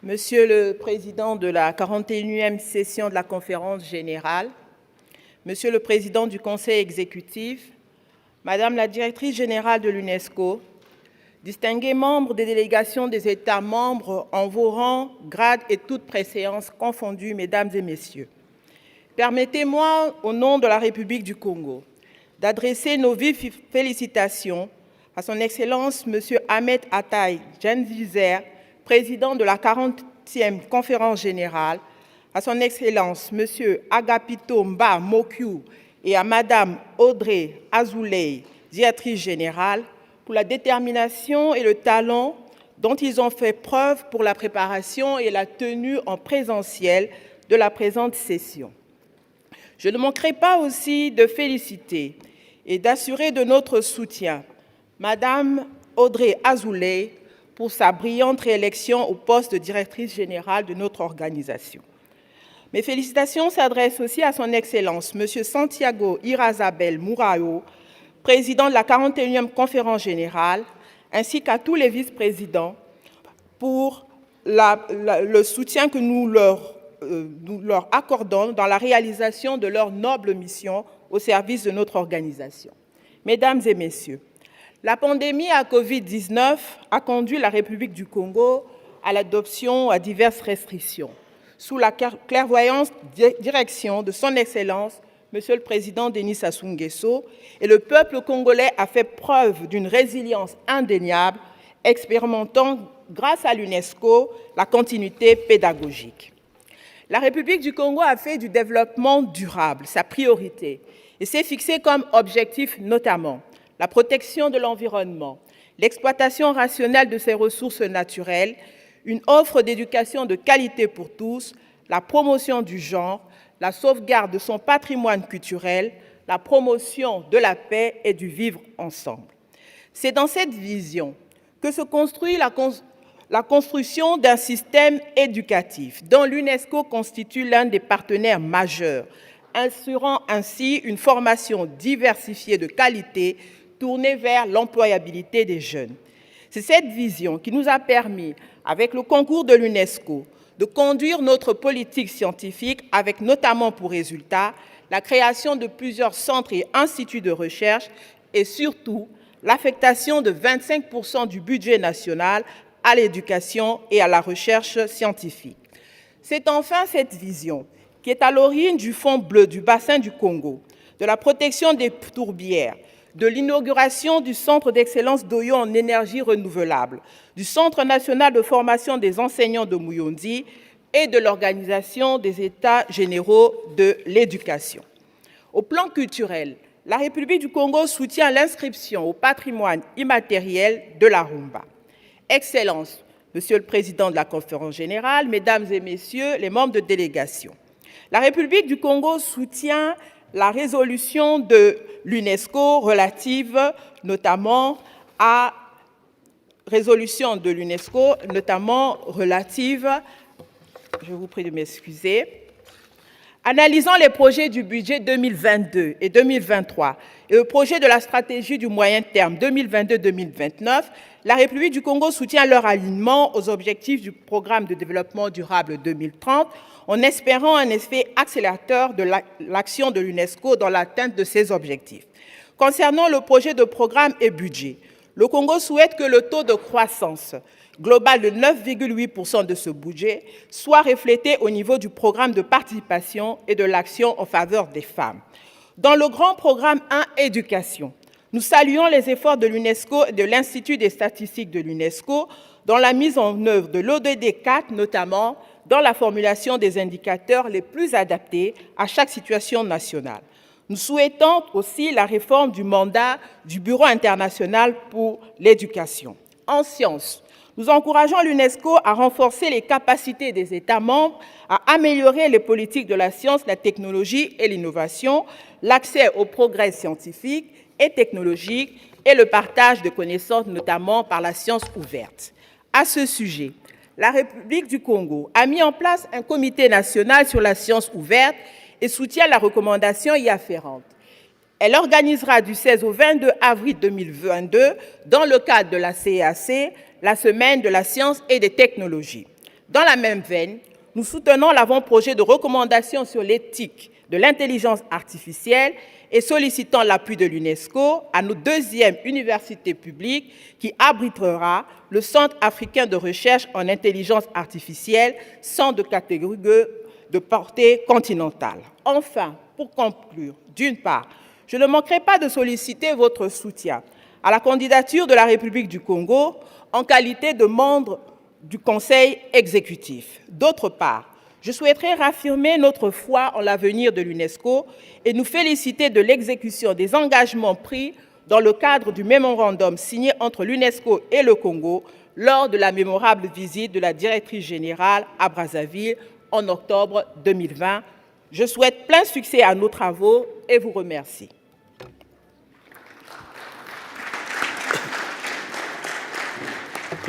Monsieur le Président de la 41e session de la Conférence générale, Monsieur le Président du Conseil exécutif, Madame la Directrice générale de l'UNESCO, distingués membres des délégations des États membres en vos rangs, grades et toutes préséances confondues, Mesdames et Messieurs, permettez-moi, au nom de la République du Congo, d'adresser nos vives félicitations à Son Excellence Monsieur Ahmed Attay Genzizer, Président de la 40e Conférence générale, à Son Excellence Monsieur Agapito Mba Mokyu et à Madame Audrey Azoulay, Directrice générale, pour la détermination et le talent dont ils ont fait preuve pour la préparation et la tenue en présentiel de la présente session. Je ne manquerai pas aussi de féliciter et d'assurer de notre soutien Madame Audrey Azoulay pour sa brillante réélection au poste de directrice générale de notre organisation. Mes félicitations s'adressent aussi à Son Excellence M. Santiago Irazabel Mourao, président de la 41e Conférence générale, ainsi qu'à tous les vice-présidents pour le soutien que nous leur accordons dans la réalisation de leur noble mission au service de notre organisation. Mesdames et Messieurs, la pandémie à Covid-19 a conduit la République du Congo à l'adoption à diverses restrictions, sous la clairvoyante direction de Son Excellence, Monsieur le Président Denis Sassou Nguesso, et le peuple congolais a fait preuve d'une résilience indéniable, expérimentant, grâce à l'UNESCO, la continuité pédagogique. La République du Congo a fait du développement durable sa priorité et s'est fixé comme objectif notamment la protection de l'environnement, l'exploitation rationnelle de ses ressources naturelles, une offre d'éducation de qualité pour tous, la promotion du genre, la sauvegarde de son patrimoine culturel, la promotion de la paix et du vivre ensemble. C'est dans cette vision que se construit la construction d'un système éducatif dont l'UNESCO constitue l'un des partenaires majeurs, assurant ainsi une formation diversifiée de qualité tournée vers l'employabilité des jeunes. C'est cette vision qui nous a permis, avec le concours de l'UNESCO, de conduire notre politique scientifique avec notamment pour résultat la création de plusieurs centres et instituts de recherche et surtout l'affectation de 25% du budget national à l'éducation et à la recherche scientifique. C'est enfin cette vision qui est à l'origine du Fonds bleu du bassin du Congo, de la protection des tourbières, de l'inauguration du Centre d'excellence d'Oyo en énergie renouvelable, du Centre national de formation des enseignants de Mouyondi et de l'organisation des États généraux de l'éducation. Au plan culturel, la République du Congo soutient l'inscription au patrimoine immatériel de la rumba. Excellences, Monsieur le Président de la Conférence générale, Mesdames et Messieurs les membres de délégation, la République du Congo soutient la résolution de l'UNESCO relative notamment à je vous prie de m'excuser, analysant les projets du budget 2022 et 2023 et le projet de la stratégie du moyen terme 2022-2029, la République du Congo soutient leur alignement aux objectifs du programme de développement durable 2030 en espérant un effet accélérateur de l'action de l'UNESCO dans l'atteinte de ces objectifs. Concernant le projet de programme et budget, le Congo souhaite que le taux de croissance global de 9,8% de ce budget soit reflété au niveau du programme de participation et de l'action en faveur des femmes. Dans le grand programme 1 Éducation, nous saluons les efforts de l'UNESCO et de l'Institut des statistiques de l'UNESCO dans la mise en œuvre de l'ODD 4, notamment dans la formulation des indicateurs les plus adaptés à chaque situation nationale. Nous souhaitons aussi la réforme du mandat du Bureau international pour l'éducation. En sciences, nous encourageons l'UNESCO à renforcer les capacités des États membres, à améliorer les politiques de la science, la technologie et l'innovation, l'accès aux progrès scientifiques et technologiques et le partage de connaissances, notamment par la science ouverte. À ce sujet, la République du Congo a mis en place un comité national sur la science ouverte et soutient la recommandation y afférente. Elle organisera du 16 au 22 avril 2022, dans le cadre de la CEAC, la Semaine de la science et des technologies. Dans la même veine, nous soutenons l'avant-projet de recommandation sur l'éthique de l'intelligence artificielle et sollicitons l'appui de l'UNESCO à notre deuxième université publique qui abritera le Centre africain de recherche en intelligence artificielle, centre de catégorie de portée continentale. Enfin, pour conclure, d'une part, je ne manquerai pas de solliciter votre soutien à la candidature de la République du Congo en qualité de membre du Conseil exécutif. D'autre part, je souhaiterais réaffirmer notre foi en l'avenir de l'UNESCO et nous féliciter de l'exécution des engagements pris dans le cadre du mémorandum signé entre l'UNESCO et le Congo lors de la mémorable visite de la directrice générale à Brazzaville en octobre 2020. Je souhaite plein succès à nos travaux et vous remercie.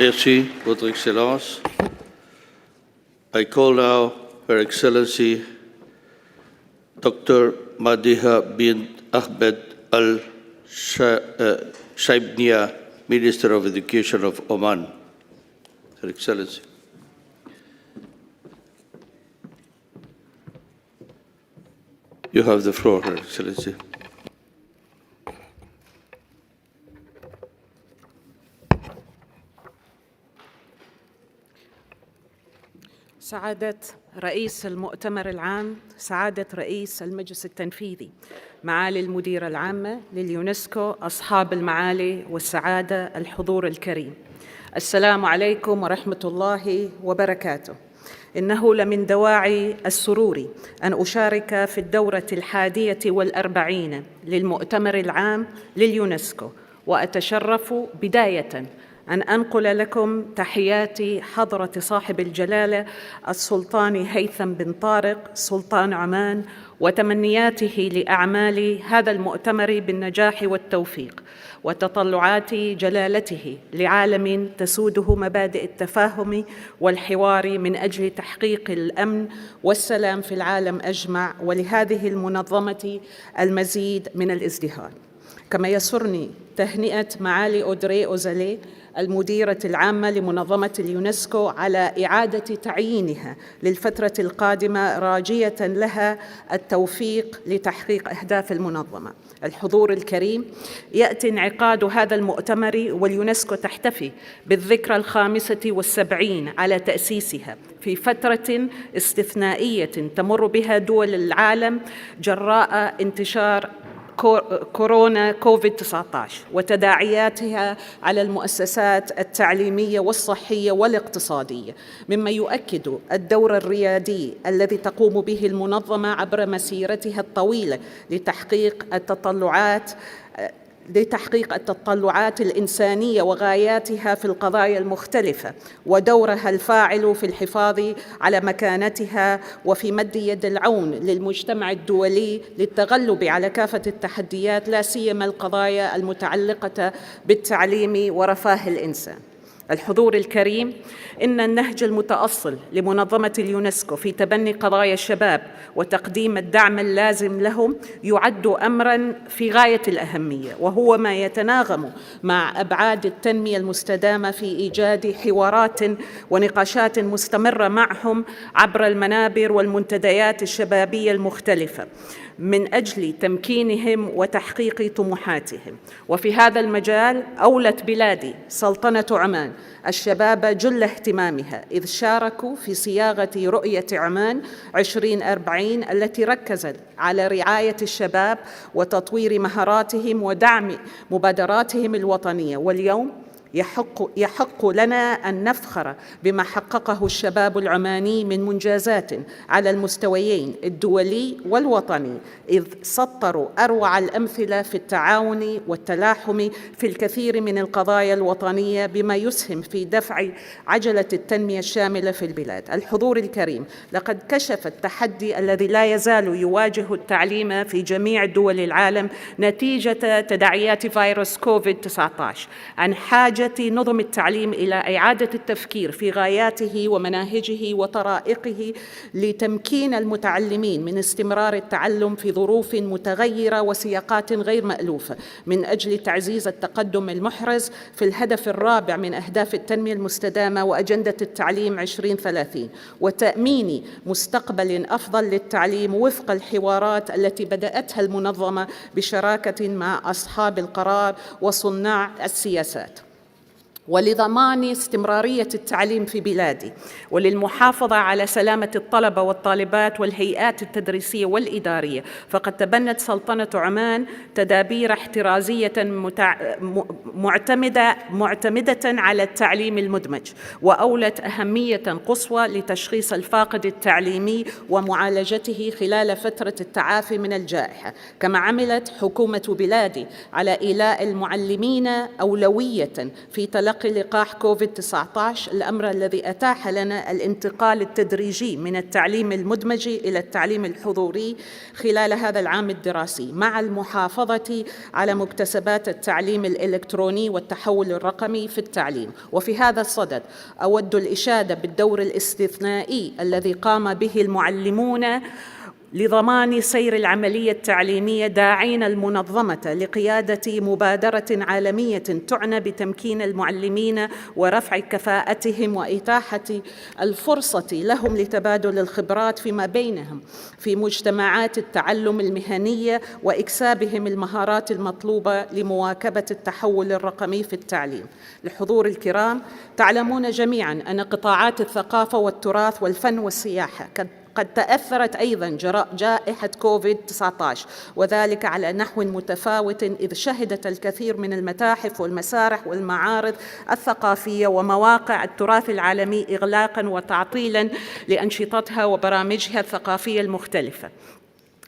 Merci, Votre Excellence. I call now Her Excellency Dr. Madiha bint Ahmed Al-Shaibnia, Minister of Education of Oman. Her Excellency. You have the floor, Her Excellency. سعادة رئيس المؤتمر العام، سعادة رئيس المجلس التنفيذي، معالي المديرة العامة لليونسكو، أصحاب المعالي والسعادة، الحضور الكريم، السلام عليكم ورحمة الله وبركاته. إنه لمن دواعي السرور أن أشارك في الدورة 41 للمؤتمر العام لليونسكو، وأتشرف بداية أن أنقل لكم تحيات حضرة صاحب الجلالة السلطان هيثم بن طارق سلطان عمان، وتمنياته لأعمال هذا المؤتمر بالنجاح والتوفيق، وتطلعات جلالته لعالم تسوده مبادئ التفاهم والحوار من أجل تحقيق الأمن والسلام في العالم أجمع، ولهذه المنظمة المزيد من الازدهار. كما يسرني تهنئة معالي أودري أوزالي المديرة العامة لمنظمة اليونسكو على إعادة تعيينها للفترة القادمة، راجية لها التوفيق لتحقيق أهداف المنظمة. الحضور الكريم، يأتي انعقاد هذا المؤتمر واليونسكو تحتفي بالذكرى 75 على تأسيسها في فترة استثنائية تمر بها دول العالم جراء انتشار كورونا كوفيد-19 وتداعياتها على المؤسسات التعليمية والصحية والاقتصادية، مما يؤكد الدور الريادي الذي تقوم به المنظمة عبر مسيرتها الطويلة لتحقيق التطلعات الإنسانية وغاياتها في القضايا المختلفة، ودورها الفاعل في الحفاظ على مكانتها وفي مد يد العون للمجتمع الدولي للتغلب على كافة التحديات، لا سيما القضايا المتعلقة بالتعليم ورفاه الإنسان. الحضور الكريم، إن النهج المتأصل لمنظمة اليونسكو في تبني قضايا الشباب وتقديم الدعم اللازم لهم يعد أمراً في غاية الأهمية، وهو ما يتناغم مع أبعاد التنمية المستدامة في إيجاد حوارات ونقاشات مستمرة معهم عبر المنابر والمنتديات الشبابية المختلفة من أجل تمكينهم وتحقيق طموحاتهم. وفي هذا المجال أولت بلادي سلطنة عمان الشباب جل اهتمامها، إذ شاركوا في صياغة رؤية عمان 2040 التي ركزت على رعاية الشباب وتطوير مهاراتهم ودعم مبادراتهم الوطنية. واليوم يحق لنا أن نفخر بما حققه الشباب العماني من منجازات على المستويين الدولي والوطني، إذ سطروا أروع الأمثلة في التعاون والتلاحم في الكثير من القضايا الوطنية، بما يسهم في دفع عجلة التنمية الشاملة في البلاد. الحضور الكريم، لقد كشف التحدي الذي لا يزال يواجه التعليم في جميع دول العالم نتيجة تداعيات فيروس كوفيد-19 عن حاجة نظم التعليم إلى إعادة التفكير في غاياته ومناهجه وطرائقه لتمكين المتعلمين من استمرار التعلم في ظروف متغيرة وسياقات غير مألوفة، من أجل تعزيز التقدم المحرز في الهدف الرابع من أهداف التنمية المستدامة وأجندة التعليم 2030، وتأمين مستقبل أفضل للتعليم وفق الحوارات التي بدأتها المنظمة بشراكة مع أصحاب القرار وصناع السياسات. ولضمان استمرارية التعليم في بلادي وللمحافظة على سلامة الطلبة والطالبات والهيئات التدريسية والإدارية، فقد تبنت سلطنة عمان تدابير احترازية معتمدة على التعليم المدمج، وأولت أهمية قصوى لتشخيص الفاقد التعليمي ومعالجته خلال فترة التعافي من الجائحة. كما عملت حكومة بلادي على إيلاء المعلمين أولوية في تلقي لقاح كوفيد-19، الأمر الذي أتاح لنا الانتقال التدريجي من التعليم المدمج إلى التعليم الحضوري خلال هذا العام الدراسي، مع المحافظة على مكتسبات التعليم الإلكتروني والتحول الرقمي في التعليم. وفي هذا الصدد أود الإشادة بالدور الاستثنائي الذي قام به المعلمون لضمان سير العملية التعليمية، داعين المنظمة لقيادة مبادرة عالمية تعنى بتمكين المعلمين ورفع كفاءتهم وإتاحة الفرصة لهم لتبادل الخبرات فيما بينهم في مجتمعات التعلم المهنية وإكسابهم المهارات المطلوبة لمواكبة التحول الرقمي في التعليم. الحضور الكرام، تعلمون جميعاً أن قطاعات الثقافة والتراث والفن والسياحة قد تأثرت أيضاً جراء جائحة كوفيد-19، وذلك على نحو متفاوت، إذ شهدت الكثير من المتاحف والمسارح والمعارض الثقافية ومواقع التراث العالمي إغلاقاً وتعطيلاً لأنشطتها وبرامجها الثقافية المختلفة.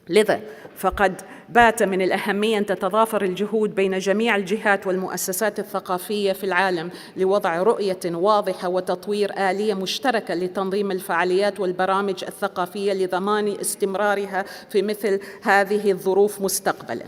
لذا فقد بات من الأهمية أن تتضافر الجهود بين جميع الجهات والمؤسسات الثقافية في العالم لوضع رؤية واضحة وتطوير آلية مشتركة لتنظيم الفعاليات والبرامج الثقافية لضمان استمرارها في مثل هذه الظروف مستقبلاً.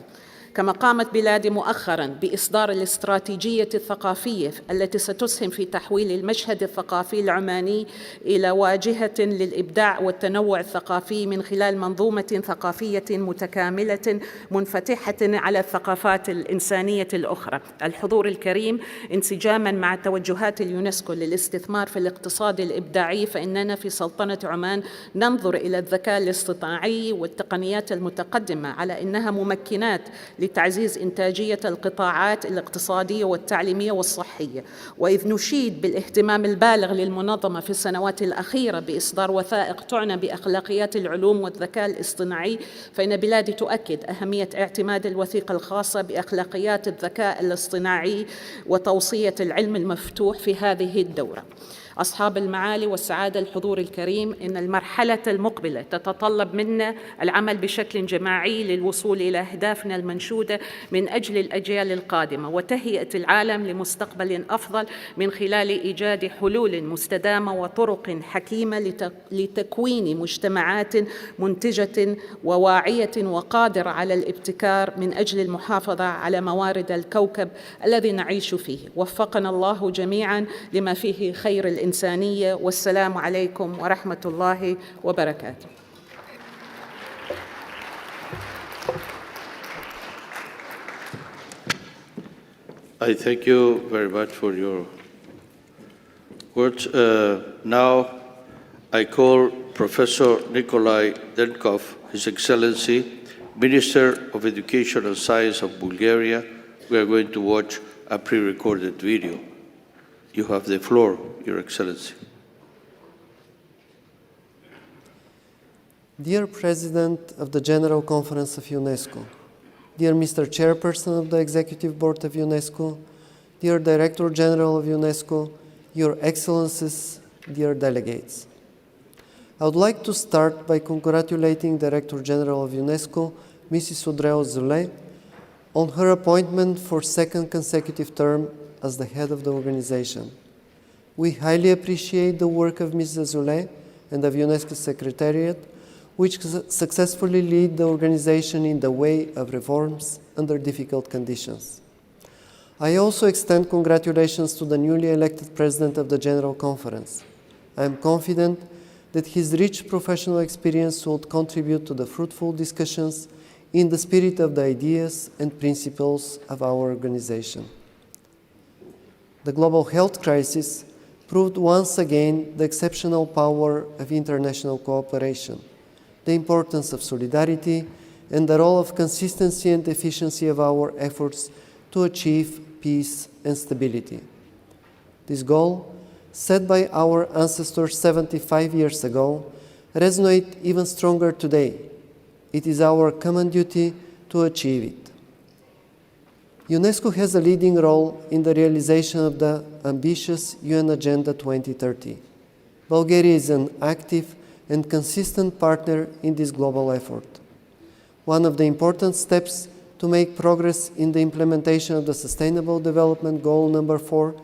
كما قامت بلادي مؤخراً بإصدار الاستراتيجية الثقافية التي ستسهم في تحويل المشهد الثقافي العماني إلى واجهة للإبداع والتنوع الثقافي من خلال منظومة ثقافية متكاملة منفتحة على الثقافات الإنسانية الأخرى. الحضور الكريم، انسجاماً مع توجهات اليونسكو للاستثمار في الاقتصاد الإبداعي، فإننا في سلطنة عمان ننظر إلى الذكاء الاصطناعي والتقنيات المتقدمة على أنها ممكنات ولتعزيز إنتاجية القطاعات الاقتصادية والتعليمية والصحية. وإذ نشيد بالاهتمام البالغ للمنظمة في السنوات الأخيرة بإصدار وثائق تعنى بأخلاقيات العلوم والذكاء الاصطناعي، فإن بلادي تؤكد أهمية اعتماد الوثيقة الخاصة بأخلاقيات الذكاء الاصطناعي وتوصية العلم المفتوح في هذه الدورة. أصحاب المعالي والسعادة الحضور الكريم، إن المرحلة المقبلة تتطلب منا العمل بشكل جماعي للوصول إلى أهدافنا المنشودة من أجل الأجيال القادمة وتهيئة العالم لمستقبل أفضل من خلال إيجاد حلول مستدامة وطرق حكيمة لتكوين مجتمعات منتجة وواعية وقادرة على الابتكار من أجل المحافظة على موارد الكوكب الذي نعيش فيه. وفقنا الله جميعا لما فيه خير الإنسانية، والسلام عليكم ورحمة الله وبركاته. I thank you very much for your words. Now I call Professor Nikolai Denkov, His Excellency, Minister of Education and Science of Bulgaria. We are going to watch a pre-recorded video. You have the floor, Your Excellency. Dear President of the General Conference of UNESCO, dear Mr. Chairperson of the Executive Board of UNESCO, dear Director General of UNESCO, Your Excellencies, dear delegates. I would like to start by congratulating Director General of UNESCO, Mrs. Audrey Azoulay, on her appointment for second consecutive term as the head of the organization. We highly appreciate the work of Ms. Azoulay and of UNESCO's Secretariat, which successfully lead the organization in the way of reforms under difficult conditions. I also extend congratulations to the newly elected President of the General Conference. I am confident that his rich professional experience will contribute to the fruitful discussions in the spirit of the ideas and principles of our organization. The global health crisis proved once again the exceptional power of international cooperation, the importance of solidarity, and the role of consistency and efficiency of our efforts to achieve peace and stability. This goal, set by our ancestors 75 years ago, resonates even stronger today. It is our common duty to achieve it. UNESCO has a leading role in the realization of the ambitious UN Agenda 2030. Bulgaria is an active and consistent partner in this global effort. One of the important steps to make progress in the implementation of the Sustainable Development Goal number 4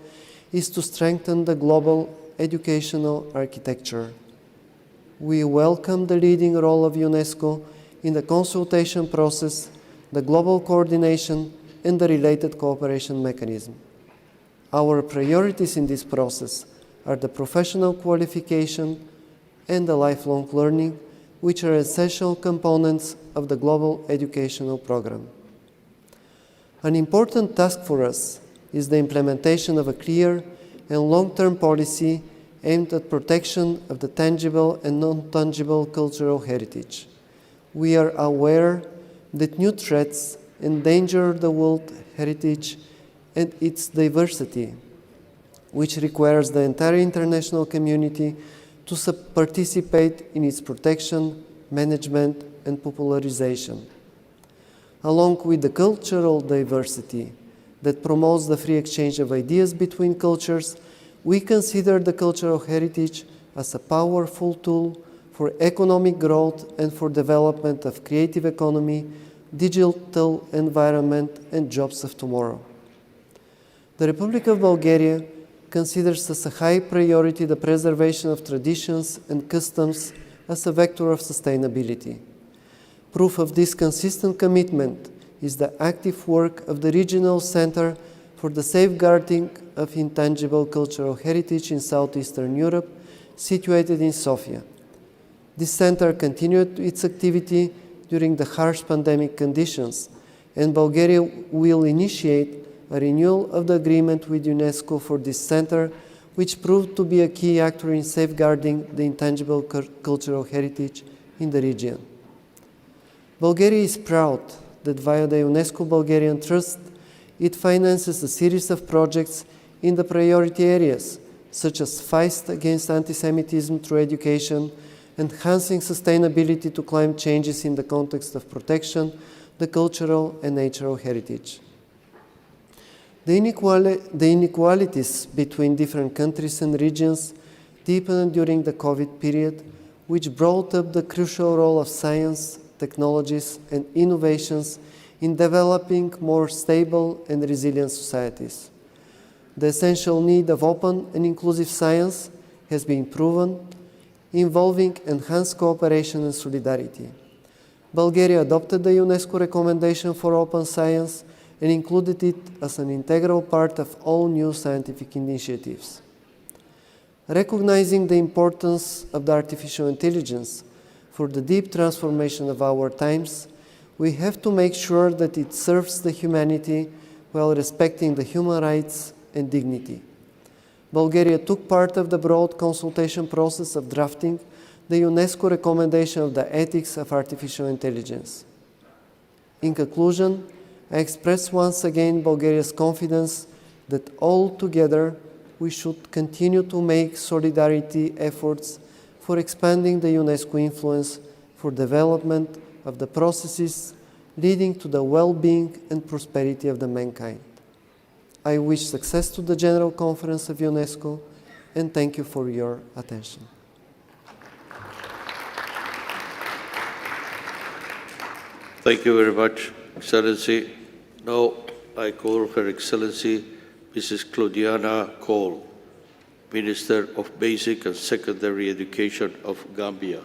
is to strengthen the global educational architecture. We welcome the leading role of UNESCO in the consultation process, the global coordination, and the related cooperation mechanism. Our priorities in this process are the professional qualification and the lifelong learning, which are essential components of the global educational program. An important task for us is the implementation of a clear and long-term policy aimed at protection of the tangible and non-tangible cultural heritage. We are aware that new threats endanger the world heritage and its diversity, which requires the entire international community to participate in its protection, management, and popularization. Along with the cultural diversity that promotes the free exchange of ideas between cultures, we consider the cultural heritage as a powerful tool for economic growth and for development of creative economy, digital environment, and jobs of tomorrow. The Republic of Bulgaria considers as a high priority the preservation of traditions and customs as a vector of sustainability. Proof of this consistent commitment is the active work of the Regional Center for the Safeguarding of Intangible Cultural Heritage in Southeastern Europe, situated in Sofia. This center continued its activity during the harsh pandemic conditions, and Bulgaria will initiate a renewal of the agreement with UNESCO for this center, which proved to be a key actor in safeguarding the intangible cultural heritage in the region. Bulgaria is proud that via the UNESCO Bulgarian Trust, it finances a series of projects in the priority areas, such as fight against anti-Semitism through education, enhancing sustainability to climate changes in the context of protection, the cultural and natural heritage. The inequalities between different countries and regions deepened during the COVID period, which brought up the crucial role of science, technologies, and innovations in developing more stable and resilient societies. The essential need of open and inclusive science has been proven, involving enhanced cooperation and solidarity. Bulgaria adopted the UNESCO recommendation for open science and included it as an integral part of all new scientific initiatives. Recognizing the importance of the artificial intelligence for the deep transformation of our times, we have to make sure that it serves the humanity while respecting the human rights and dignity. Bulgaria took part of the broad consultation process of drafting the UNESCO recommendation of the ethics of artificial intelligence. In conclusion, I express once again Bulgaria's confidence that all together we should continue to make solidarity efforts for expanding the UNESCO influence for development of the processes leading to the well-being and prosperity of the mankind. I wish success to the General Conference of UNESCO and thank you for your attention. Thank you very much, Excellency. Now I call Her Excellency Mrs. Claudiana Cole, Minister of Basic and Secondary Education of Gambia.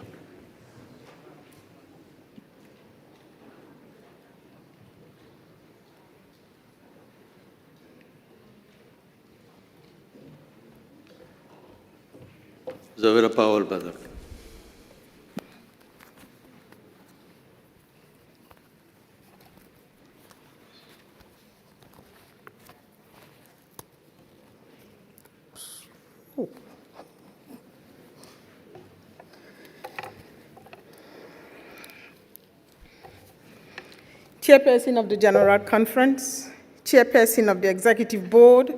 Zavira Powell, Madam. Chairperson of the General Conference, Chairperson of the Executive Board,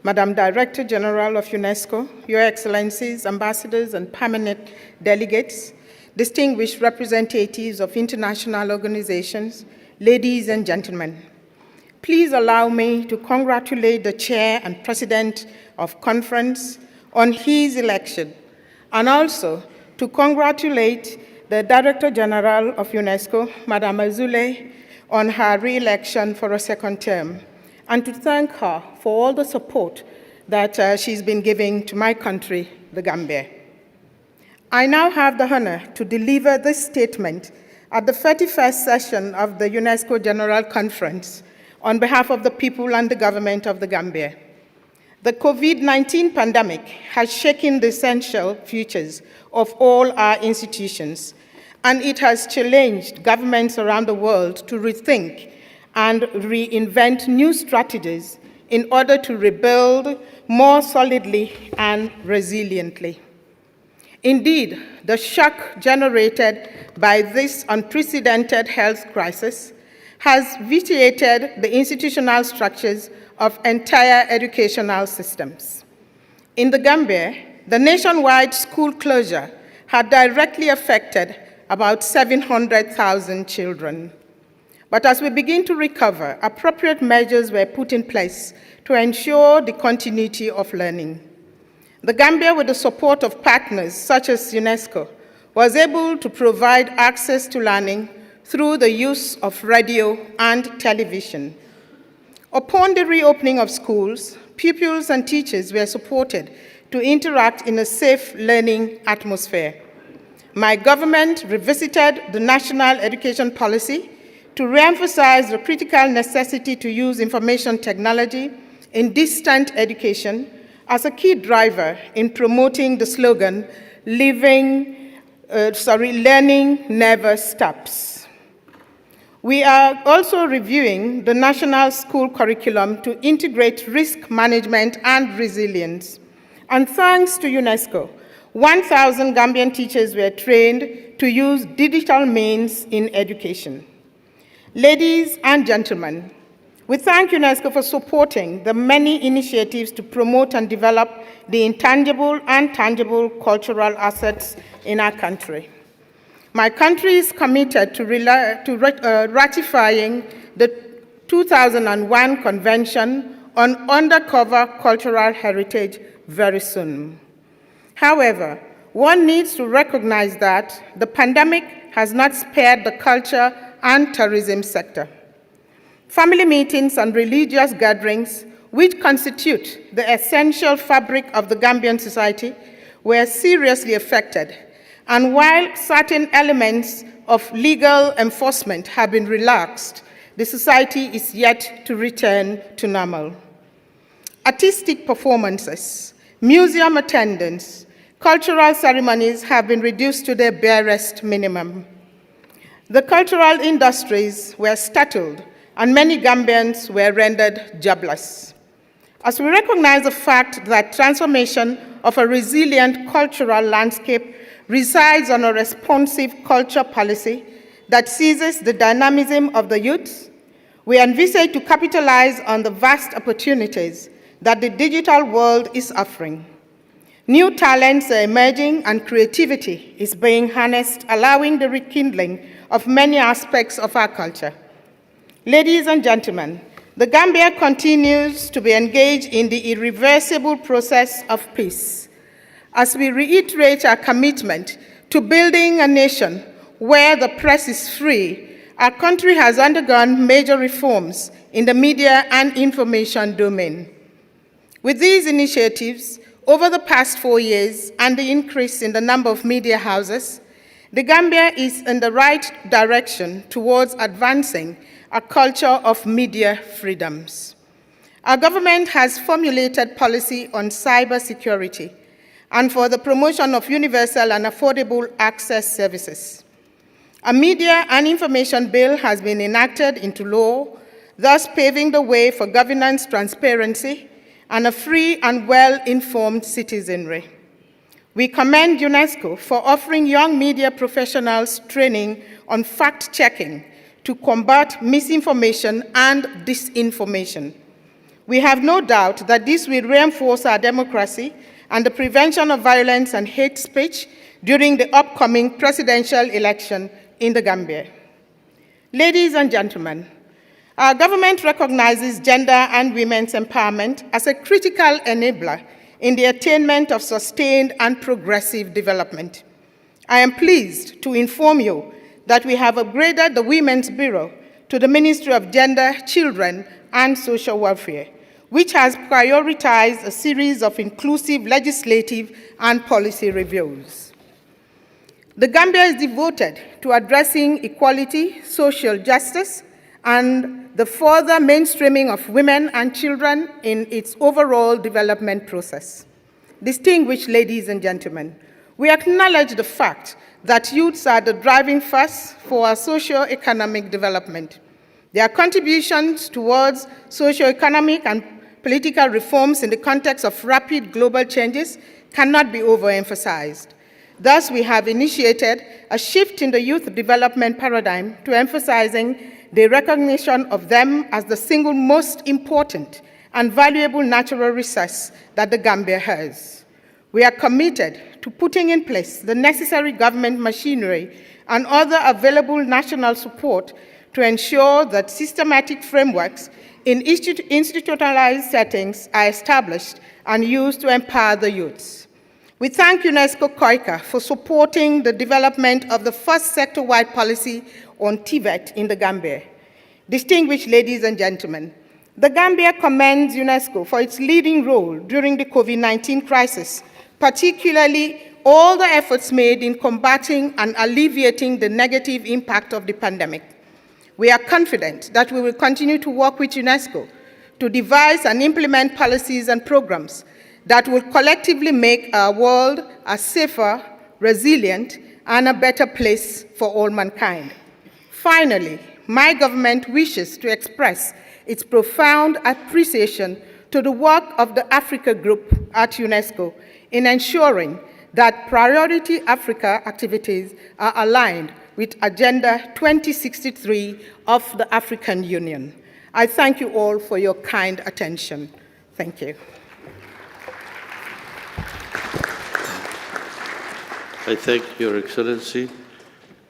Madam Director General of UNESCO, Your Excellencies, Ambassadors and permanent delegates, distinguished representatives of international organizations, ladies and gentlemen. Please allow me to congratulate the Chair and President of Conference on his election, and also to congratulate the Director General of UNESCO, Madam Azule, on her re-election for a second term, and to thank her for all the support that she's been giving to my country, the Gambia. I now have the honor to deliver this statement at the 31st session of the UNESCO General Conference on behalf of the people and the government of the Gambia. The COVID-19 pandemic has shaken the essential futures of all our institutions, and it has challenged governments around the world to rethink and reinvent new strategies in order to rebuild more solidly and resiliently. Indeed, the shock generated by this unprecedented health crisis has vitiated the institutional structures of entire educational systems. In the Gambia, the nationwide school closure had directly affected about 700,000 children. But as we begin to recover, appropriate measures were put in place to ensure the continuity of learning. The Gambia, with the support of partners such as UNESCO, was able to provide access to learning through the use of radio and television. Upon the reopening of schools, pupils and teachers were supported to interact in a safe learning atmosphere. My government revisited the national education policy to reemphasize the critical necessity to use information technology in distant education as a key driver in promoting the slogan, learning never stops. We are also reviewing the national school curriculum to integrate risk management and resilience. And thanks to UNESCO, 1,000 Gambian teachers were trained to use digital means in education. Ladies and gentlemen, we thank UNESCO for supporting the many initiatives to promote and develop the intangible and tangible cultural assets in our country. My country is committed to ratifying the 2001 Convention on Undercover Cultural Heritage very soon. However, one needs to recognize that the pandemic has not spared the culture and tourism sector. Family meetings and religious gatherings, which constitute the essential fabric of the Gambian society, were seriously affected. And while certain elements of legal enforcement have been relaxed, the society is yet to return to normal. Artistic performances, museum attendance, cultural ceremonies have been reduced to their barest minimum. The cultural industries were stunted, and many Gambians were rendered jobless. As we recognize the fact that transformation of a resilient cultural landscape resides on a responsive culture policy that seizes the dynamism of the youth, we envisage to capitalize on the vast opportunities that the digital world is offering. New talents are emerging and creativity is being harnessed, allowing the rekindling of many aspects of our culture. Ladies and gentlemen, the Gambia continues to be engaged in the irreversible process of peace. As we reiterate our commitment to building a nation where the press is free, our country has undergone major reforms in the media and information domain. With these initiatives, over the past 4 years and the increase in the number of media houses, the Gambia is in the right direction towards advancing a culture of media freedoms. Our government has formulated policy on cybersecurity and for the promotion of universal and affordable access services. A media and information bill has been enacted into law, thus paving the way for governance transparency and a free and well-informed citizenry. We commend UNESCO for offering young media professionals training on fact-checking to combat misinformation and disinformation. We have no doubt that this will reinforce our democracy and the prevention of violence and hate speech during the upcoming presidential election in the Gambia. Ladies and gentlemen, our government recognizes gender and women's empowerment as a critical enabler in the attainment of sustained and progressive development. I am pleased to inform you that we have upgraded the Women's Bureau to the Ministry of Gender, Children, and Social Welfare, which has prioritized a series of inclusive legislative and policy reviews. The Gambia is devoted to addressing equality, social justice, and the further mainstreaming of women and children in its overall development process. Distinguished ladies and gentlemen, we acknowledge the fact that youths are the driving force for our socio-economic development. Their contributions towards socio-economic and political reforms in the context of rapid global changes cannot be overemphasized. Thus, we have initiated a shift in the youth development paradigm to emphasizing the recognition of them as the single most important and valuable natural resource that the Gambia has. We are committed to putting in place the necessary government machinery and other available national support to ensure that systematic frameworks in institutionalized settings are established and used to empower the youths. We thank UNESCO COICA for supporting the development of the first sector-wide policy on TVET in the Gambia. Distinguished ladies and gentlemen, the Gambia commends UNESCO for its leading role during the COVID-19 crisis, particularly all the efforts made in combating and alleviating the negative impact of the pandemic. We are confident that we will continue to work with UNESCO to devise and implement policies and programs that will collectively make our world a safer, resilient, and a better place for all mankind. Finally, my government wishes to express its profound appreciation to the work of the Africa Group at UNESCO in ensuring that priority Africa activities are aligned with Agenda 2063 of the African Union. I thank you all for your kind attention. Thank you. I thank Your Excellency.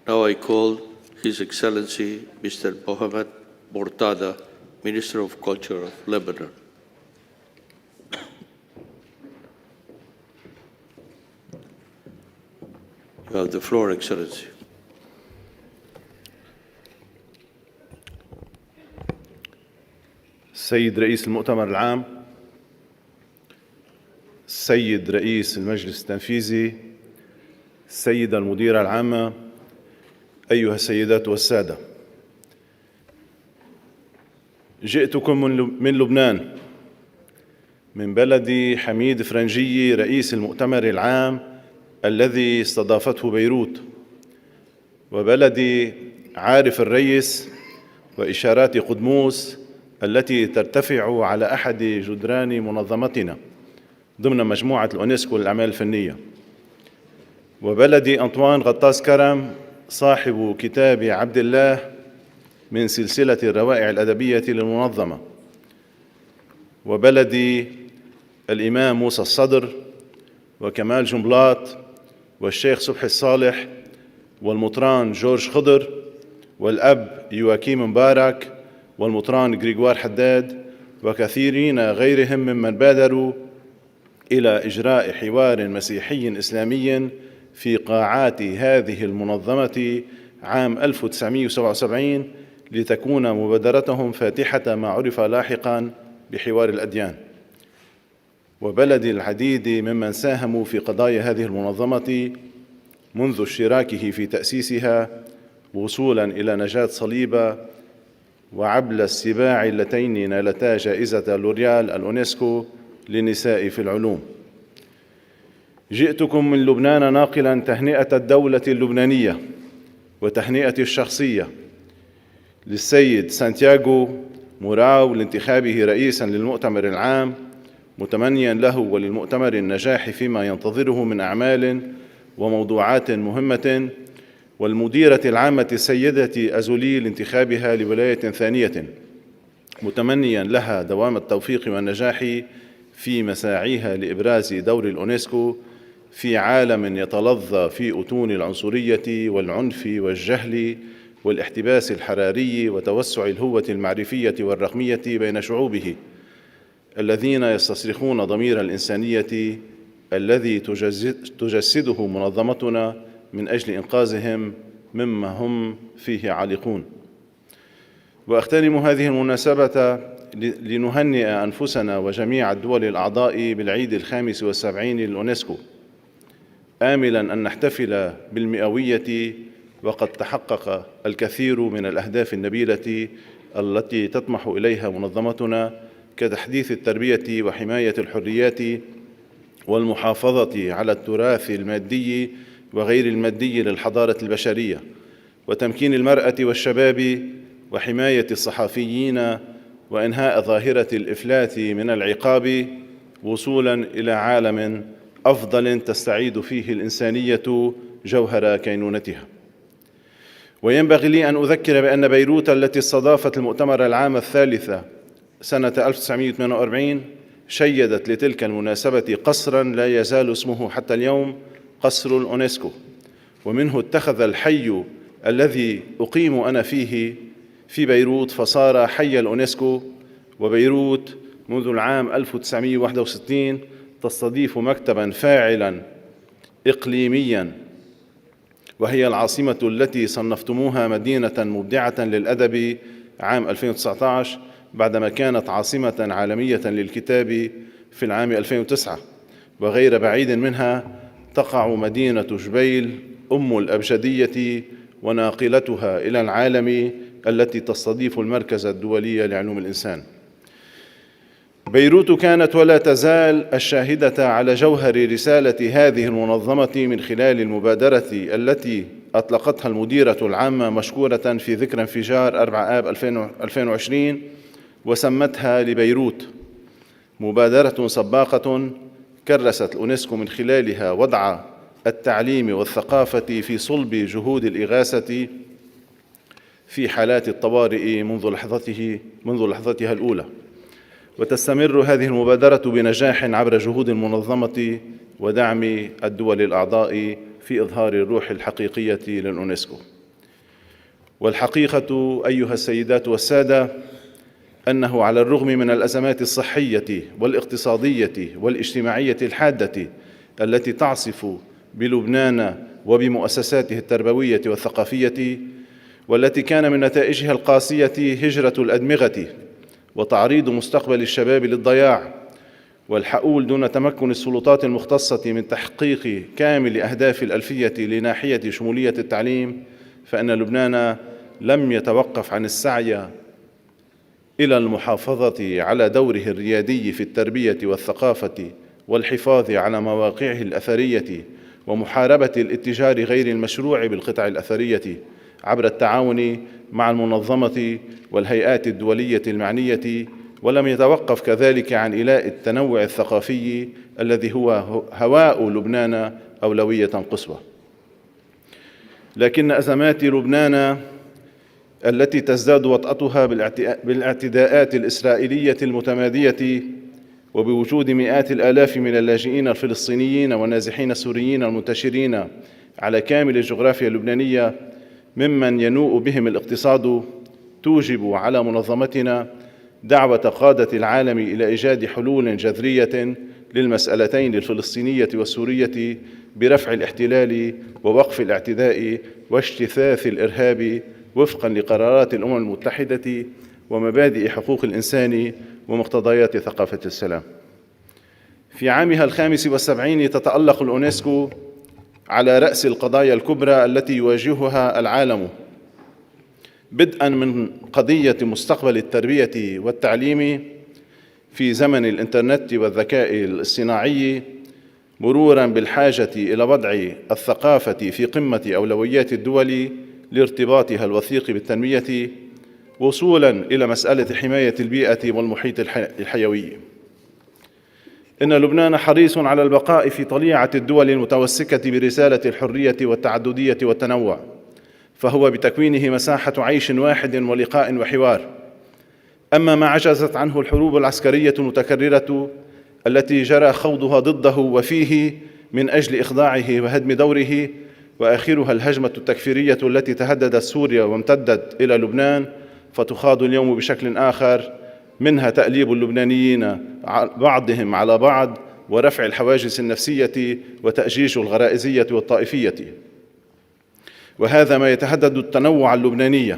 Now I call His Excellency Mr. Mohamed Mortada, Minister of Culture of Lebanon. You have the floor, Excellency. السيد رئيس المؤتمر العام، السيد رئيس المجلس التنفيذي، السيدة المديرة العامة، أيها السيدات والسادة، جئتكم من لبنان، من بلدي حميد فرنجي رئيس المؤتمر العام الذي استضافته بيروت، وبلدي عارف الريس وإشارات قدموس التي ترتفع على أحد جدران منظمتنا ضمن مجموعة الأونسكو للأعمال الفنية، وبلدي أنطوان غطاس كرم صاحب كتاب عبد الله من سلسلة الروائع الأدبية للمنظمة، وبلدي الإمام موسى الصدر وكمال جنبلاط والشيخ صبحي الصالح والمطران جورج خضر والأب يواكيم مبارك والمطران غريغوار حداد وكثيرين غيرهم ممن بادروا إلى إجراء حوار مسيحي إسلامي في قاعات هذه المنظمة عام 1977 لتكون مبادرتهم فاتحة ما عرف لاحقا بحوار الأديان. وبلد العديد ممن ساهموا في قضايا هذه المنظمة منذ اشتراكه في تأسيسها وصولا إلى نجاة صليبة وعبل السباع اللتين نالتا جائزة لوريال الأونسكو للنساء في العلوم. جئتكم من لبنان ناقلا تهنئة الدولة اللبنانية وتهنئة الشخصية للسيد سانتياغو موراو لانتخابه رئيسا للمؤتمر العام، متمنيا له وللمؤتمر النجاح فيما ينتظره من أعمال وموضوعات مهمة، والمديرة العامة السيدة أزولي لانتخابها لولاية ثانية، متمنيا لها دوام التوفيق والنجاح في مساعيها لإبراز دور الأونسكو في عالم يتلظى في أتون العنصرية والعنف والجهل والاحتباس الحراري وتوسع الهوة المعرفية والرقمية بين شعوبه الذين يستصرخون ضمير الإنسانية الذي تجسده منظمتنا من أجل إنقاذهم مما هم فيه عالقون. وأغتنم هذه المناسبة لنهنئ أنفسنا وجميع الدول الأعضاء بالعيد 75 للأونسكو، آملا أن نحتفل بالمئوية وقد تحقق الكثير من الأهداف النبيلة التي تطمح إليها منظمتنا كتحديث التربية وحماية الحريات والمحافظة على التراث المادي وغير المادي للحضارة البشرية، وتمكين المرأة والشباب وحماية الصحفيين وإنهاء ظاهرة الإفلات من العقاب وصولا إلى عالم أفضل تستعيد فيه الإنسانية جوهر كينونتها. وينبغي لي أن أذكر بأن بيروت التي استضافت المؤتمر العام الثالث سنة 1948 شيدت لتلك المناسبة قصرا لا يزال اسمه حتى اليوم قصر الأونسكو، ومنه اتخذ الحي الذي أقيم أنا فيه في بيروت فصار حي الأونسكو. وبيروت منذ العام 1961 تستضيف مكتبا فاعلا إقليميا، وهي العاصمة التي صنفتموها مدينة مبدعة للأدب عام 2019 بعدما كانت عاصمة عالمية للكتاب في العام 2009. وغير بعيد منها تقع مدينة جبيل أم الأبجدية وناقلتها إلى العالم التي تستضيف المركز الدولي لعلوم الإنسان. بيروت كانت ولا تزال الشاهدة على جوهر رسالة هذه المنظمة من خلال المبادرة التي أطلقتها المديرة العامة مشكورة في ذكرى انفجار 4 آب 2020 وسمتها لبيروت، مبادرة سباقة كرست الأونسكو من خلالها وضع التعليم والثقافة في صلب جهود الإغاثة في حالات الطوارئ منذ لحظتها الأولى. وتستمر هذه المبادرة بنجاح عبر جهود المنظمة ودعم الدول الأعضاء في إظهار الروح الحقيقية للأونسكو. والحقيقة أيها السيدات والسادة أنه على الرغم من الأزمات الصحية والاقتصادية والاجتماعية الحادة التي تعصف بلبنان وبمؤسساته التربوية والثقافية، والتي كان من نتائجها القاسية هجرة الأدمغة وتعريض مستقبل الشباب للضياع والحؤول دون تمكن السلطات المختصة من تحقيق كامل أهداف الألفية لناحية شمولية التعليم، فإن لبنان لم يتوقف عن السعي إلى المحافظة على دوره الريادي في التربية والثقافة والحفاظ على مواقعه الأثرية ومحاربة الاتجار غير المشروع بالقطع الأثرية عبر التعاون مع المنظمة والهيئات الدولية المعنية، ولم يتوقف كذلك عن إيلاء التنوع الثقافي الذي هو هواء لبنان أولوية قصوى. لكن أزمات لبنان التي تزداد وطأتها بالاعتداءات الإسرائيلية المتمادية وبوجود مئات الآلاف من اللاجئين الفلسطينيين والنازحين السوريين المنتشرين على كامل الجغرافيا اللبنانية ممن ينوء بهم الاقتصاد، توجب على منظمتنا دعوة قادة العالم إلى إيجاد حلول جذرية للمسألتين الفلسطينية والسورية برفع الاحتلال ووقف الاعتداء واجتثاث الإرهاب وفقا لقرارات الأمم المتحدة ومبادئ حقوق الإنسان ومقتضيات ثقافة السلام. في عامها 75 تتألق الأونسكو على رأس القضايا الكبرى التي يواجهها العالم، بدءا من قضية مستقبل التربية والتعليم في زمن الإنترنت والذكاء الاصطناعي، مرورا بالحاجة إلى وضع الثقافة في قمة أولويات الدول لارتباطها الوثيق بالتنمية، وصولا إلى مسألة حماية البيئة والمحيط الحيوي. إن لبنان حريص على البقاء في طليعة الدول المتوسكة برسالة الحرية والتعددية والتنوع، فهو بتكوينه مساحة عيش واحد ولقاء وحوار. أما ما عجزت عنه الحروب العسكرية المتكررة التي جرى خوضها ضده وفيه من أجل إخضاعه وهدم دوره، وآخرها الهجمة التكفيرية التي تهددت سوريا وامتدت إلى لبنان، فتخاض اليوم بشكل آخر، منها تأليب اللبنانيين بعضهم على بعض ورفع الحواجز النفسية وتأجيج الغرائزية والطائفية. وهذا ما يتهدد التنوع اللبناني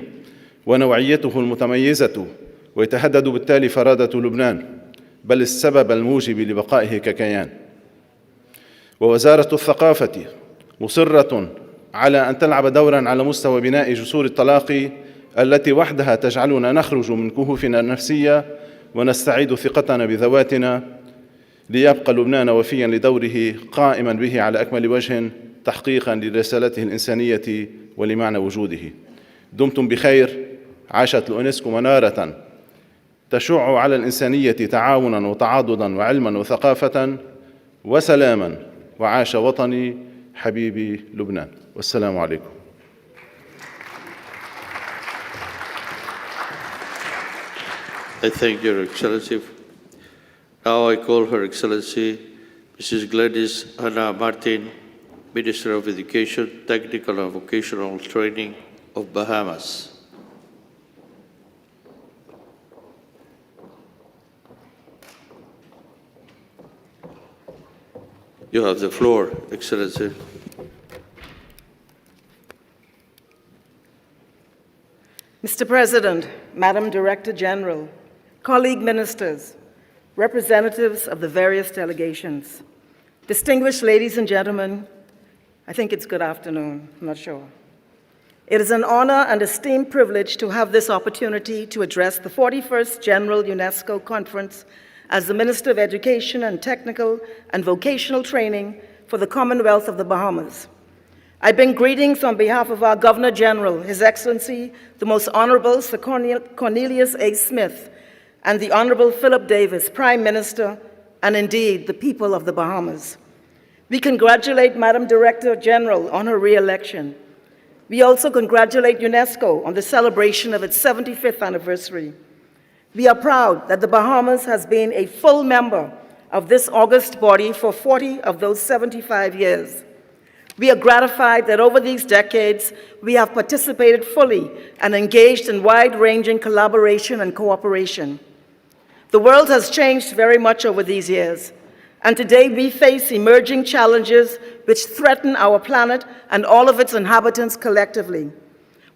ونوعيته المتميزة، ويتهدد بالتالي فرادة لبنان، بل السبب الموجب لبقائه ككيان. ووزارة الثقافة مصرة على أن تلعب دورا على مستوى بناء جسور التلاقي التي وحدها تجعلنا نخرج من كهوفنا النفسية ونستعيد ثقتنا بذواتنا، ليبقى لبنان وفيا لدوره قائما به على أكمل وجه تحقيقا لرسالته الإنسانية ولمعنى وجوده. دمتم بخير. عاشت الأونسكو منارة تشع على الإنسانية تعاونا وتعاضدا وعلما وثقافة وسلاما، وعاش وطني حبيبي لبنان. والسلام عليكم. I thank Your Excellency. Now I call Her Excellency Mrs. Gladys Anna Martin, Minister of Education, Technical and Vocational Training of Bahamas. You have the floor, Excellency. Mr. President, Madam Director General, colleague ministers, representatives of the various delegations, distinguished ladies and gentlemen, I think it's good afternoon, I'm not sure. It is an honor and esteemed privilege to have this opportunity to address the 41st General UNESCO Conference as the Minister of Education and Technical and Vocational Training for the Commonwealth of the Bahamas. I bring greetings on behalf of our Governor General, His Excellency, the Most Honorable Sir Cornelius A. Smith, and the Honorable Philip Davis, Prime Minister, and indeed the people of the Bahamas. We congratulate Madam Director General on her re-election. We also congratulate UNESCO on the celebration of its 75th anniversary. We are proud that the Bahamas has been a full member of this august body for 40 of those 75 years. We are gratified that over these decades, we have participated fully and engaged in wide-ranging collaboration and cooperation. The world has changed very much over these years, and today we face emerging challenges which threaten our planet and all of its inhabitants collectively.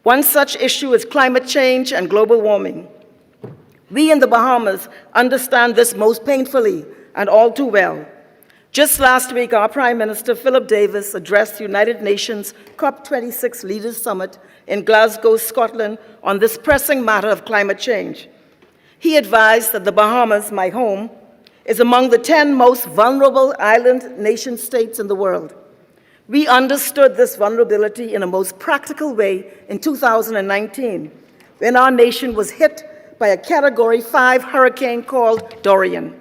One such issue is climate change and global warming. We in the Bahamas understand this most painfully and all too well. Just last week, our Prime Minister, Philip Davis, addressed the United Nations COP26 Leaders Summit in Glasgow, Scotland, on this pressing matter of climate change. He advised that the Bahamas, my home, is among the 10 most vulnerable island nation-states in the world. We understood this vulnerability in a most practical way in 2019, when our nation was hit by a Category 5 hurricane called Dorian.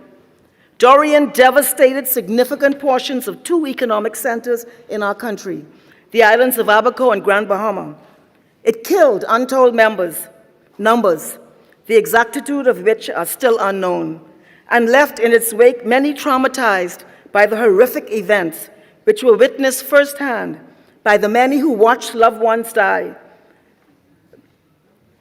Dorian devastated significant portions of two economic centers in our country, the islands of Abaco and Grand Bahama. It killed untold numbers, the exactitude of which are still unknown, and left in its wake many traumatized by the horrific events which were witnessed firsthand by the many who watched loved ones die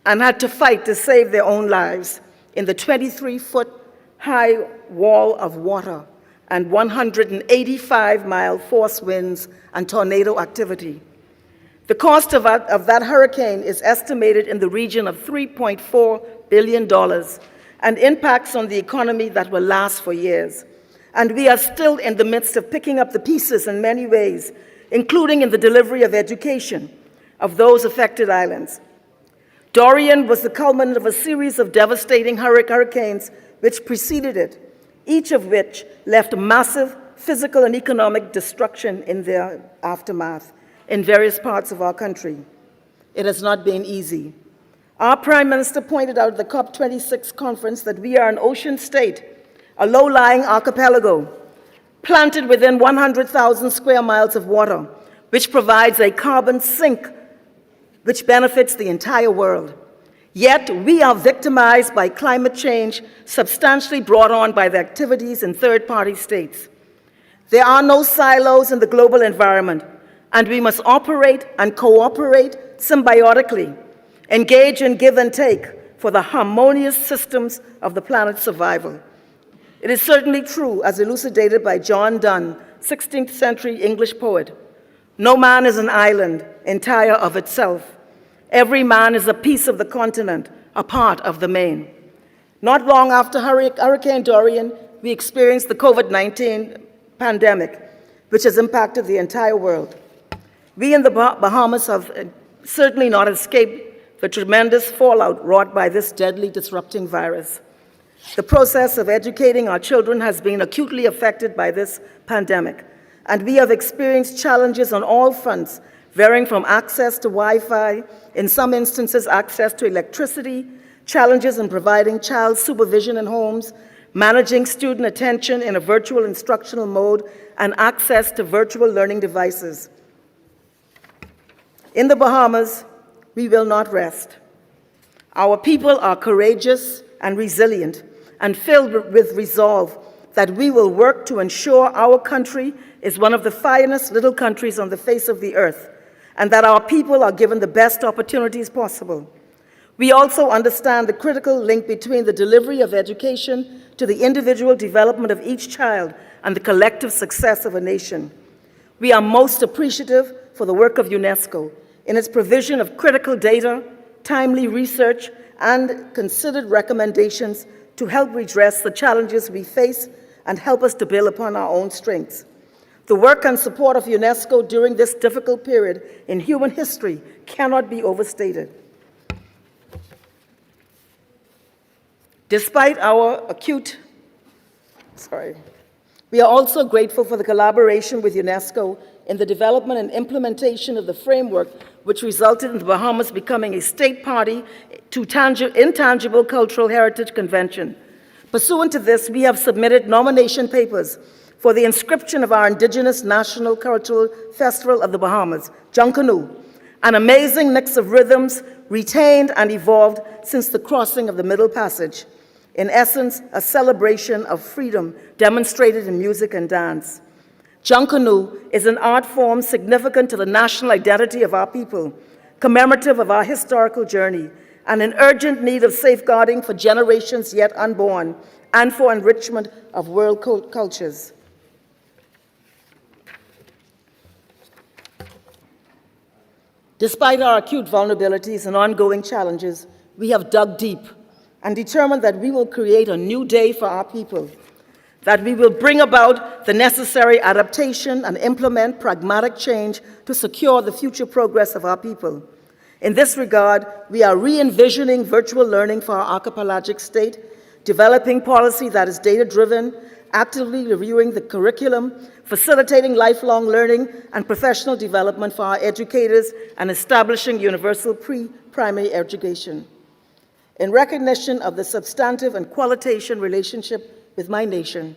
and had to fight to save their own lives in the 23-foot high wall of water and 185-mile force winds and tornado activity. The cost of that hurricane is estimated in the region of $3.4 billion and impacts on the economy that will last for years. And we are still in the midst of picking up the pieces in many ways, including in the delivery of education of those affected islands. Dorian was the culminant of a series of devastating hurricanes which preceded it, each of which left massive physical and economic destruction in their aftermath in various parts of our country. It has not been easy. Our Prime Minister pointed out at the COP26 conference that we are an ocean state, a low-lying archipelago, planted within 100,000 square miles of water, which provides a carbon sink which benefits the entire world. Yet we are victimized by climate change substantially brought on by the activities in third-party states. There are no silos in the global environment, and we must operate and cooperate symbiotically, engage in give and take for the harmonious systems of the planet's survival. It is certainly true, as elucidated by John Donne, 16th century English poet, no man is an island entire of itself. Every man is a piece of the continent, a part of the main. Not long after Hurricane Dorian, we experienced the COVID-19 pandemic, which has impacted the entire world. We in the Bahamas have certainly not escaped the tremendous fallout wrought by this deadly disrupting virus. The process of educating our children has been acutely affected by this pandemic, and we have experienced challenges on all fronts, varying from access to Wi-Fi, in some instances access to electricity, challenges in providing child supervision in homes, managing student attention in a virtual instructional mode, and access to virtual learning devices. In the Bahamas, we will not rest. Our people are courageous and resilient and filled with resolve that we will work to ensure our country is one of the finest little countries on the face of the earth, and that our people are given the best opportunities possible. We also understand the critical link between the delivery of education to the individual development of each child and the collective success of a nation. We are most appreciative for the work of UNESCO in its provision of critical data, timely research, and considered recommendations to help redress the challenges we face and help us to build upon our own strengths. The work and support of UNESCO during this difficult period in human history cannot be overstated. Despite our we are also grateful for the collaboration with UNESCO in the development and implementation of the framework which resulted in the Bahamas becoming a state party to Intangible Cultural Heritage Convention. Pursuant to this, we have submitted nomination papers for the inscription of our indigenous national cultural festival of the Bahamas, Junkanoo, an amazing mix of rhythms retained and evolved since the crossing of the Middle Passage. In essence, a celebration of freedom demonstrated in music and dance. Junkanoo is an art form significant to the national identity of our people, commemorative of our historical journey, and in urgent need of safeguarding for generations yet unborn, and for enrichment of world cultures. Despite our acute vulnerabilities and ongoing challenges, we have dug deep and determined that we will create a new day for our people, that we will bring about the necessary adaptation and implement pragmatic change to secure the future progress of our people. In this regard, we are re-envisioning virtual learning for our archipelagic state, developing policy that is data-driven, actively reviewing the curriculum, facilitating lifelong learning and professional development for our educators, and establishing universal pre-primary education. In recognition of the substantive and qualitative relationship with my nation,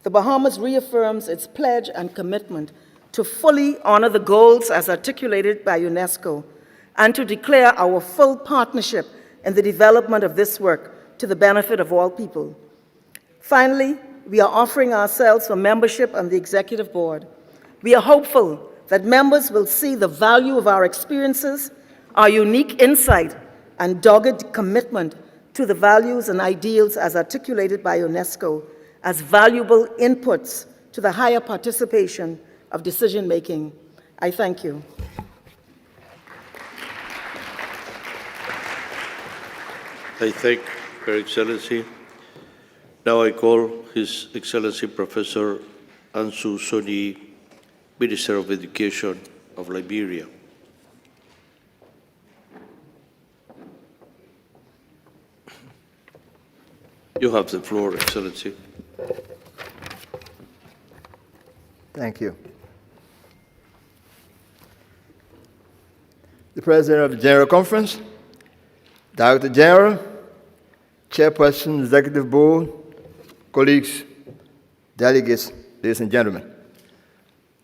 the Bahamas reaffirms its pledge and commitment to fully honor the goals as articulated by UNESCO and to declare our full partnership in the development of this work to the benefit of all people. Finally, we are offering ourselves for membership on the Executive Board. We are hopeful that members will see the value of our experiences, our unique insight, and dogged commitment to the values and ideals as articulated by UNESCO as valuable inputs to the higher participation of decision-making. I thank you. I thank Her Excellency. Now I call His Excellency Professor Ansu Soni, Minister of Education of Liberia. You have the floor, Excellency. Thank you. The President of the General Conference, Director General, Chairperson, Executive Board, colleagues, delegates, ladies and gentlemen.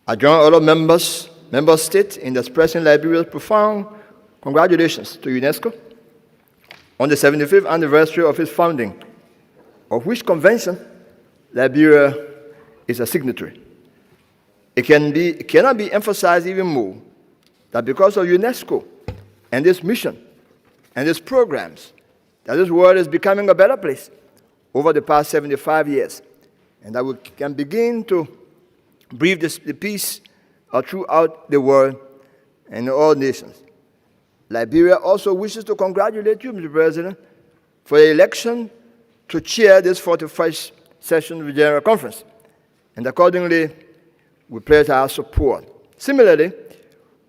I join other member states in expressing Liberia's profound congratulations to UNESCO on the 75th anniversary of its founding, of which convention Liberia is a signatory. It cannot be emphasized even more that because of UNESCO and its mission and its programs, that this world is becoming a better place over the past 75 years, and that we can begin to breathe the peace throughout the world and in all nations. Liberia also wishes to congratulate you, Mr. President, for the election to chair this 41st session of the General Conference, and accordingly, we pledge our support. Similarly,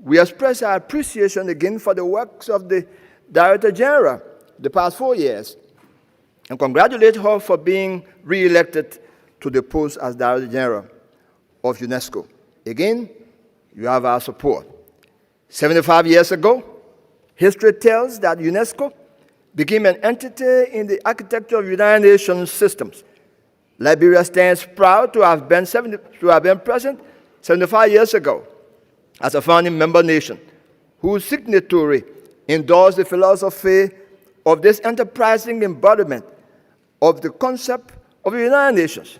we express our appreciation again for the works of the Director General the past 4 years, and congratulate her for being re-elected to the post as Director General of UNESCO. Again, you have our support. 75 years ago, history tells that UNESCO became an entity in the architecture of United Nations systems. Liberia stands proud to have been present 75 years ago as a founding member nation, whose signatory endorsed the philosophy of this enterprising embodiment of the concept of the United Nations,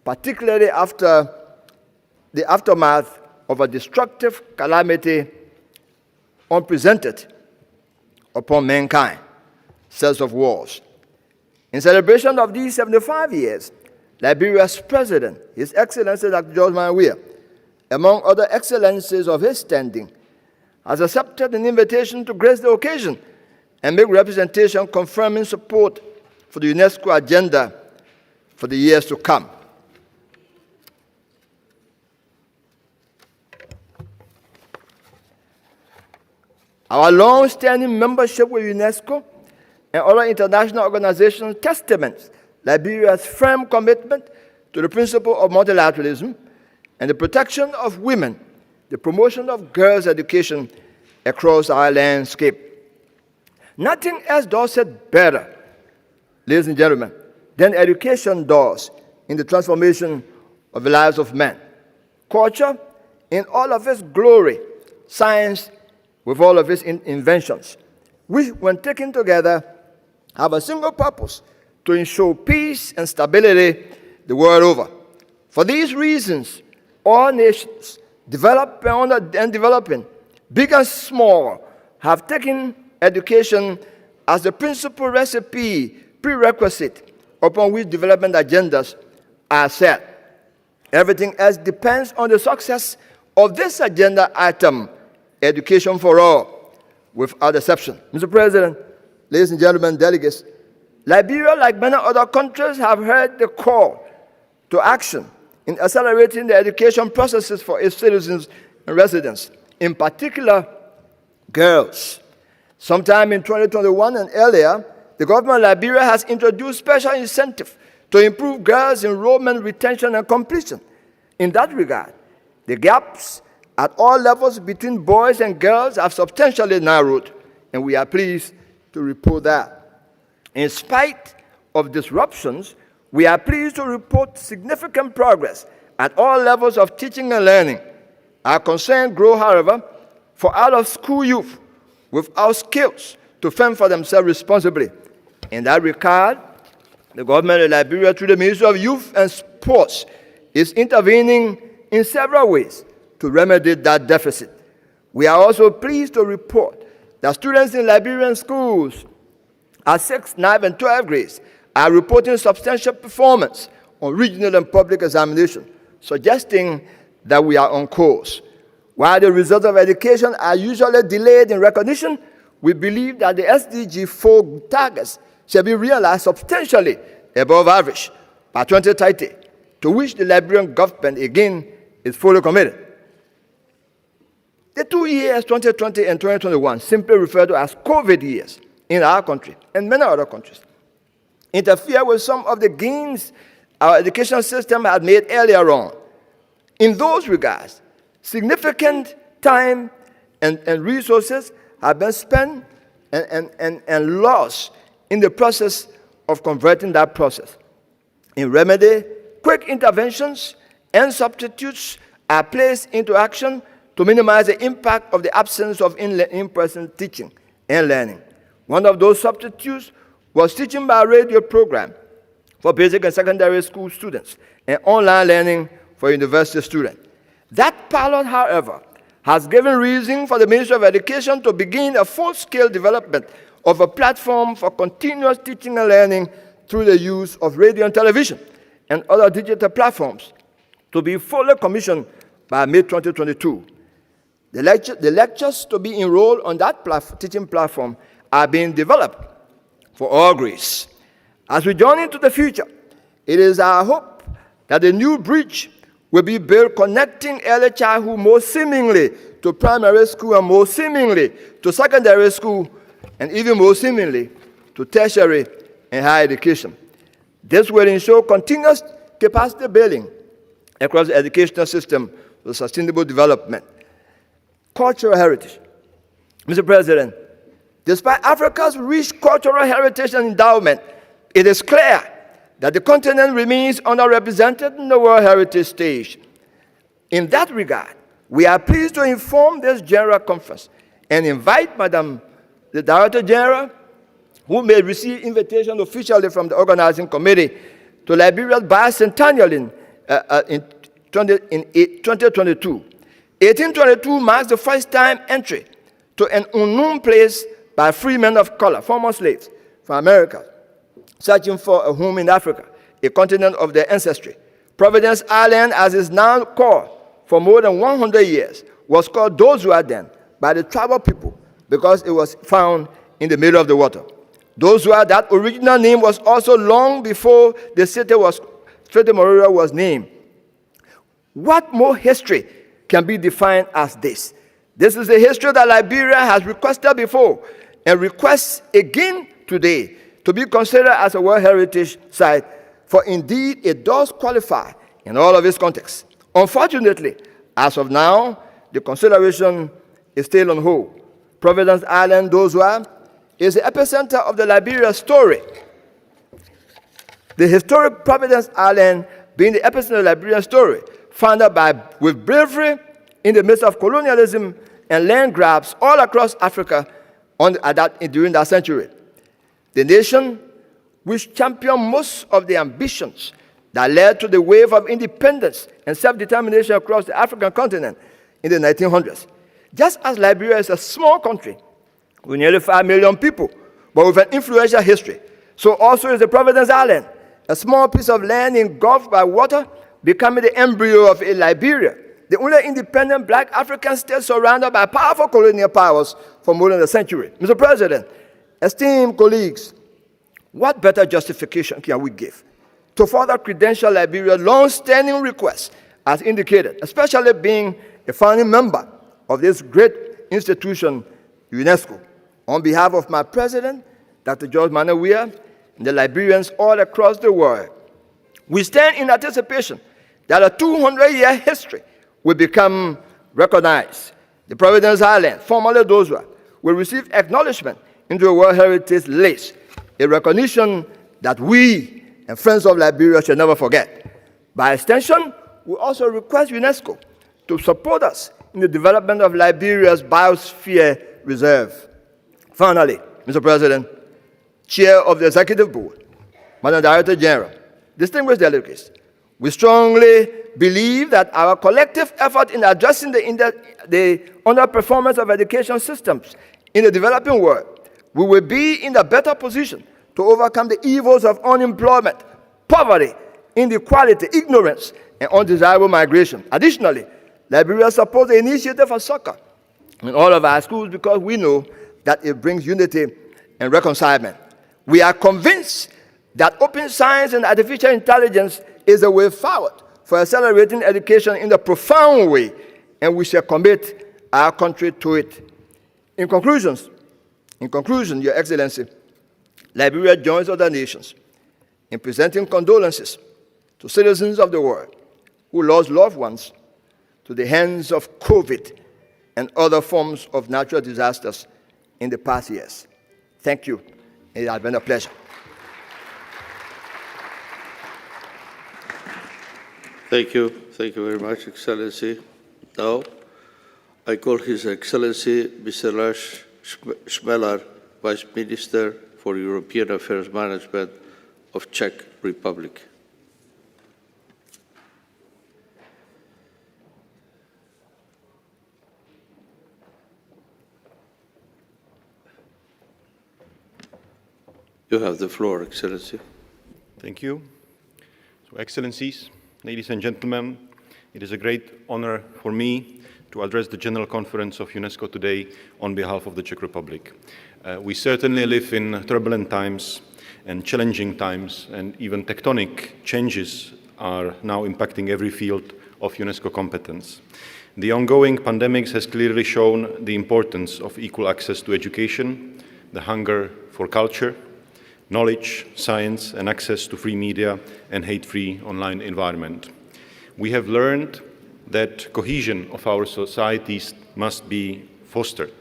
particularly after the aftermath of a destructive calamity unprecedented upon mankind, cells of wars. In celebration of these 75 years, Liberia's President, His Excellency Dr. George Weah, among other excellencies of his standing, has accepted an invitation to grace the occasion and make representation confirming support for the UNESCO agenda for the years to come. Our long-standing membership with UNESCO and other international organizations testaments Liberia's firm commitment to the principle of multilateralism and the protection of women, the promotion of girls' education across our landscape. Nothing else does it better, ladies and gentlemen, than education does in the transformation of the lives of men. Culture in all of its glory, science with all of its inventions, which, when taken together, have a single purpose: to ensure peace and stability the world over. For these reasons, all nations, developed and developing, big and small, have taken education as the principal prerequisite upon which development agendas are set. Everything else depends on the success of this agenda item, education for all, without exception. Mr. President, ladies and gentlemen, delegates, Liberia, like many other countries, have heard the call to action in accelerating the education processes for its citizens and residents, in particular, girls. Sometime in 2021 and earlier, the government of Liberia has introduced special incentives to improve girls' enrollment, retention, and completion. In that regard, the gaps at all levels between boys and girls have substantially narrowed, and we are pleased to report that. In spite of disruptions, we are pleased to report significant progress at all levels of teaching and learning. Our concern grows, however, for out-of-school youth without skills to fend for themselves responsibly. In that regard, the government of Liberia, through the Ministry of Youth and Sports, is intervening in several ways to remedy that deficit. We are also pleased to report that students in Liberian schools at 6th, 9th, and 12th grades are reporting substantial performance on regional and public examination, suggesting that we are on course. While the results of education are usually delayed in recognition, we believe that the SDG 4 targets shall be realized substantially above average by 2030, to which the Liberian government, again, is fully committed. The 2 years, 2020 and 2021, simply referred to as COVID years in our country and many other countries, interfere with some of the gains our education system had made earlier on. In those regards, significant time and resources have been spent and lost in the process of converting that process. In remedy, quick interventions and substitutes are placed into action to minimize the impact of the absence of in-person teaching and learning. One of those substitutes was teaching by radio program for basic and secondary school students and online learning for university students. That pilot, however, has given reason for the Ministry of Education to begin a full-scale development of a platform for continuous teaching and learning through the use of radio and television and other digital platforms, to be fully commissioned by mid-2022. The lectures to be enrolled on that teaching platform are being developed for all grades. As we journey into the future, it is our hope that the new bridge will be built connecting early childhood more seemingly to primary school and more seemingly to secondary school and even more seemingly to tertiary and higher education. This will ensure continuous capacity building across the educational system for sustainable development. Cultural heritage. Mr. President, despite Africa's rich cultural heritage and endowment, it is clear that the continent remains underrepresented in the World Heritage stage. In that regard, we are pleased to inform this General Conference and invite Madam the Director General, who may receive invitation officially from the organizing committee, to Liberia's bicentennial in 2022. 1822 marks the first time entry to an unknown place by free men of color, former slaves from America, searching for a home in Africa, a continent of their ancestry. Providence Island, as is now called for more than 100 years, was called Dozua then by the tribal people because it was found in the middle of the water. Dozua, that original name, was also long before the city Monrovia was named. What more history can be defined as this? This is the history that Liberia has requested before and requests again today to be considered as a World Heritage Site, for indeed it does qualify in all of its contexts. Unfortunately, as of now, the consideration is still on hold. Providence Island, Dozua, is the epicenter of the Liberia story. The historic Providence Island being the epicenter of the Liberian story, founded with bravery in the midst of colonialism and land grabs all across Africa during that century. The nation which championed most of the ambitions that led to the wave of independence and self-determination across the African continent in the 1900s. Just as Liberia is a small country with nearly 5 million people, but with an influential history, so also is the Providence Island, a small piece of land engulfed by water, becoming the embryo of Liberia, the only independent black African state surrounded by powerful colonial powers for more than a century. Mr. President, esteemed colleagues, what better justification can we give to further credential Liberia's long-standing request, as indicated, especially being a founding member of this great institution, UNESCO? On behalf of my president, Dr. George Manawia, and the Liberians all across the world, we stand in anticipation that a 200-year history will become recognized. The Providence Island, formerly Dozua, will receive acknowledgement into the World Heritage List, a recognition that we and friends of Liberia should never forget. By extension, we also request UNESCO to support us in the development of Liberia's biosphere reserve. Finally, Mr. President, Chair of the Executive Board, Madam Director General, distinguished delegates, we strongly believe that our collective effort in addressing the underperformance of education systems in the developing world, we will be in a better position to overcome the evils of unemployment, poverty, inequality, ignorance, and undesirable migration. Additionally, Liberia supports the initiative for soccer in all of our schools because we know that it brings unity and reconciliation. We are convinced that open science and artificial intelligence is the way forward for accelerating education in a profound way, and we shall commit our country to it. In conclusion, Your Excellency, Liberia joins other nations in presenting condolences to citizens of the world who lost loved ones to the hands of COVID and other forms of natural disasters in the past years. Thank you. It has been a pleasure. Thank you. Thank you very much, Excellency. Now, I call His Excellency Mr. Lars Schmeller, Vice Minister for European Affairs Management of Czech Republic. You have the floor, Excellency. Thank you. So, Excellencies, ladies and gentlemen, it is a great honor for me to address the General Conference of UNESCO today on behalf of the Czech Republic. We certainly live in turbulent times and challenging times, and even tectonic changes are now impacting every field of UNESCO competence. The ongoing pandemic has clearly shown the importance of equal access to education, the hunger for culture, knowledge, science, and access to free media and hate-free online environment. We have learned that cohesion of our societies must be fostered,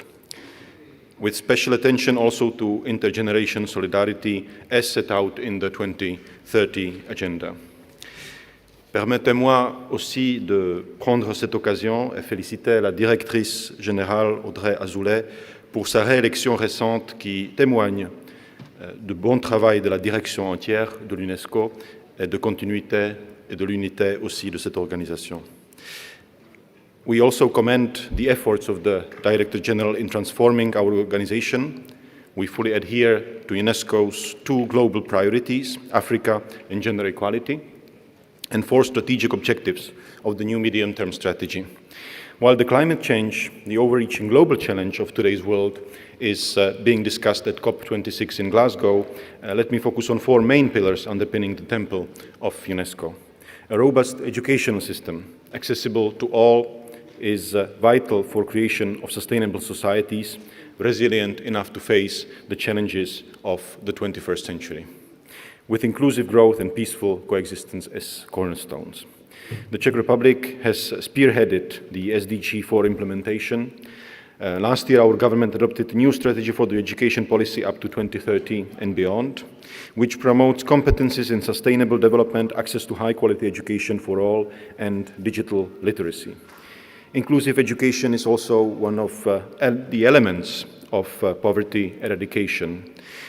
with special attention also to intergenerational solidarity as set out in the 2030 agenda. Permettez-moi aussi de prendre cette occasion et féliciter la directrice générale Audrey Azoulay pour sa réélection récente qui témoigne du bon travail de la direction entière de l'UNESCO et de continuité et de l'unité aussi de cette organisation. We also commend the efforts of the Director General in transforming our organization. We fully adhere to UNESCO's two global priorities, Africa and gender equality, and four strategic objectives of the new medium-term strategy. While the climate change, the overreaching global challenge of today's world, is being discussed at COP26 in Glasgow, let me focus on four main pillars underpinning the temple of UNESCO. A robust educational system, accessible to all, is vital for creation of sustainable societies, resilient enough to face the challenges of the 21st century, with inclusive growth and peaceful coexistence as cornerstones. The Czech Republic has spearheaded the SDG 4 implementation, Last year, our government adopted a new strategy for the education policy up to 2030 and beyond, which promotes competencies in sustainable development, access to high-quality education for all, and digital literacy. Inclusive education is also one of the elements of poverty eradication.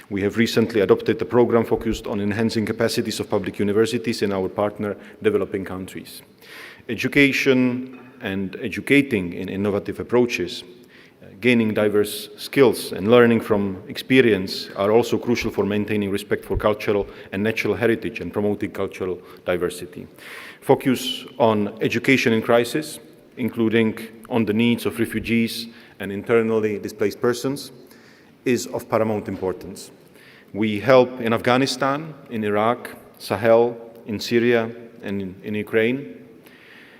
We have recently adopted a program focused on enhancing capacities of public universities in our partner developing countries. Education and educating in innovative approaches, gaining diverse skills and learning from experience are also crucial for maintaining respect for cultural and natural heritage and promoting cultural diversity. Focus on education in crisis, including on the needs of refugees and internally displaced persons, is of paramount importance. We help in Afghanistan, in Iraq, Sahel, in Syria, and in Ukraine.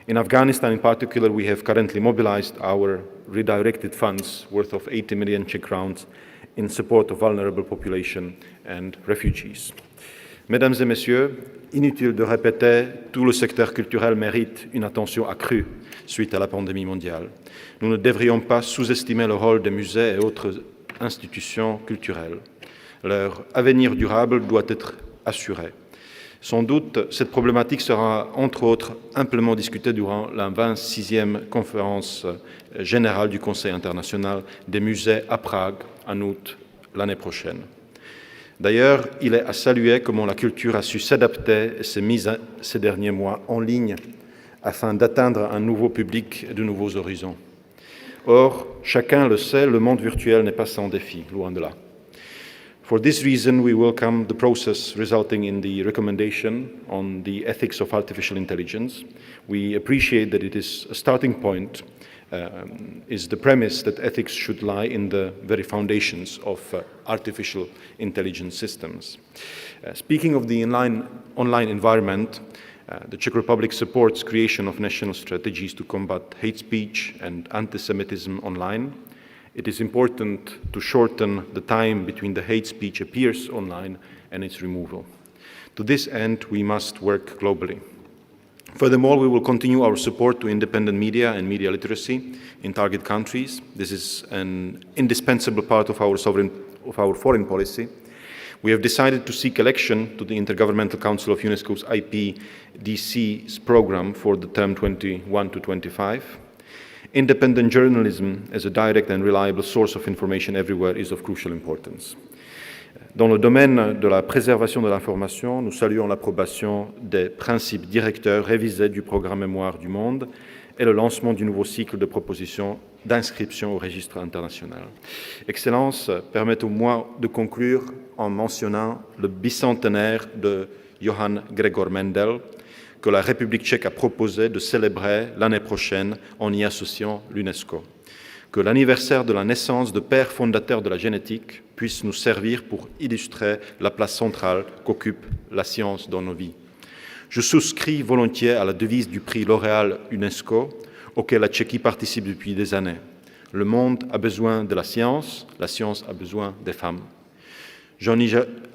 In Afghanistan in particular, we have currently mobilized our redirected funds worth of 80 million Czech crowns in support of vulnerable population and refugees. Mesdames et messieurs, inutile de répéter, tout le secteur culturel mérite une attention accrue suite à la pandémie mondiale. Nous ne devrions pas sous-estimer le rôle des musées et autres institutions culturelles. Leur avenir durable doit être assuré. Sans doute, cette problématique sera, entre autres, amplement discutée durant la 26e conférence générale du Conseil international des musées à Prague en août l'année prochaine. D'ailleurs, il est à saluer comment la culture a su s'adapter et s'est mise ces derniers mois en ligne afin d'atteindre un nouveau public et de nouveaux horizons. Or, chacun le sait, le monde virtuel n'est pas sans défi, loin de là. For this reason, we welcome the process resulting in the recommendation on the ethics of artificial intelligence. We appreciate that it is a starting point, is the premise that ethics should lie in the very foundations of artificial intelligence systems. Speaking of the online environment, the Czech Republic supports creation of national strategies to combat hate speech and anti-Semitism online. It is important to shorten the time between the hate speech appears online and its removal. To this end, we must work globally. Furthermore, we will continue our support to independent media and media literacy in target countries. This is an indispensable part of our foreign policy. We have decided to seek election to the Intergovernmental Council of UNESCO's IPDC's program for the term 21 to 25. Independent journalism as a direct and reliable source of information everywhere is of crucial importance. Dans le domaine de la préservation de l'information, nous saluons l'approbation des principes directeurs révisés du programme Mémoire du Monde et le lancement du nouveau cycle de propositions d'inscription au registre international. Excellence, permettez-moi de conclure en mentionnant le bicentenaire de Johann Gregor Mendel, que la République tchèque a proposé de célébrer l'année prochaine en y associant l'UNESCO. Que l'anniversaire de la naissance de père fondateur de la génétique puisse nous servir pour illustrer la place centrale qu'occupe la science dans nos vies. Je souscris volontiers à la devise du prix L'Oréal UNESCO, auquel la Tchéquie participe depuis des années. Le monde a besoin de la science a besoin des femmes. J'en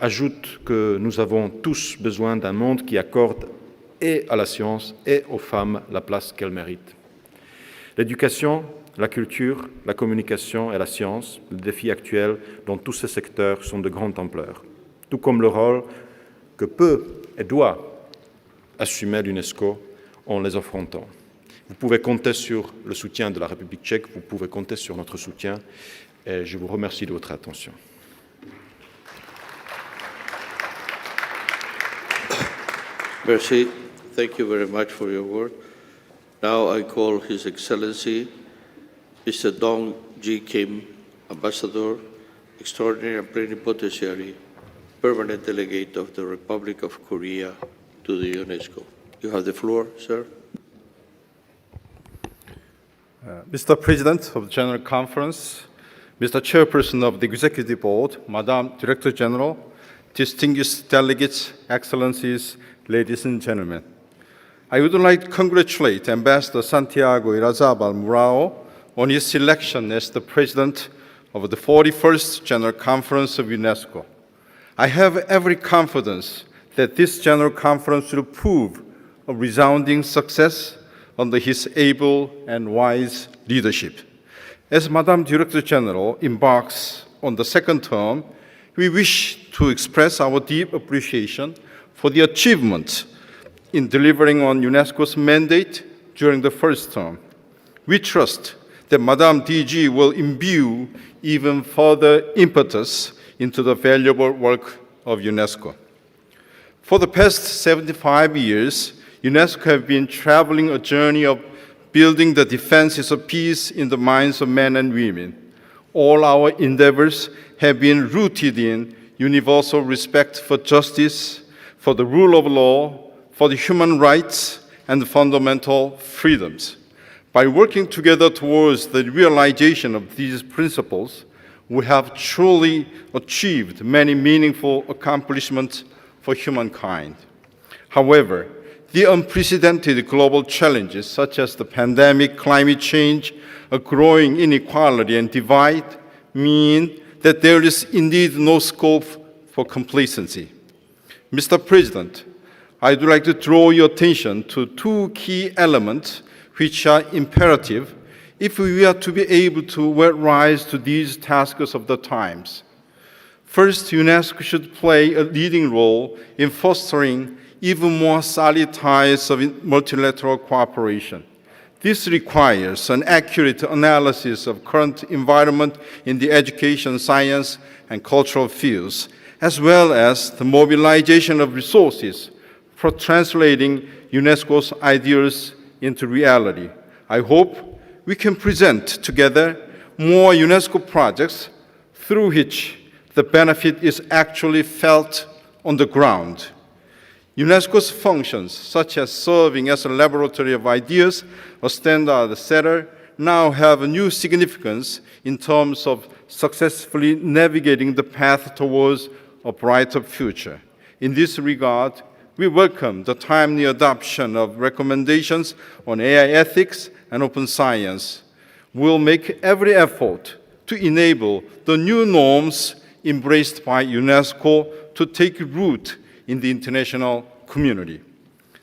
ajoute que nous avons tous besoin d'un monde qui accorde et à la science et aux femmes la place qu'elles méritent. L'éducation, la culture, la communication et la science, les défis actuels dans tous ces secteurs sont de grande ampleur, tout comme le rôle que peut et doit assumer l'UNESCO en les affrontant. Vous pouvez compter sur le soutien de la République tchèque, vous pouvez compter sur notre soutien et je vous remercie de votre attention. Merci. Thank you very much for your word. Now I call His Excellency, Mr. Dong G. Kim, Ambassador, Extraordinary and Plenipotentiary, Permanent Delegate of the Republic of Korea to the UNESCO. You have the floor, sir. Mr. President of the General Conference, Mr. Chairperson of the Executive Board, Madam Director General, distinguished delegates, excellencies, ladies and gentlemen. I would like to congratulate Ambassador Santiago Irazabal Murao on his selection as the President of the 41st General Conference of UNESCO. I have every confidence that this General Conference will prove a resounding success under his able and wise leadership. As Madam Director General embarks on the second term, we wish to express our deep appreciation for the achievements in delivering on UNESCO's mandate during the first term. We trust that Madam DG will imbue even further impetus into the valuable work of UNESCO. For the past 75 years, UNESCO has been traveling a journey of building the defenses of peace in the minds of men and women. All our endeavors have been rooted in universal respect for justice, for the rule of law, for the human rights, and fundamental freedoms. By working together towards the realization of these principles, we have truly achieved many meaningful accomplishments for humankind. However, the unprecedented global challenges such as the pandemic, climate change, a growing inequality and divide mean that there is indeed no scope for complacency. Mr. President, I'd like to draw your attention to two key elements which are imperative if we are to be able to rise to these tasks of the times. First, UNESCO should play a leading role in fostering even more solid ties of multilateral cooperation. This requires an accurate analysis of current environment in the education, science, and cultural fields, as well as the mobilization of resources for translating UNESCO's ideas into reality. I hope we can present together more UNESCO projects through which the benefit is actually felt on the ground. UNESCO's functions, such as serving as a laboratory of ideas, a standard setter, now have a new significance in terms of successfully navigating the path towards a brighter future. In this regard, we welcome the timely adoption of recommendations on AI ethics and open science. We'll make every effort to enable the new norms embraced by UNESCO to take root in the international community.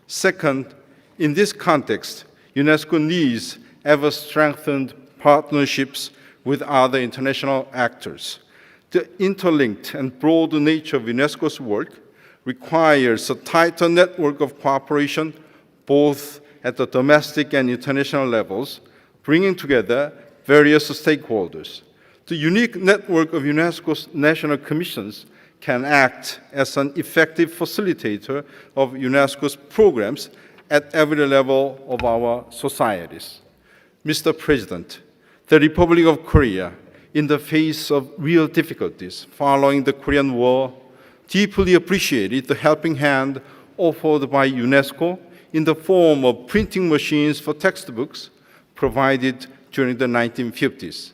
Second, in this context, UNESCO needs ever-strengthened partnerships with other international actors. The interlinked and broad nature of UNESCO's work requires a tighter network of cooperation both at the domestic and international levels, bringing together various stakeholders. The unique network of UNESCO's national commissions can act as an effective facilitator of UNESCO's programs at every level of our societies. Mr. President, the Republic of Korea, in the face of real difficulties following the Korean War, deeply appreciated the helping hand offered by UNESCO in the form of printing machines for textbooks provided during the 1950s.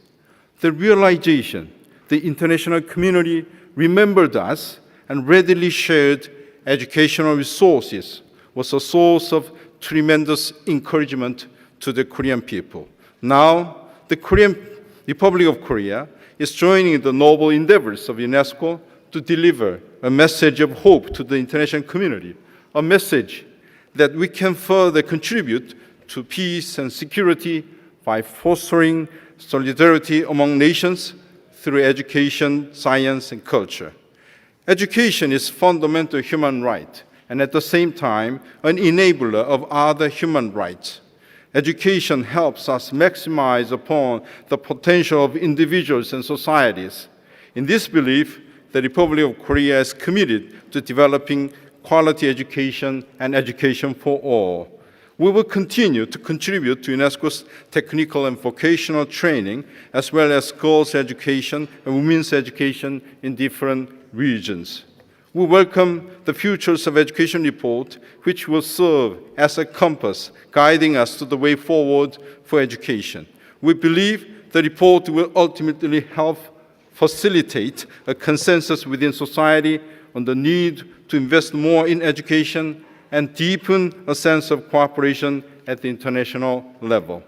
The realization the international community remembered us and readily shared educational resources was a source of tremendous encouragement to the Korean people. Now, the Republic of Korea is joining the noble endeavors of UNESCO to deliver a message of hope to the international community, a message that we can further contribute to peace and security by fostering solidarity among nations through education, science, and culture. Education is a fundamental human right, and at the same time, an enabler of other human rights. Education helps us maximize upon the potential of individuals and societies. In this belief, the Republic of Korea is committed to developing quality education and education for all. We will continue to contribute to UNESCO's technical and vocational training, as well as girls' education and women's education in different regions. We welcome the Futures of Education report, which will serve as a compass guiding us to the way forward for education. We believe the report will ultimately help facilitate a consensus within society on the need to invest more in education and deepen a sense of cooperation at the international level.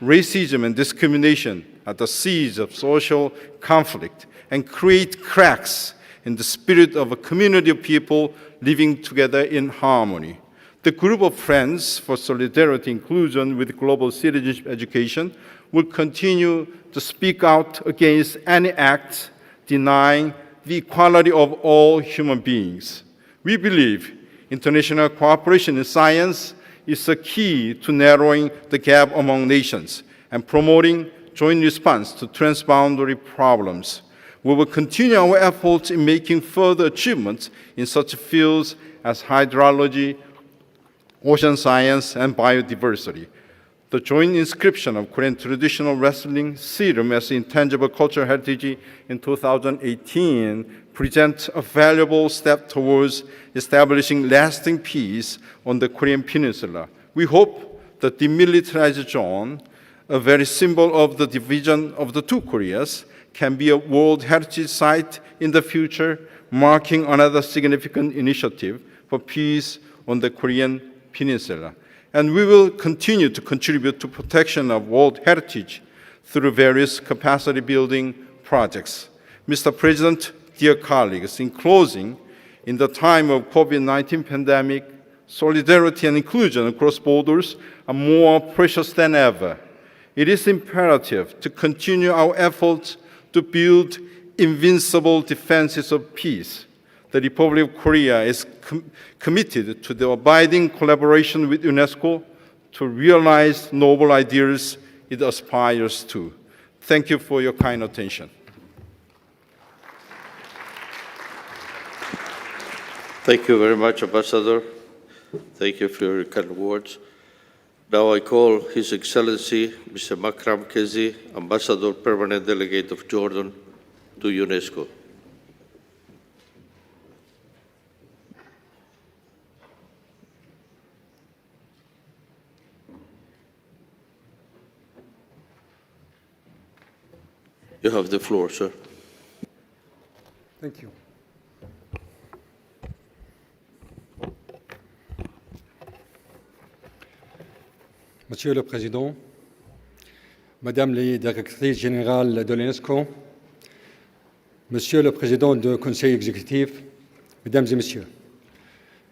Racism and discrimination are the seeds of social conflict and create cracks in the spirit of a community of people living together in harmony. The group of Friends for Solidarity Inclusion with Global Citizenship Education will continue to speak out against any act denying the equality of all human beings. We believe international cooperation in science is a key to narrowing the gap among nations and promoting joint response to transboundary problems. We will continue our efforts in making further achievements in such fields as hydrology, ocean science, and biodiversity. The joint inscription of Korean traditional wrestling serum as intangible cultural heritage in 2018 presents a valuable step towards establishing lasting peace on the Korean Peninsula. We hope the demilitarized zone, a very symbol of the division of the two Koreas, can be a World Heritage Site in the future, marking another significant initiative for peace on the Korean Peninsula. And we will continue to contribute to protection of world heritage through various capacity building projects. Mr. President, dear colleagues, in closing, in the time of COVID-19 pandemic, solidarity and inclusion across borders are more precious than ever. It is imperative to continue our efforts to build invincible defenses of peace. The Republic of Korea is committed to the abiding collaboration with UNESCO to realize noble ideas it aspires to. Thank you for your kind attention. Thank you very much, Ambassador. Thank you for your kind words. Now I call His Excellency Mr. Makram Kezi, Ambassador Permanent Delegate of Jordan to UNESCO. You have the floor, sir. Thank you. Monsieur le Président, Madame les directrices générales de l'UNESCO, Monsieur le Président du Conseil exécutif, Mesdames et Messieurs,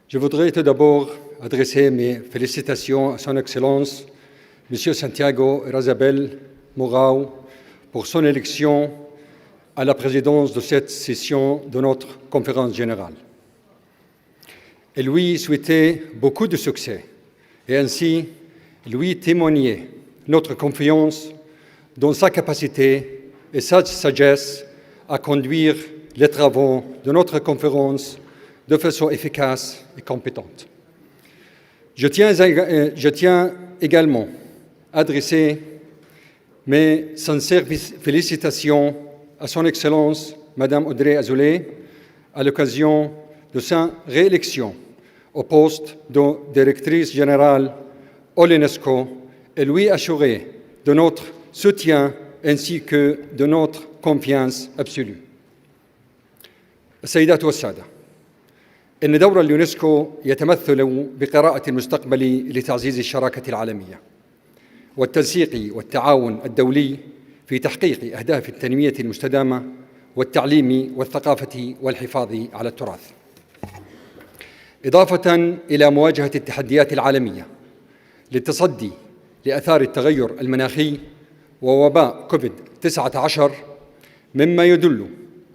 je voudrais tout d'abord adresser mes félicitations à Son Excellence, Monsieur Santiago Razabel Mourao, pour son élection à la présidence de cette session de notre conférence générale. Et lui souhaiter beaucoup de succès et ainsi lui témoigner notre confiance dans sa capacité et sa sagesse à conduire les travaux de notre conférence de façon efficace et compétente. Je tiens également à adresser mes sincères félicitations à Son Excellence, Madame Audrey Azoulay, à l'occasion de sa réélection au poste de directrice générale à l'UNESCO et lui assurer de notre soutien ainsi que de notre confiance absolue. السيدات والسادة، إن دور اليونسكو يتمثل بقراءة المستقبل لتعزيز الشراكة العالمية والتنسيق والتعاون الدولي في تحقيق أهداف التنمية المستدامة والتعليم والثقافة والحفاظ على التراث، إضافة إلى مواجهة التحديات العالمية للتصدي لآثار التغير المناخي ووباء كوفيد-19، مما يدل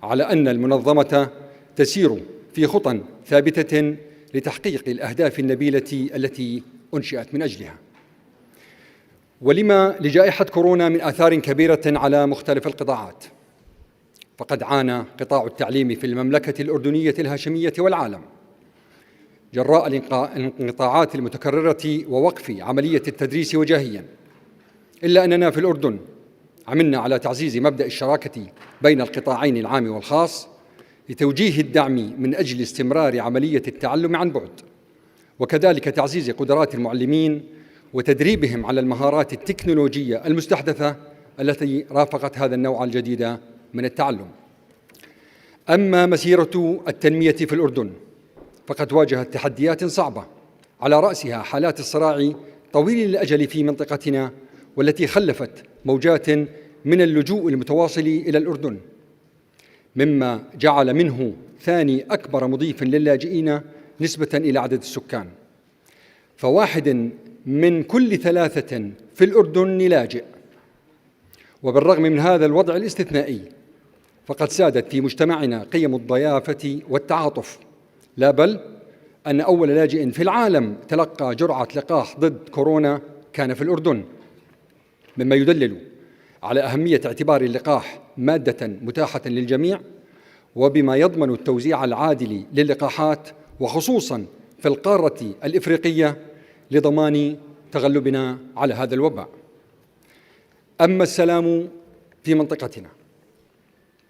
على أن المنظمة تسير في خطى ثابتة لتحقيق الأهداف النبيلة التي أنشئت من أجلها. ولما لجائحة كورونا من آثار كبيرة على مختلف القطاعات، فقد عانى قطاع التعليم في المملكة الأردنية الهاشمية والعالم جراء الانقطاعات المتكررة ووقف عملية التدريس وجاهياً، إلا أننا في الأردن عملنا على تعزيز مبدأ الشراكة بين القطاعين العام والخاص لتوجيه الدعم من أجل استمرار عملية التعلم عن بعد، وكذلك تعزيز قدرات المعلمين وتدريبهم على المهارات التكنولوجية المستحدثة التي رافقت هذا النوع الجديد من التعلم. أما مسيرة التنمية في الأردن فقد واجهت تحديات صعبة، على رأسها حالات الصراع طويل الأجل في منطقتنا والتي خلفت موجات من اللجوء المتواصل إلى الأردن، مما جعل منه ثاني أكبر مضيف للاجئين نسبة إلى عدد السكان. فواحد من كل 3 في الأردن لاجئ. وبالرغم من هذا الوضع الاستثنائي فقد سادت في مجتمعنا قيم الضيافة والتعاطف، لا بل أن أول لاجئ في العالم تلقى جرعة لقاح ضد كورونا كان في الأردن، مما يدلل على أهمية اعتبار اللقاح مادة متاحة للجميع، وبما يضمن التوزيع العادل للقاحات وخصوصاً في القارة الإفريقية لضمان تغلبنا على هذا الوباء. أما السلام في منطقتنا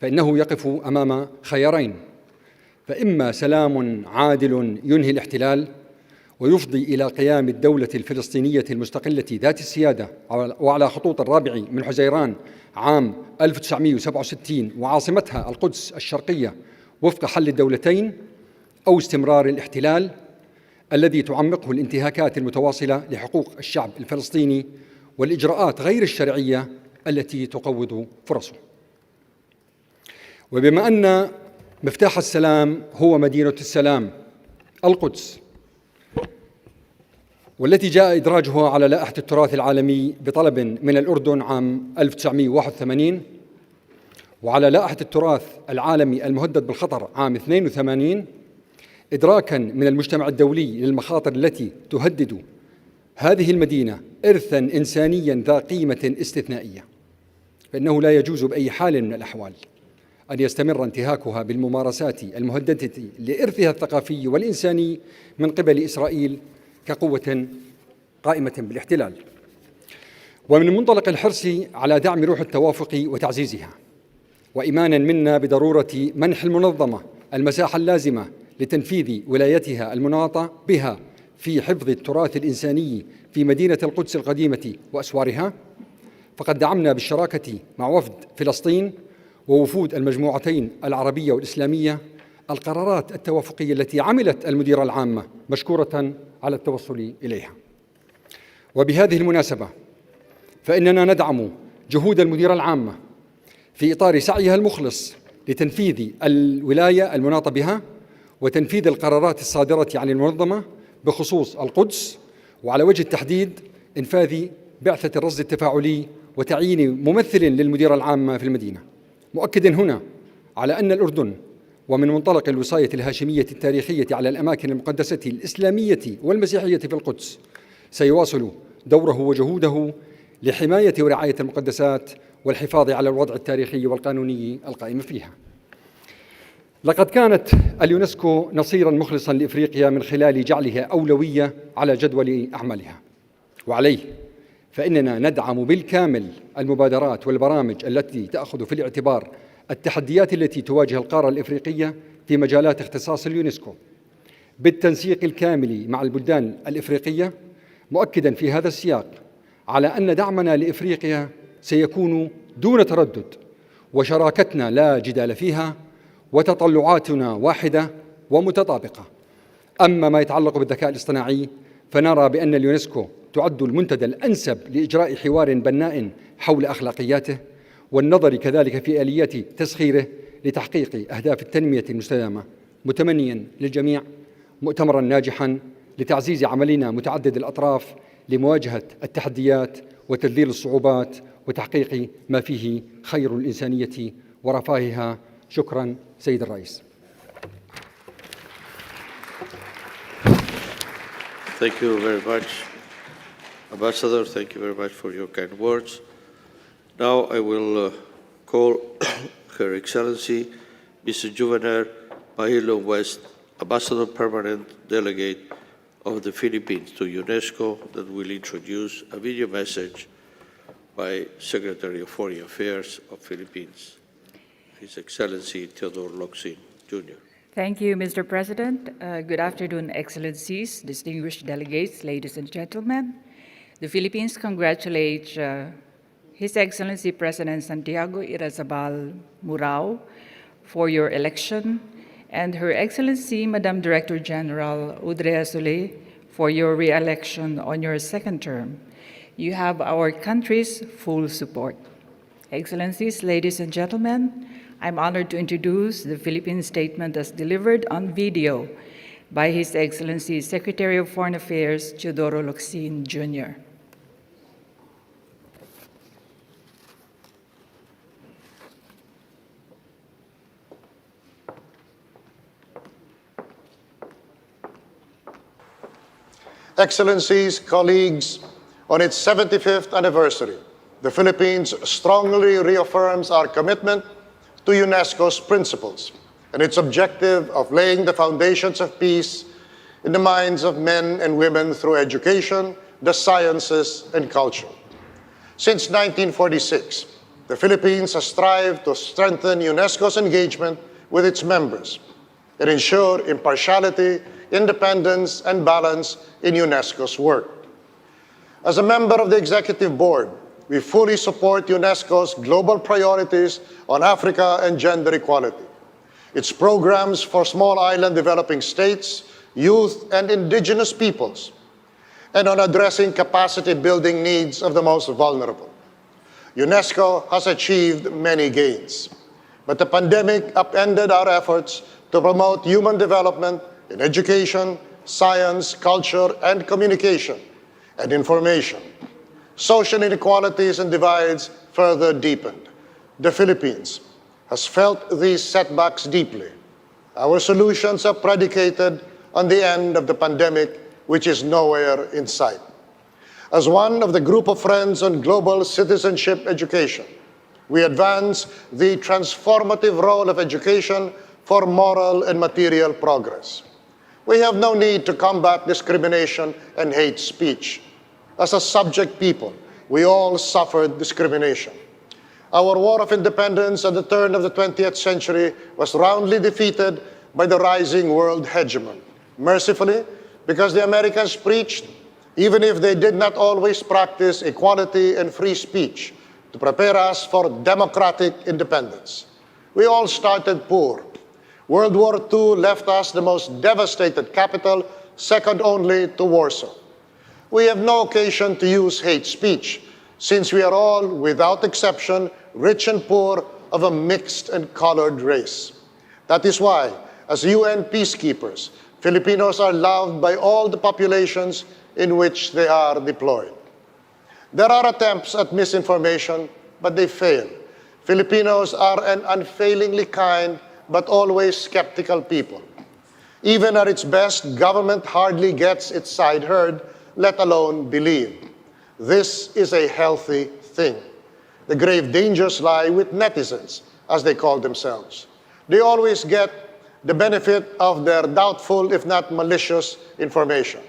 فإنه يقف أمام خيارين، فإما سلام عادل ينهي الاحتلال ويفضي إلى قيام الدولة الفلسطينية المستقلة ذات السيادة وعلى خطوط 4 من حزيران عام 1967 وعاصمتها القدس الشرقية وفق حل الدولتين، أو استمرار الاحتلال الذي تعمقه الانتهاكات المتواصلة لحقوق الشعب الفلسطيني والإجراءات غير الشرعية التي تقوض فرصه. وبما أن مفتاح السلام هو مدينة السلام القدس، والتي جاء إدراجها على لائحة التراث العالمي بطلب من الأردن عام 1981 وعلى لائحة التراث العالمي المهدد بالخطر عام 82 إدراكاً من المجتمع الدولي للمخاطر التي تهدد هذه المدينة إرثاً إنسانياً ذا قيمة استثنائية، فإنه لا يجوز بأي حال من الأحوال أن يستمر انتهاكها بالممارسات المهددة لإرثها الثقافي والإنساني من قبل إسرائيل كقوة قائمة بالاحتلال. ومن منطلق الحرص على دعم روح التوافق وتعزيزها، وإيماناً منا بضرورة منح المنظمة المساحة اللازمة لتنفيذ ولايتها المناطة بها في حفظ التراث الإنساني في مدينة القدس القديمة وأسوارها، فقد دعمنا بالشراكة مع وفد فلسطين ووفود المجموعتين العربية والإسلامية القرارات التوافقية التي عملت المديرة العامة مشكورة على التوصل إليها. وبهذه المناسبة فإننا ندعم جهود المديرة العامة في إطار سعيها المخلص لتنفيذ الولاية المناطة بها وتنفيذ القرارات الصادرة عن المنظمة بخصوص القدس، وعلى وجه التحديد إنفاذ بعثة الرصد التفاعلي وتعيين ممثل للمديرة العامة في المدينة، مؤكداً هنا على أن الأردن ومن منطلق الوصاية الهاشمية التاريخية على الأماكن المقدسة الإسلامية والمسيحية في القدس سيواصل دوره وجهوده لحماية ورعاية المقدسات والحفاظ على الوضع التاريخي والقانوني القائم فيها. لقد كانت اليونسكو نصيراً مخلصاً لإفريقيا من خلال جعلها أولوية على جدول أعمالها، وعليه فإننا ندعم بالكامل المبادرات والبرامج التي تأخذ في الاعتبار التحديات التي تواجه القارة الإفريقية في مجالات اختصاص اليونسكو بالتنسيق الكامل مع البلدان الإفريقية، مؤكداً في هذا السياق على أن دعمنا لإفريقيا سيكون دون تردد، وشراكتنا لا جدال فيها، وتطلعاتنا واحدة ومتطابقة. أما ما يتعلق بالذكاء الاصطناعي فنرى بأن اليونسكو تعد المنتدى الأنسب لإجراء حوار بناء حول أخلاقياته، والنظر كذلك في آليات تسخيره لتحقيق أهداف التنمية المستدامة، متمنياً للجميع مؤتمراً ناجحاً لتعزيز عملنا متعدد الأطراف لمواجهة التحديات وتذليل الصعوبات وتحقيق ما فيه خير الإنسانية ورفاهها. شكراً سيد الرئيس. Thank you very much, Ambassador. Thank you very much for your kind words. Now I will call Her Excellency Mr. Juvener Mahilo West, Ambassador Permanent Delegate of the Philippines to UNESCO, that will introduce a video message by Secretary of Foreign Affairs of Philippines, His Excellency Theodore Locsin, Jr. Thank you, Mr. President. Good afternoon, Excellencies, distinguished delegates, ladies and gentlemen. The Philippines congratulates His Excellency President Santiago Irazabal Murao for your election, and Her Excellency Madam Director General Audrey Azoulay for your re-election on your second term. You have our country's full support. Excellencies, ladies and gentlemen, I'm honored to introduce the Philippine statement as delivered on video by His Excellency Secretary of Foreign Affairs Teodoro Locsin, Jr. Excellencies, colleagues, on its 75th anniversary, the Philippines strongly reaffirms our commitment to UNESCO's principles and its objective of laying the foundations of peace in the minds of men and women through education, the sciences, and culture. Since 1946, the Philippines has strived to strengthen UNESCO's engagement with its members and ensure impartiality, independence, and balance in UNESCO's work. As a member of the Executive Board, we fully support UNESCO's global priorities on Africa and gender equality, its programs for small island developing states, youth, and indigenous peoples, and on addressing capacity building needs of the most vulnerable. UNESCO has achieved many gains, but the pandemic upended our efforts to promote human development in education, science, culture, and communication, and information. Social inequalities and divides further deepened. The Philippines has felt these setbacks deeply. Our solutions are predicated on the end of the pandemic, which is nowhere in sight. As one of the group of friends on global citizenship education, we advance the transformative role of education for moral and material progress. We have no need to combat discrimination and hate speech. As a subject people, we all suffered discrimination. Our war of independence at the turn of the 20th century was roundly defeated by the rising world hegemon. Mercifully, because the Americans preached, even if they did not always practice equality and free speech, to prepare us for democratic independence. We all started poor. World War II left us the most devastated capital, second only to Warsaw. We have no occasion to use hate speech, since we are all, without exception, rich and poor, of a mixed and colored race. That is why, as UN peacekeepers, Filipinos are loved by all the populations in which they are deployed. There are attempts at misinformation, but they fail. Filipinos are an unfailingly kind but always skeptical people. Even at its best, government hardly gets its side heard, let alone believed. This is a healthy thing. The grave dangers lie with netizens, as they call themselves. They always get the benefit of their doubtful, if not malicious, information.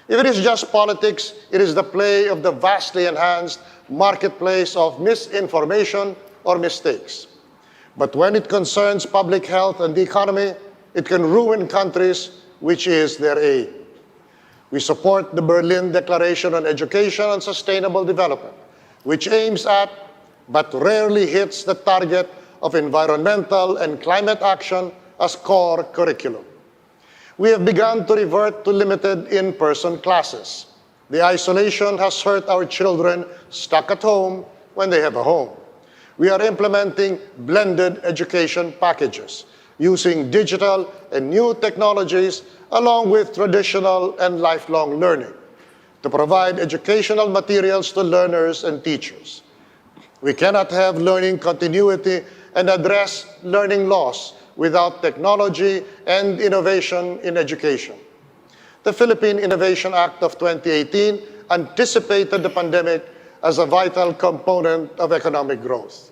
If it is just politics, it is the play of the vastly enhanced marketplace of misinformation or mistakes. But when it concerns public health and the economy, it can ruin countries, which is their aim. We support the Berlin Declaration on Education and Sustainable Development, which aims at, but rarely hits the target of environmental and climate action as core curriculum. We have begun to revert to limited in-person classes. The isolation has hurt our children stuck at home when they have a home. We are implementing blended education packages using digital and new technologies along with traditional and lifelong learning to provide educational materials to learners and teachers. We cannot have learning continuity and address learning loss without technology and innovation in education. The Philippine Innovation Act of 2018 anticipated the pandemic as a vital component of economic growth.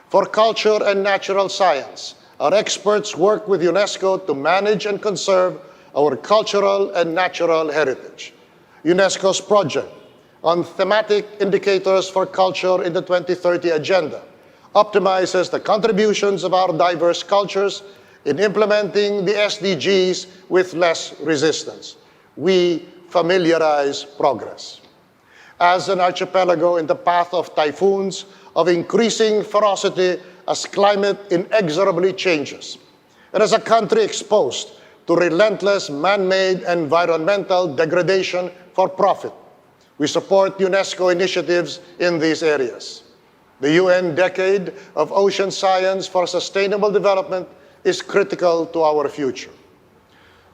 For culture and natural science, our experts work with UNESCO to manage and conserve our cultural and natural heritage. UNESCO's project on thematic indicators for culture in the 2030 Agenda optimizes the contributions of our diverse cultures in implementing the SDGs with less resistance. We familiarize progress. As an archipelago in the path of typhoons, of increasing ferocity as climate inexorably changes, and as a country exposed to relentless man-made environmental degradation for profit, we support UNESCO initiatives in these areas. The UN Decade of Ocean Science for Sustainable Development is critical to our future.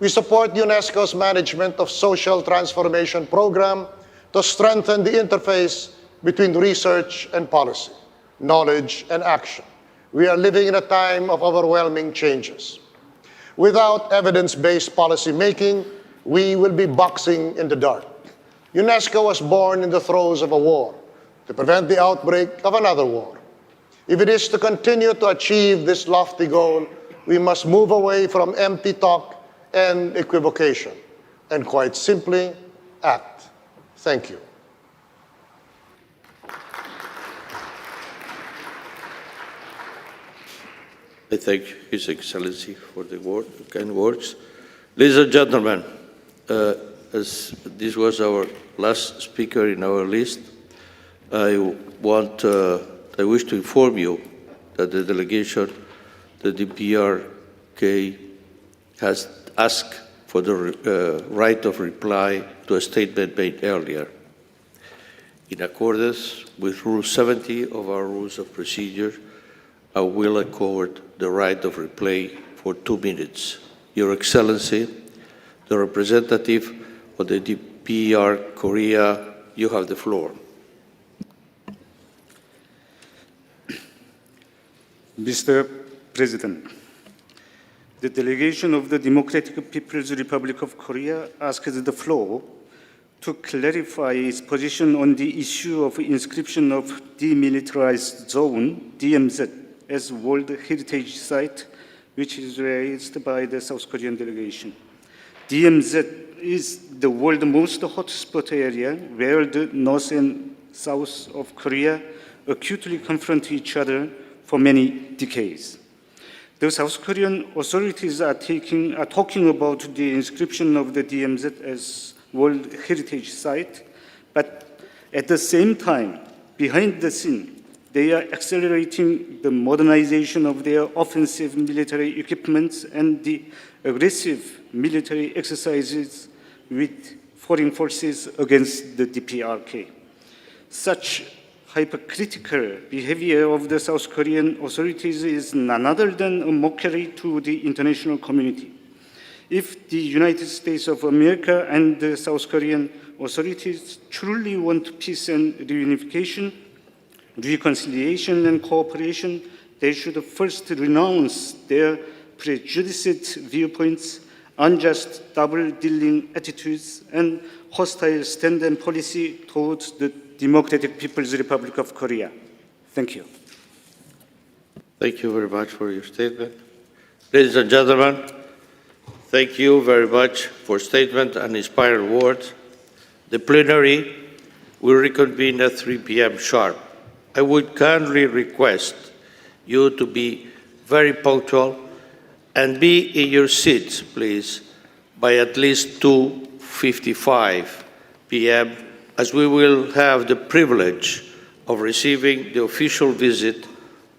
We support UNESCO's management of social transformation program to strengthen the interface between research and policy, knowledge and action. We are living in a time of overwhelming changes. Without evidence-based policy making, we will be boxing in the dark. UNESCO was born in the throes of a war to prevent the outbreak of another war. If it is to continue to achieve this lofty goal, we must move away from empty talk and equivocation, and quite simply, act. Thank you. I thank His Excellency for the kind words. Ladies and gentlemen, as this was our last speaker in our list, I wish to inform you that the delegation, the DPRK, has asked for the right of reply to a statement made earlier. In accordance with Rule 70 of our Rules of Procedure, I will accord the right of reply for 2 minutes. Your Excellency, the representative of the DPR Korea, you have the floor. Mr. President, the delegation of the Democratic People's Republic of Korea asked the floor to clarify its position on the issue of inscription of Demilitarized Zone, DMZ, as World Heritage Site, which is raised by the South Korean delegation. DMZ is the world's most hotspot area where the north and south of Korea acutely confront each other for many decades. The South Korean authorities are talking about the inscription of the DMZ as World Heritage Site, but at the same time, behind the scene, they are accelerating the modernization of their offensive military equipment and the aggressive military exercises with foreign forces against the DPRK. Such hypocritical behavior of the South Korean authorities is none other than a mockery to the international community. If the United States of America and the South Korean authorities truly want peace and reunification, reconciliation and cooperation, they should first renounce their prejudiced viewpoints, unjust double-dealing attitudes, and hostile stand and policy towards the Democratic People's Republic of Korea. Thank you. Thank you very much for your statement. Ladies and gentlemen, thank you very much for statement and inspired words. The plenary will reconvene at 3 p.m. sharp. I would kindly request you to be very punctual and be in your seats, please, by at least 2:55 p.m., as we will have the privilege of receiving the official visit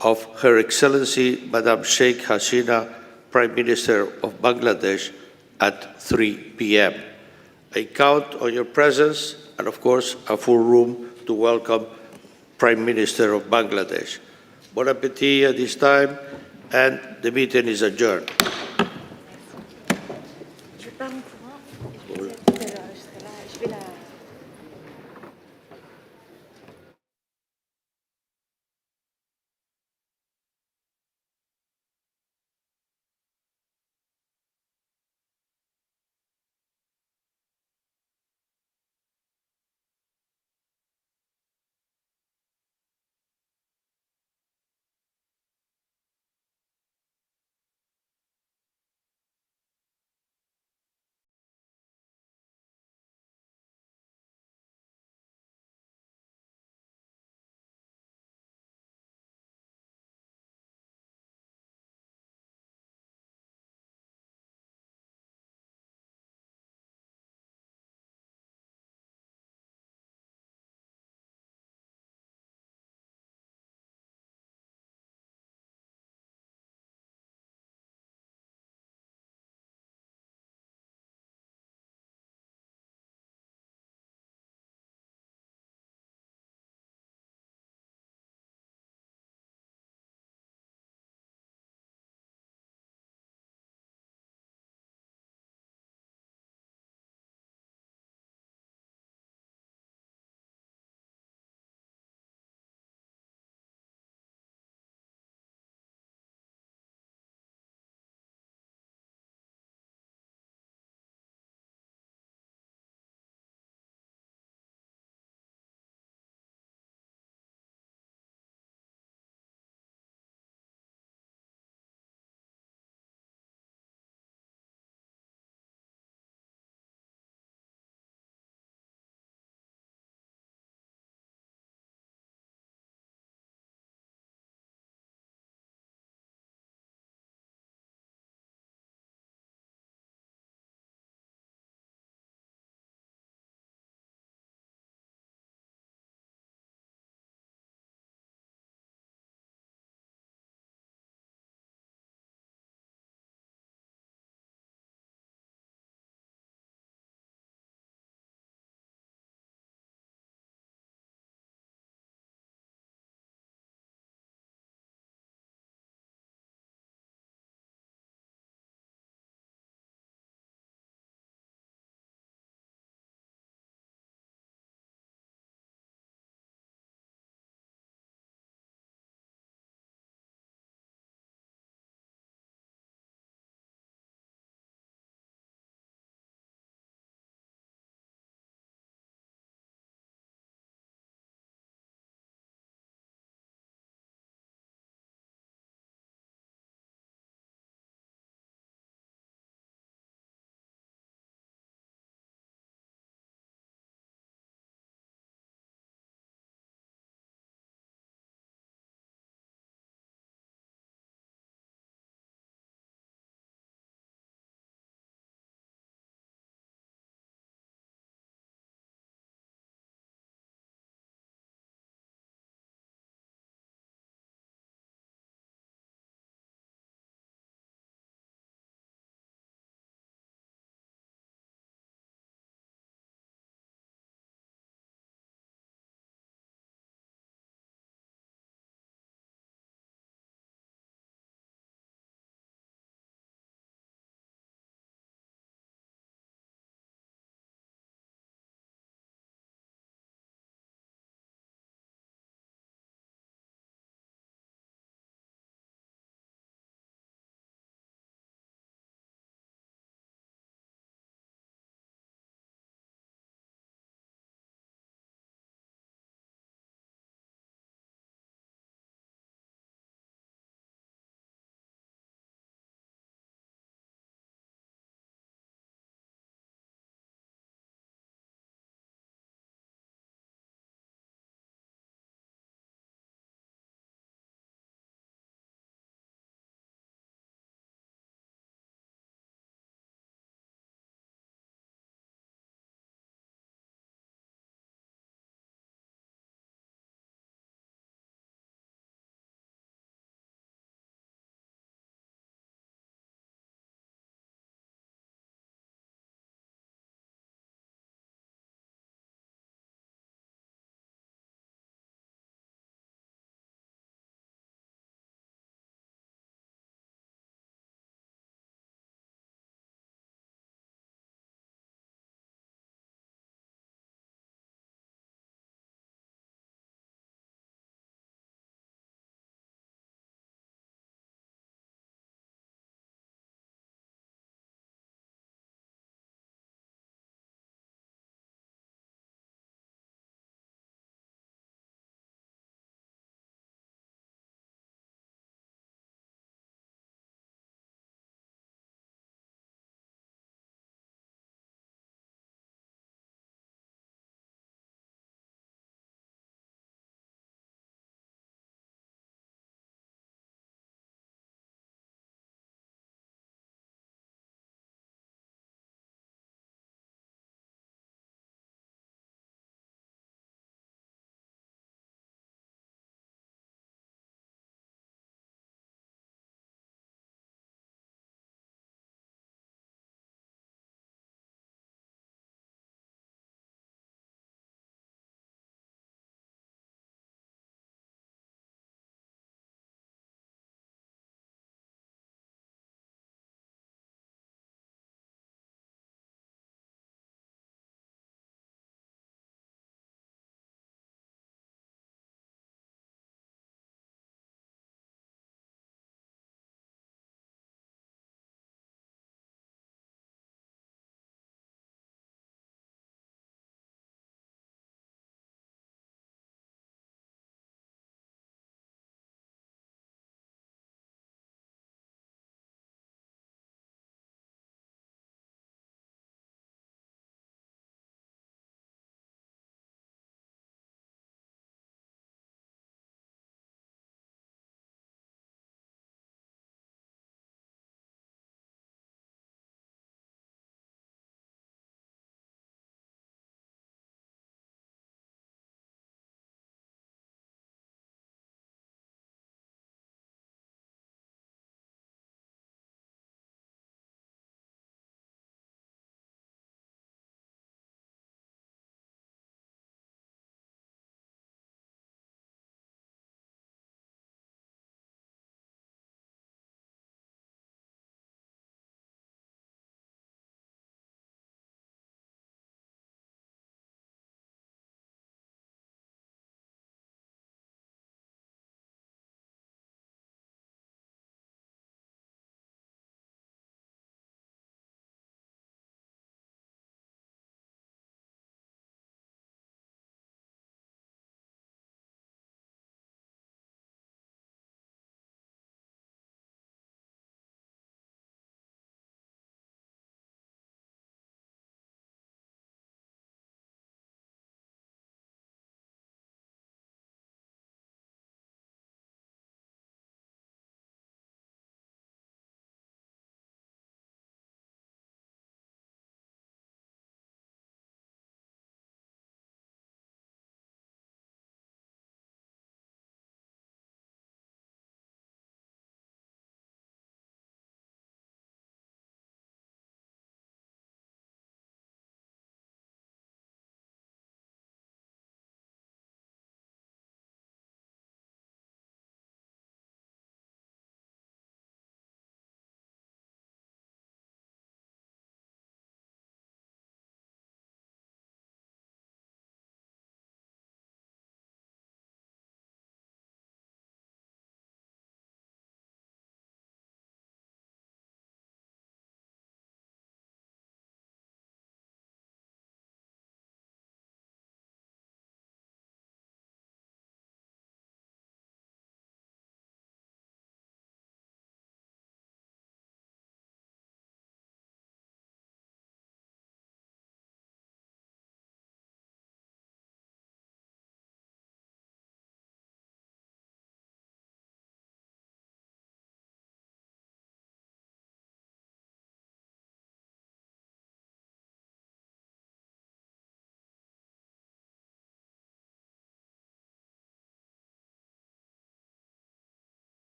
of Her Excellency Madam Sheikh Hasina, Prime Minister of Bangladesh, at 3 p.m. I count on your presence and, of course, a full room to welcome Prime Minister of Bangladesh. Bon appetit at this time, and the meeting is adjourned.